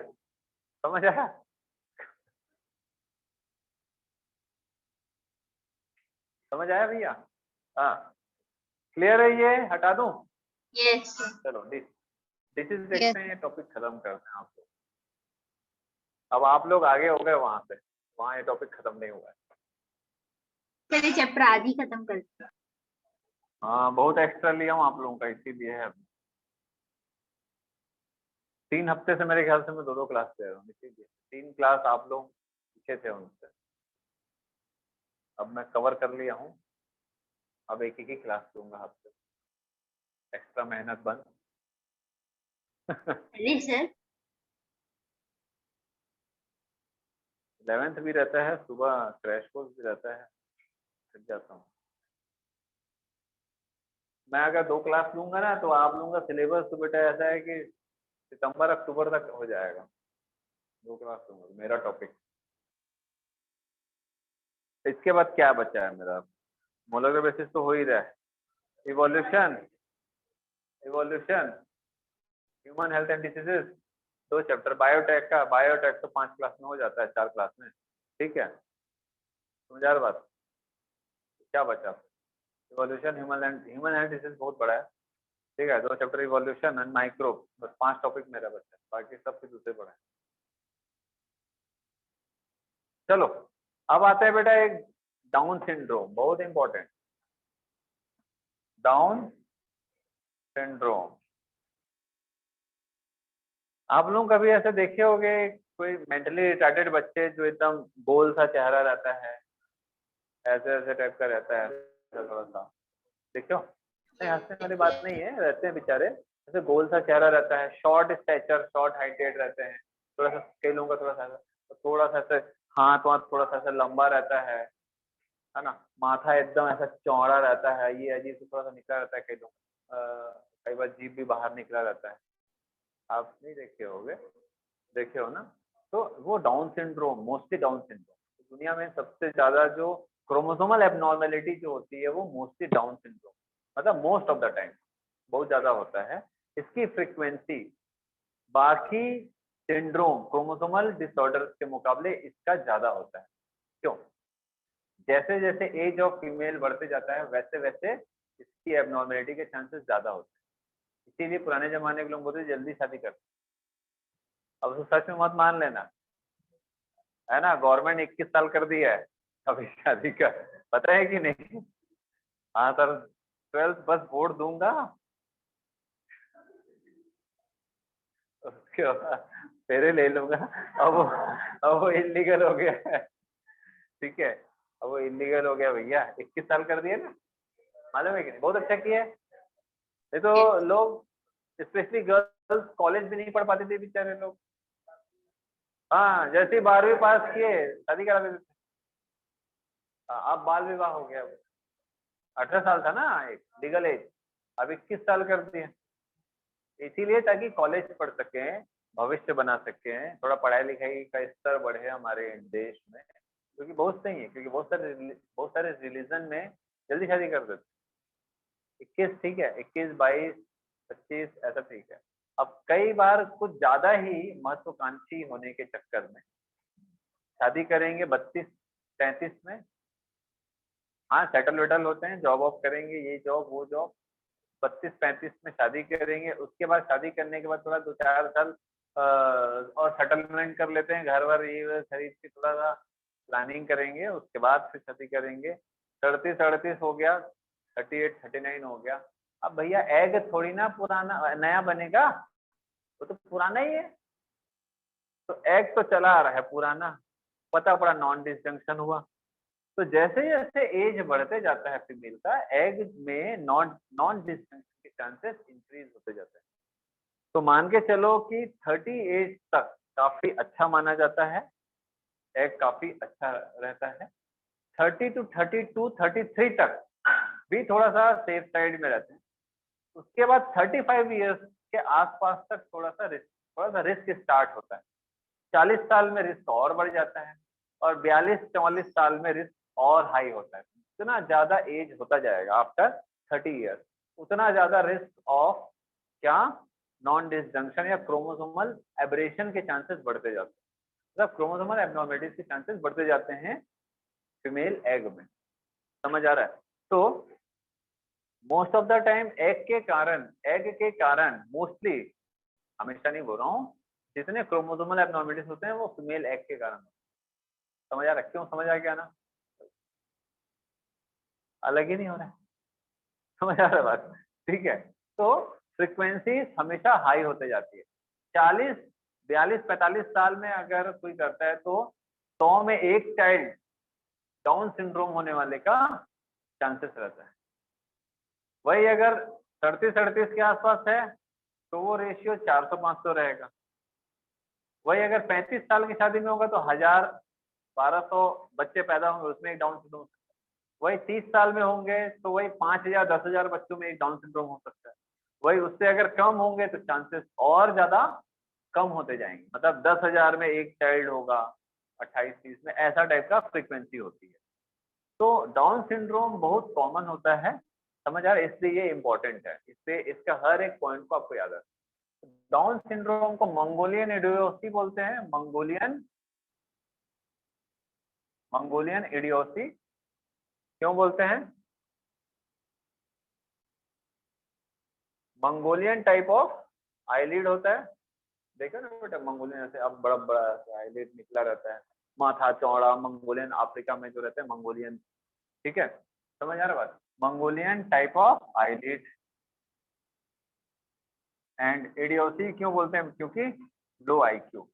समझ आया? समझ आया भैया? हाँ, क्लियर है? ये हटा दूं? Yes, sir. चलो डिसीज देखते हैं, ये टॉपिक खत्म करते हैं आप लोग। अब आप लोग आगे हो गए वहां से, वहां ये टॉपिक खत्म नहीं हुआ है। चलिए चैप्टर आधी खत्म करते हैं। हाँ, बहुत एक्स्ट्रा लिया हूँ आप लोगों का, इसीलिए है। 3 हफ्ते से मेरे ख्याल से मैं 2 क्लास ले रहा हूँ, इसीलिए 3 क्लास आप लोग पीछे थे उनसे। अब मैं कवर कर लिया हूँ, अब एक ही क्लास लूंगा हफ्ते, एक्स्ट्रा मेहनत बंद। अरे सर, 11th भी रहता है, सुबह क्रैश कोर्स भी रहता है, थक जाता हूँ मैं। अगर 2 क्लास लूंगा ना तो आप लोगों का सिलेबस तो बेटा ऐसा है कि सितंबर अक्टूबर तक हो जाएगा। 2 क्लास लूंगा मेरा टॉपिक। इसके बाद क्या बचा है मेरा? मोलर बेसिस तो हो ही रहा है, evolution, human health and diseases 2 chapter, biotech तो 5 क्लास में हो जाता है, 4 क्लास में, ठीक है? समझ आ रहा बात? क्या बचा? इवोल्यूशन, ह्यूमन हेल्थ डिसीज बहुत बड़ा है, ठीक है? 2 चैप्टर इवोल्यूशन एंड माइक्रोब, बस 5 टॉपिक मेरा बचा है, बाकी सब फिर दूसरे पढ़े। चलो अब आते हैं बेटा एक डाउन सिंड्रोम, बहुत इंपॉर्टेंट, डाउन सिंड्रोम। आप लोग कभी ऐसे देखे होंगे कोई मेंटली रिटार्डेड बच्चे जो एकदम गोल सा चेहरा रहता है, ऐसे ऐसे टाइप का रहता है, थोड़ा सा देखो, नहीं हंसने वाली बात नहीं है, रहते हैं बेचारे ऐसे गोल सा चेहरा रहता है, शॉर्ट स्टैचर, शॉर्ट हाइटेड रहते हैं, थोड़ा सा, कई लोगों का थोड़ा सा ऐसे हाथ वाथ थोड़ा सा ऐसा लंबा रहता है ना? माथा एकदम ऐसा चौड़ा रहता है, ये अजीब से थोड़ा सा निकला रहता है, कई लोग कई बार जीभ भी बाहर निकला रहता है। आप नहीं देखे होगे, देखे हो ना? तो वो down syndrome, mostly down syndrome दुनिया में सबसे ज्यादा जो क्रोमोसोमल एबनॉर्मेलिटी जो होती है वो मोस्टली डाउन सिंड्रोम, मतलब मोस्ट ऑफ द टाइम बहुत ज्यादा होता है। इसकी फ्रीक्वेंसी बाकी सिंड्रोम, क्रोमोसोमल डिसऑर्डर के मुकाबले इसका ज्यादा होता है। क्यों? जैसे जैसे एज ऑफ फीमेल बढ़ते जाता है वैसे वैसे इसकी एबनॉर्मेलिटी के चांसेस ज्यादा होते हैं। इसीलिए पुराने जमाने के लोग बोलते जल्दी शादी करते, अब तो सच में मत मान लेना, है ना? गवर्नमेंट 21 साल कर दिया है अभी शादी का, पता है कि नहीं? हाँ सर, 12th बस बोर्ड दूंगा उसके बाद फेरे ले लूंगा। अब वो इलीगल हो गया है, ठीक है? अब वो इलीगल हो गया भैया, 21 साल कर दिया ना, मालूम है कि नहीं? बहुत अच्छा किया है। ये तो लोग स्पेशली गर्ल्स कॉलेज भी नहीं पढ़ पाते थे बेचारे लोग। हाँ, जैसे ही 12वीं पास किए शादी करा देते थे। अब बाल विवाह हो गया। 18 साल था ना एक लीगल एज, अब 21 साल कर दिए। इसीलिए ताकि कॉलेज पढ़ सकें, भविष्य बना सकें, थोड़ा पढ़ाई लिखाई का स्तर बढ़े हमारे देश में, क्योंकि बहुत सही है, क्योंकि बहुत सारे रिलीजन में जल्दी शादी कर देते। 21 ठीक है, 21, 22, 25 ऐसा ठीक है। अब कई बार कुछ ज्यादा ही महत्वाकांक्षी होने के चक्कर में शादी करेंगे 32, 33 में। हाँ, सेटल वेटल होते हैं, जॉब वॉब करेंगे, ये जॉब वो जॉब, 32, 35 में शादी करेंगे। उसके बाद शादी करने के बाद थोड़ा 2-4 साल और सेटलमेंट कर लेते हैं, घर वर ये वो खरीद के थोड़ा सा प्लानिंग करेंगे, उसके बाद फिर शादी करेंगे। 38 हो गया, 38, 39 हो गया। अब भैया एग थोड़ी ना पुराना नया बनेगा, वो तो पुराना ही है। तो एग तो चला आ रहा है पुराना, पता पड़ा नॉन डिसजंक्शन हुआ। तो जैसे जैसे एज बढ़ते जाता है फीमेल का, एग में नॉन डिसजंक्शन के चांसेस इंक्रीज होते जाते हैं। तो मान के चलो कि 30 एज तक काफी अच्छा माना जाता है, एग काफी अच्छा रहता है। 30 to 32, 33 तक भी थोड़ा सा सेफ साइड में रहते हैं। उसके बाद 35 ईयर्स के आसपास तक थोड़ा सा रिस्क स्टार्ट होता है। 40 साल में रिस्क और बढ़ जाता है, और 42-44 साल में रिस्क और हाई होता है। जितना ज्यादा एज होता जाएगा आफ्टर 30 ईयर्स, उतना ज्यादा रिस्क ऑफ क्या, नॉन डिसजंक्शन या क्रोमोसोमल एब्रेशन के चांसेस बढ़ते जाते हैं। मतलब क्रोमोसोमल एब्नॉर्मलिटीज के चांसेस बढ़ते जाते हैं फीमेल एग में। समझ आ रहा है? तो most of the time egg के कारण मोस्टली, हमेशा नहीं बोल रहा हूँ, जितने क्रोमोसोमल एब्नॉर्मलिटीज होते हैं वो फीमेल एग के कारण। समझ आ रहा है? क्यों समझ आ गया ना? अलग ही नहीं हो रहा है। समझ आ रहा है बात? ठीक है, तो फ्रीक्वेंसी हमेशा हाई होते जाती है। 40, 42, 45 साल में अगर कोई करता है तो 100 में एक चाइल्ड डाउन सिंड्रोम होने वाले का चांसेस रहता है। वही अगर 38 के आसपास है तो वो रेशियो 400-500 रहेगा। वही अगर 35 साल की शादी में होगा तो 1000-1200 बच्चे पैदा होंगे, उसमें एक डाउन सिंड्रोम। वही 30 साल में होंगे तो वही 5000, 10,000 बच्चों में एक डाउन सिंड्रोम हो सकता है। वही उससे अगर कम होंगे तो चांसेस और ज्यादा कम होते जाएंगे। मतलब 10,000 में एक चाइल्ड होगा 28-30 में, ऐसा टाइप का फ्रीक्वेंसी होती है। तो डाउन सिंड्रोम बहुत कॉमन होता है। समझ आ रहा है? इसलिए ये इंपॉर्टेंट है, इससे इसका हर एक पॉइंट को आपको याद रखना। डाउन सिंड्रोम को मंगोलियन इडियोसी बोलते हैं। मंगोलियन इडियोसी क्यों बोलते हैं? मंगोलियन टाइप ऑफ आईलिड होता है। देखो ना बेटा, मंगोलियन ऐसे अब बड़ा बड़ा आईलिड निकला रहता है, माथा चौड़ा। मंगोलियन अफ्रीका में जो रहते हैं मंगोलियन, ठीक है? समझ आ रहा बात? Mongolian type of eyelid. And idiocy क्यों बोलते हैं? क्योंकि लो आईक्यू।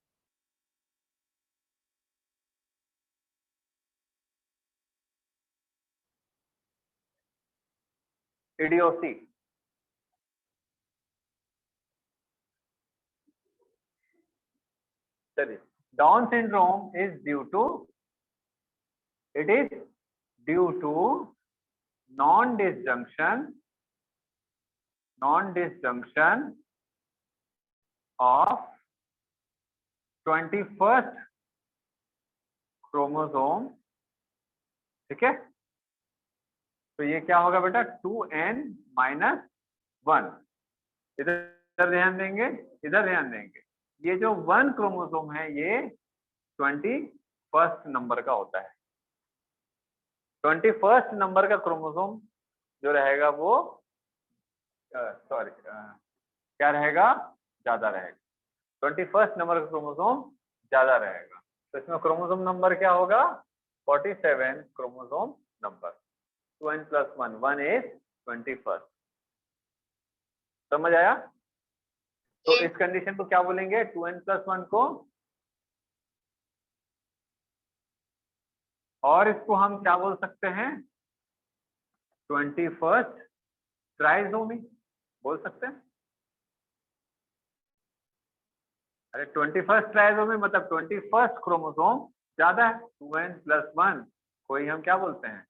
इडियोसी चलिए, Down syndrome is due to non-disjunction of 21st chromosome. ठीक है, तो ये क्या होगा बेटा? 2n-1। इधर ध्यान देंगे, इधर ध्यान देंगे। ये जो 1 क्रोमोसोम है ये 21st नंबर का होता है। 21st नंबर का क्रोमोसोम जो रहेगा वो क्या रहेगा? ज्यादा रहेगा। 21st नंबर का क्रोमोसोम ज्यादा रहेगा। तो इसमें क्रोमोसोम नंबर क्या होगा? 47 chromosome number. 2n+1, 1 is 21st। समझ आया? तो इस कंडीशन को क्या बोलेंगे? 2n+1 को, और इसको हम क्या बोल सकते हैं? 21st ट्राइसोमी बोल सकते हैं। अरे 21st ट्राइसोमी मतलब 21st क्रोमोसोम ज्यादा है, 2n+1 कोई हम क्या बोलते हैं,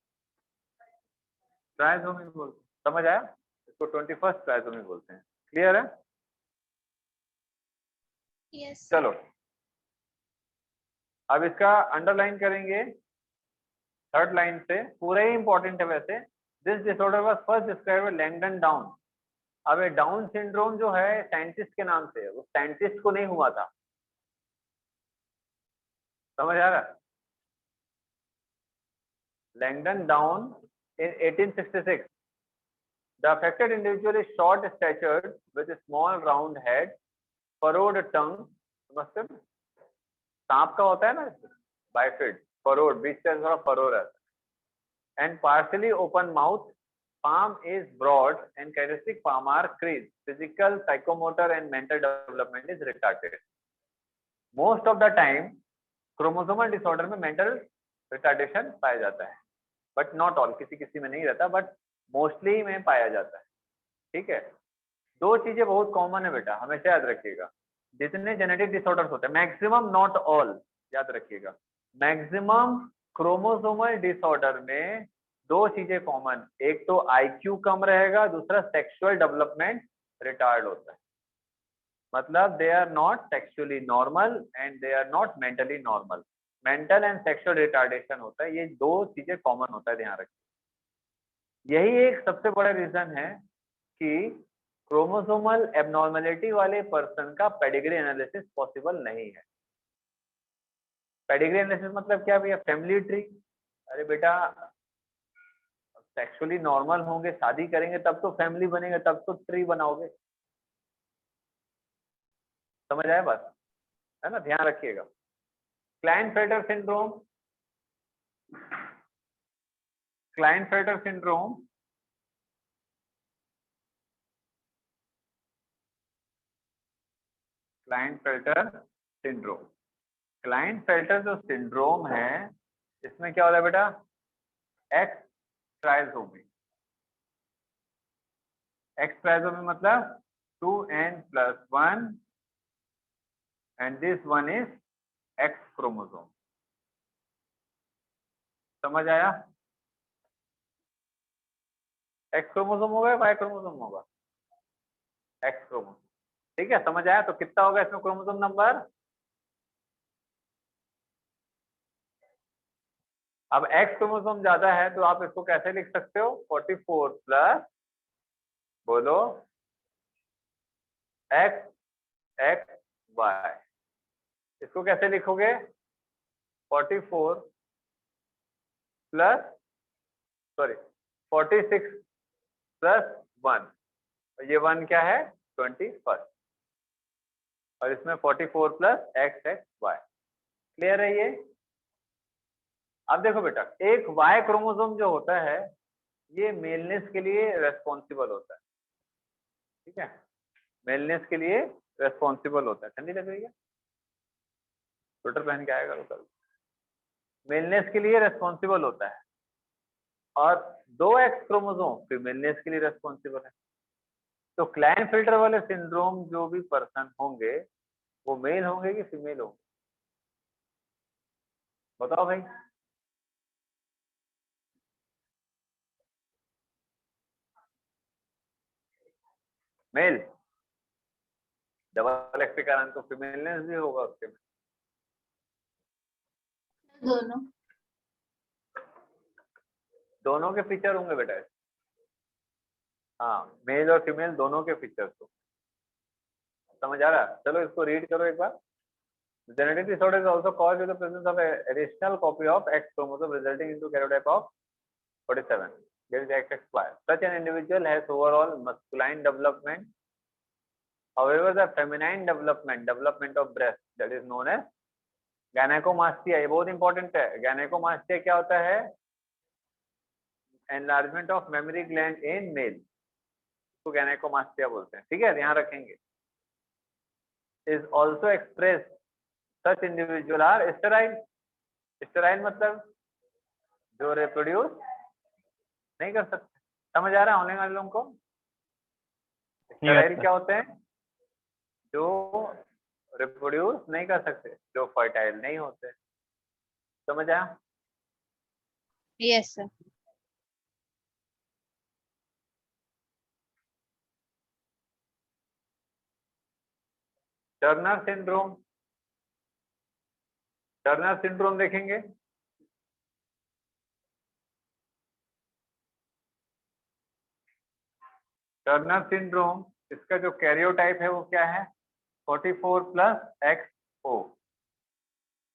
ट्राइसोमी बोलते हैं। समझ आया, इसको 21st ट्राइसोमी बोलते हैं। क्लियर है? यस चलो अब इसका अंडरलाइन करेंगे थर्ड लाइन से, पूरा ही इंपॉर्टेंट है वैसे। This disorder was first described bye Langdon down. अब ये डाउन सिंड्रोम जो है साइंटिस्ट के नाम से है, वो साइंटिस्ट को नहीं हुआ था। समझ आ रहा है? Langdon down in 1866. The affected individual is short statured with a small round head, furrowed tongue. समझते हो? सांप का होता है ना बाइफिड, फरोड, बीच से थोड़ा फरो रहता है, and partially open mouth. Palm is broad and characteristic palm are creased. Physical, psychomotor and mental development is retarded. Most of the time chromosomal disorder में mental retardation पाया जाता है, बट नॉट ऑल, किसी किसी में नहीं रहता, बट मोस्टली में पाया जाता है। ठीक है, दो चीजें बहुत कॉमन है बेटा, हमेशा याद रखिएगा। जितने जेनेटिक डिसऑर्डर्स होते हैं, मैक्सिमम नॉट ऑल, याद रखिएगा, मैक्सिमम क्रोमोसोमल डिसऑर्डर में दो चीजें कॉमन, एक तो आईक्यू कम रहेगा, दूसरा सेक्सुअल डेवलपमेंट रिटार्ड होता है। मतलब they are not sexually normal and they are not mentally normal. Mental and sexual retardation होता है, ये दो चीजें कॉमन होता है, ध्यान रखिए। यही एक सबसे बड़ा रीजन है कि क्रोमोसोमल एबनॉर्मेलिटी वाले पर्सन का पेडिग्री एनालिसिस पॉसिबल नहीं है। पेडिग्री एनालिसिस मतलब क्या भैया, फैमिली ट्री। अरे बेटा सेक्सुअली नॉर्मल होंगे, शादी करेंगे तब तो फैमिली बनेगा, तब तो ट्री बनाओगे। समझ आया बात, है ना? ध्यान रखिएगा। Klinefelter syndrome, Klinefelter syndrome Klinefelter syndrome, Klinefelter जो सिंड्रोम है इसमें क्या होता है बेटा, एक्स ट्राइसोमी। एक्स ट्राइसोमी मतलब 2n+1 and this one is X chromosome. समझ आया? X क्रोमोसोम होगा या Y क्रोमोसोम होगा? X chromosome. ठीक है, समझ आया? तो कितना होगा इसमें क्रोमोसोम नंबर? अब X क्रोमोसोम ज्यादा है तो आप इसको कैसे लिख सकते हो, 44 प्लस, बोलो, X X Y। इसको कैसे लिखोगे, 44 प्लस, सॉरी 46 प्लस 1, ये 1 क्या है, 21, और इसमें 44 plus X X Y. Clear है ये? अब देखो बेटा, एक वाई क्रोमोसोम जो होता है ये मेलनेस के लिए रेस्पॉन्सिबल होता है। ठीक है, मेलनेस के लिए रेस्पॉन्सिबल होता है। ठंडी लग रही है, स्वेटर पहन के आएगा तो कल। मेलनेस के लिए रेस्पॉन्सिबल होता है, और 2 एक्स क्रोमोसोम फीमेलनेस के लिए रेस्पॉन्सिबल है। तो क्लाइनफिल्टर वाले सिंड्रोम जो भी पर्सन होंगे वो मेल होंगे कि फीमेल होंगे, बताओ भाई। मेल, डबल एक्स के कारण तो फीमेलनेस भी होगा उसके में। दोनों दोनों के फीचर होंगे बेटा, हाँ, मेल और फीमेल दोनों के फीचर्स हो। समझ आ रहा है? चलो इसको रीड करो एक बार। Genetic disorder is also caused with the presence of an additional copy of X chromosome resulting into karyotype of 47. There is XXY. Such an individual has overall masculine development. However, the feminine development of breast, that is known as gynecomastia. ये बहुत important है। Gynecomastia क्या होता है? Enlargement of mammary gland in male, तो gynecomastia बोलते हैं। ठीक है, ध्यान रखेंगे। Is also expressed, such individual are sterile. Sterile मतलब जो reproduce नहीं कर सकते। समझ आ रहा है होने वाले लोगों को? स्टेराइल क्या होते हैं, जो रिप्रोड्यूस नहीं कर सकते, जो फर्टाइल नहीं होते। समझ आया? Yes sir. Turner syndrome, Turner syndrome देखेंगे। टर्नर सिंड्रोम, इसका जो कैरियोटाइप है वो क्या है? 44 प्लस XO।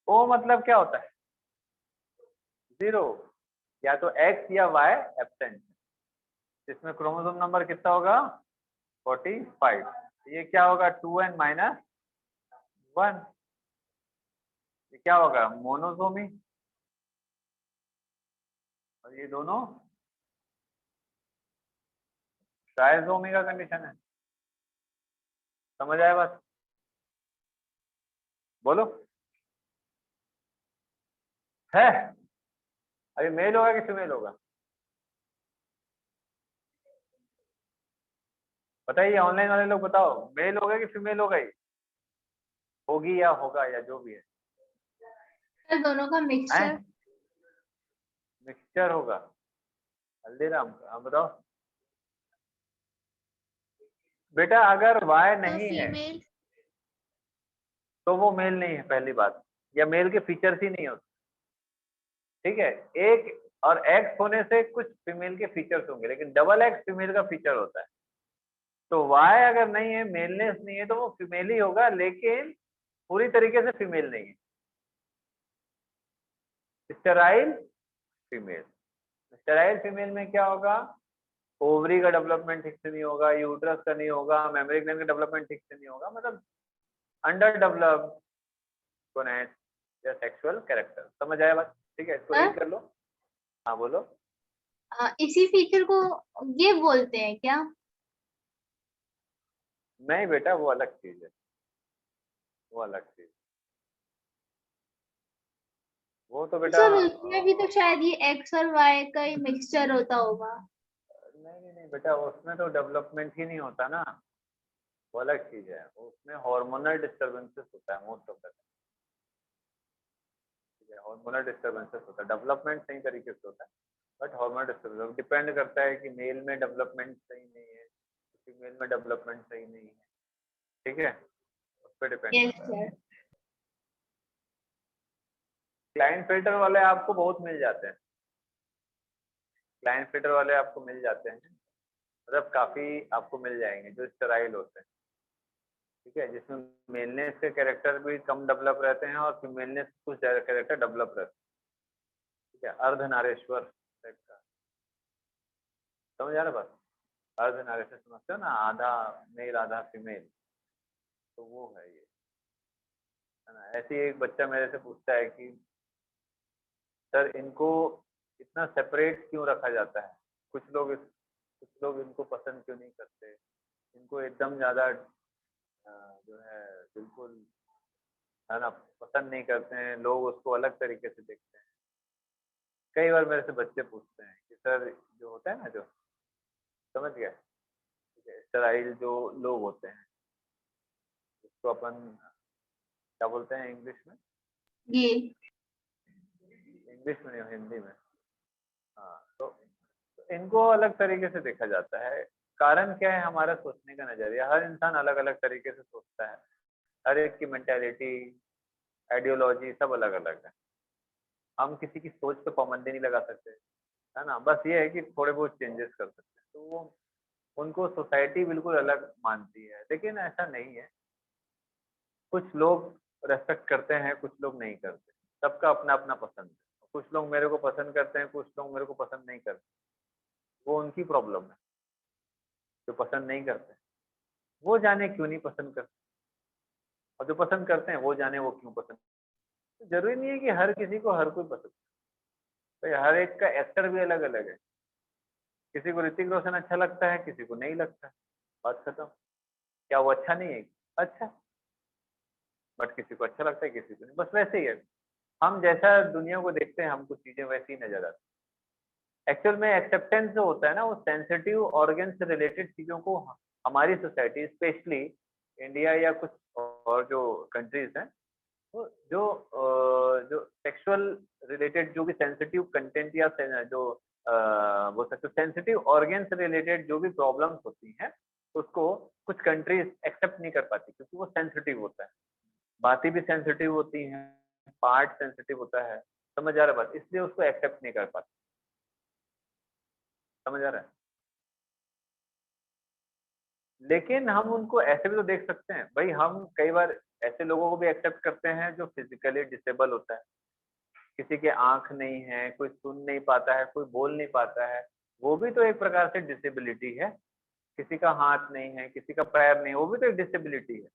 O मतलब क्या होता है? 0, या तो X या Y एब्सेंट। इसमें क्रोमोसोम नंबर कितना होगा? 45। ये क्या होगा? 2n minus 1। ये क्या होगा? मोनोसोमी। और ये दोनों ट्राइसोमी का कंडीशन है। समझ आया बात? बोलो। है? अभी मेल होगा कि फीमेल होगा? बताइए, ऑनलाइन वाले लोग बताओ, मेल होगा कि फीमेल होगा? ये होगी या होगा या जो भी है? सर दोनों का मिक्सचर। मिक्सचर होगा। हल्दीराम का, आप बताओ बेटा। अगर Y नहीं है फीमेल। तो वो मेल नहीं है, पहली बात, या मेल के फीचर्स ही नहीं होते। ठीक है, एक और X होने से कुछ फीमेल के फीचर्स होंगे, लेकिन डबल X फीमेल का फीचर होता है। तो Y अगर नहीं है, मेलनेस नहीं है, तो वो फीमेल ही होगा, लेकिन पूरी तरीके से फीमेल नहीं है। Sterile female. स्टेराइल फीमेल में क्या होगा? ओवरी का डेवलपमेंट ठीक से नहीं होगा, यूट्रस का नहीं होगा, मेमोरी ग्लैंड का डेवलपमेंट ठीक से नहीं होगा, मतलब अंडर डेवलप्ड गोनैड या सेक्सुअल कैरेक्टर। समझ आया बात? ठीक है, इसको सर? रीड कर लो। हाँ बोलो। इसी फीचर को ये बोलते हैं क्या? नहीं बेटा, वो अलग चीज है, वो अलग चीज। वो तो बेटा सर उसमें भी तो शायद ये एक्स और वाई का ही मिक्सचर होता होगा। नहीं बेटा, उसमें तो डेवलपमेंट ही नहीं होता ना, वो अलग चीज है। उसमें हार्मोनल डिस्टर्बेंसेस होता है मोस्ट ऑफ द टाइम। ठीक है, हार्मोनल डिस्टर्बेंसेस होता है, डेवलपमेंट सही तरीके से होता है, बट हार्मोनल डिस्टर्बेंस डिपेंड करता है कि मेल में डेवलपमेंट सही नहीं है, फीमेल में डेवलपमेंट सही नहीं है। ठीक है, उस पर डिपेंड यस करता है। सर। क्लाइंट फिल्टर वाले आपको बहुत मिल जाते हैं, क्लाइंट फिल्टर वाले आपको मिल जाते हैं, मतलब काफी आपको मिल जाएंगे जो स्टेराइल होते हैं। ठीक है, जिसमें मेलनेस के कैरेक्टर भी कम डेवलप रहते हैं और फीमेलनेस कुछ कैरेक्टर डेवलप रहते हैं। ठीक है, अर्धनारेश्वर टाइप का। समझ आ रहा बात? अर्धनारेश्वर समझते हो ना, आधा मेल आधा फीमेल, तो वो है ये, है ना। ऐसे ही एक बच्चा मेरे से पूछता है कि सर इनको इतना सेपरेट क्यों रखा जाता है, कुछ लोग इनको पसंद क्यों नहीं करते, इनको एकदम ज्यादा जो है बिल्कुल, है ना, पसंद नहीं करते हैं लोग, उसको अलग तरीके से देखते हैं। कई बार मेरे से बच्चे पूछते हैं कि सर जो होता है ना, जो समझ गया, ठीक है, स्टेराइल जो लोग होते हैं, उसको अपन क्या बोलते हैं इंग्लिश में? ये इंग्लिश में नहीं, हिंदी में। हाँ, तो इनको अलग तरीके से देखा जाता है। कारण क्या है? हमारा सोचने का नजरिया। हर इंसान अलग अलग तरीके से सोचता है, हर एक की मेंटेलिटी, आइडियोलॉजी सब अलग अलग है। हम किसी की सोच पे पाबंदी नहीं लगा सकते, है ना। बस ये है कि थोड़े बहुत चेंजेस कर सकते हैं, तो वो उनको सोसाइटी बिल्कुल अलग मानती है, लेकिन ऐसा नहीं है। कुछ लोग रेस्पेक्ट करते हैं, कुछ लोग नहीं करते, सबका अपना अपना पसंद है। कुछ लोग मेरे को पसंद करते हैं, कुछ लोग मेरे को पसंद नहीं करते, वो उनकी प्रॉब्लम है। जो पसंद नहीं करते वो जाने क्यों नहीं पसंद करते, और जो पसंद करते हैं वो जाने वो क्यों पसंद। तो जरूरी नहीं है कि हर किसी को हर कोई पसंद, भाई हर एक का एक्टर भी अलग अलग है। किसी को ऋतिक रोशन अच्छा लगता है, किसी को नहीं लगता है, बात खत्म। क्या वो अच्छा नहीं है? अच्छा, बट किसी को अच्छा लगता है, किसी को नहीं, बस वैसे ही है। हम जैसा दुनिया को देखते हैं, हमको चीजें वैसी ही नजर आती है। एक्चुअल में एक्सेप्टेंस जो होता है ना, वो सेंसिटिव ऑर्गन से रिलेटेड चीजों को हमारी सोसाइटी, स्पेशली इंडिया या कुछ और जो कंट्रीज हैं तो जो सेक्सुअल रिलेटेड जो भी सेंसिटिव कंटेंट या जो बोल सकते हो सेंसिटिव ऑर्गन से रिलेटेड जो भी प्रॉब्लम्स होती हैं उसको कुछ कंट्रीज एक्सेप्ट नहीं कर पाती क्योंकि वो सेंसिटिव होता है, बातें भी सेंसिटिव होती हैं, पार्ट सेंसिटिव होता है, समझ आ रहा है बात, इसलिए उसको एक्सेप्ट नहीं कर पाते। समझ आ रहा है? लेकिन हम उनको ऐसे भी तो देख सकते हैं भाई, हम कई बार ऐसे लोगों को भी एक्सेप्ट करते हैं जो फिजिकली डिसेबल होता है, किसी के आंख नहीं है, कोई सुन नहीं पाता है, कोई बोल नहीं पाता है, वो भी तो एक प्रकार से डिसेबिलिटी है। किसी का हाथ नहीं है, किसी का पैर नहीं है, वो भी तो एक डिसेबिलिटी है।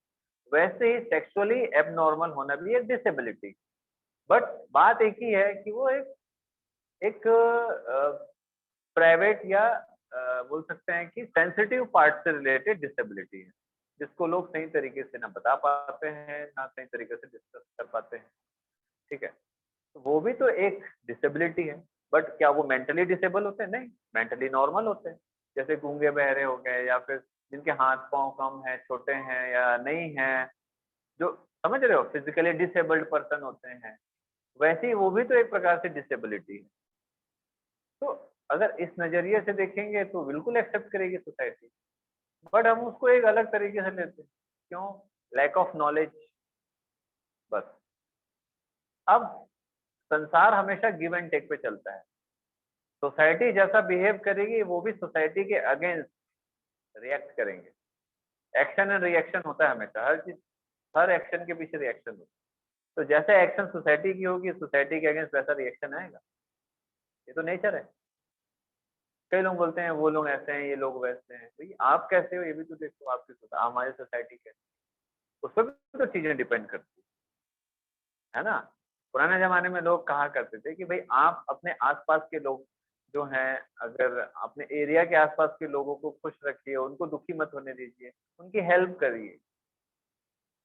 वैसे ही सेक्सुअली एबनॉर्मल होना भी एक डिसेबिलिटी, बट बात एक ही है कि वो एक प्राइवेट या बोल सकते हैं कि सेंसिटिव पार्ट से रिलेटेड डिसेबिलिटी है, जिसको लोग सही तरीके से ना बता पाते हैं, ना सही तरीके से डिस्कस कर पाते हैं। ठीक है, तो वो भी तो एक डिसेबिलिटी है, बट क्या वो मेंटली डिसेबल होते हैं? नहीं, मेंटली नॉर्मल होते हैं। जैसे गूंगे बहरे हो गए या फिर जिनके हाथ पांव कम है, छोटे हैं या नहीं है, जो समझ रहे हो फिजिकली डिसेबल्ड पर्सन होते हैं, वैसे ही वो भी तो एक प्रकार से डिसेबिलिटी है। तो अगर इस नजरिए से देखेंगे तो बिल्कुल एक्सेप्ट करेगी सोसाइटी, बट हम उसको एक अलग तरीके से लेते हैं। क्यों? Lack of knowledge. बस अब संसार हमेशा गिव एंड टेक पे चलता है। सोसाइटी जैसा बिहेव करेगी वो भी सोसाइटी के अगेंस्ट रिएक्ट करेंगे। एक्शन एंड रिएक्शन होता है हमेशा, हर चीज, हर एक्शन के पीछे रिएक्शन होता है। तो जैसे एक्शन सोसाइटी की होगी, सोसाइटी के अगेंस्ट वैसा रिएक्शन आएगा, ये तो नेचर है। कई लोग बोलते हैं वो लोग ऐसे हैं, ये लोग वैसे हैं, तो ये आप कैसे हो ये भी तो देखो, आपकी हमारी सोसाइटी कैसे, उस पर भी तो चीजें डिपेंड करती है ना। पुराने जमाने में लोग कहा करते थे कि भाई आप अपने आसपास के लोग जो हैं, अगर अपने एरिया के आसपास के लोगों को खुश रखिए, उनको दुखी मत होने दीजिए, उनकी हेल्प करिए,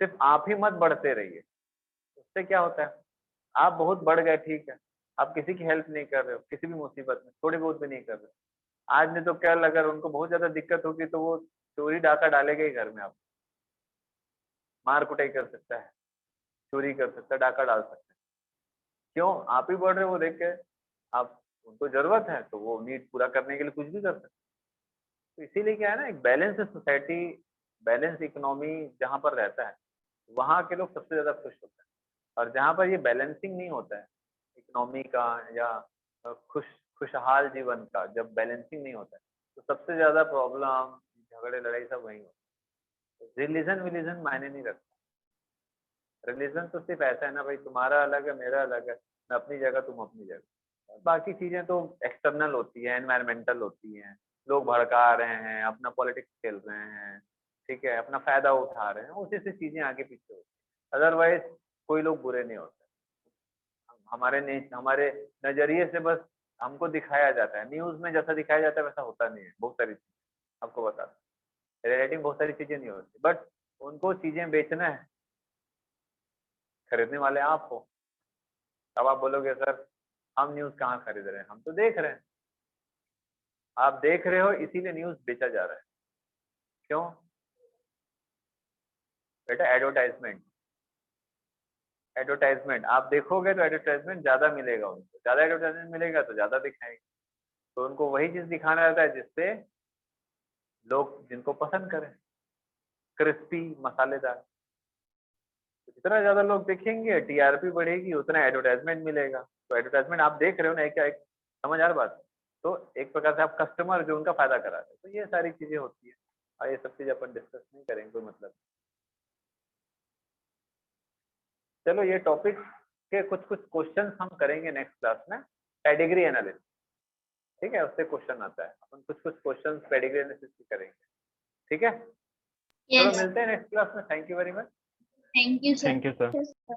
सिर्फ आप ही मत बढ़ते रहिए। उससे क्या होता है, आप बहुत बढ़ गए, ठीक है, आप किसी की हेल्प नहीं कर रहे हो, किसी भी मुसीबत में थोड़ी बहुत भी नहीं कर रहे हो। आज नहीं तो कल अगर उनको बहुत ज्यादा दिक्कत होगी तो वो चोरी डाका डालेगा ही घर में, आप मार कुटाई कर सकता है, चोरी कर सकता है, डाका डाल सकता है। क्यों? आप ही बढ़ रहे हो, वो देख के आप, उनको जरूरत है तो वो नीड पूरा करने के लिए कुछ भी कर सकते हैं। तो इसीलिए क्या है ना, एक बैलेंस सोसाइटी, बैलेंस इकोनॉमी जहाँ पर रहता है वहाँ के लोग सबसे ज्यादा खुश होते हैं। और जहाँ पर ये बैलेंसिंग नहीं होता है इकोनॉमी का या खुशहाल जीवन का, जब बैलेंसिंग नहीं होता है तो सबसे ज्यादा प्रॉब्लम, झगड़े, लड़ाई सब वही होता है। रिलीजन विलीजन मायने नहीं रखता। रिलीजन तो सिर्फ ऐसा है ना भाई, तुम्हारा अलग है, मेरा अलग है, मैं अपनी जगह, तुम अपनी जगह। बाकी चीजें तो एक्सटर्नल होती है, एनवायरमेंटल होती हैं, लोग भड़का रहे हैं, अपना पॉलिटिक्स खेल रहे हैं, ठीक है, अपना फायदा उठा रहे हैं, उसी से चीजें आगे पीछे होती है। अदरवाइज कोई लोग बुरे नहीं होते। हमारे नजरिए से बस हमको दिखाया जाता है, न्यूज में जैसा दिखाया जाता है वैसा होता नहीं है। बहुत सारी चीजें आपको बता दूं, रियलिटी में बहुत सारी चीजें नहीं होती, बट उनको चीजें बेचना है, खरीदने वाले आप हो। अब आप बोलोगे सर हम न्यूज कहाँ खरीद रहे हैं, हम तो देख रहे हैं। आप देख रहे हो इसीलिए न्यूज बेचा जा रहा है। क्यों बेटा? एडवर्टाइजमेंट, एडवर्टाइजमेंट आप देखोगे तो एडवर्टाइजमेंट ज्यादा मिलेगा, उनको ज्यादा एडवर्टाइजमेंट मिलेगा तो ज्यादा दिखाएंगे। तो उनको वही चीज दिखाना रहता है जिससे लोग, जिनको पसंद करें, क्रिस्पी, मसालेदार। तो जितना ज्यादा लोग देखेंगे टीआरपी बढ़ेगी, उतना एडवर्टाइजमेंट मिलेगा। तो एडवर्टाइजमेंट आप देख रहे हो ना, एक एक समझ आ रहा बात? तो एक प्रकार से आप कस्टमर जो उनका फायदा करा रहे हैं। तो ये सारी चीजें होती है और ये सब चीज अपन डिस्कस नहीं करेंगे, कोई मतलब। चलो ये टॉपिक के कुछ कुछ क्वेश्चंस हम करेंगे नेक्स्ट क्लास में, पेडिग्री एनालिसिस। ठीक है, उससे क्वेश्चन आता है, अपन कुछ कुछ क्वेश्चंस पेडिग्री एनालिसिस की करेंगे। ठीक है, चलो Yes. मिलते हैं नेक्स्ट क्लास में। Thank you very much. Thank you, sir. Thank you sir.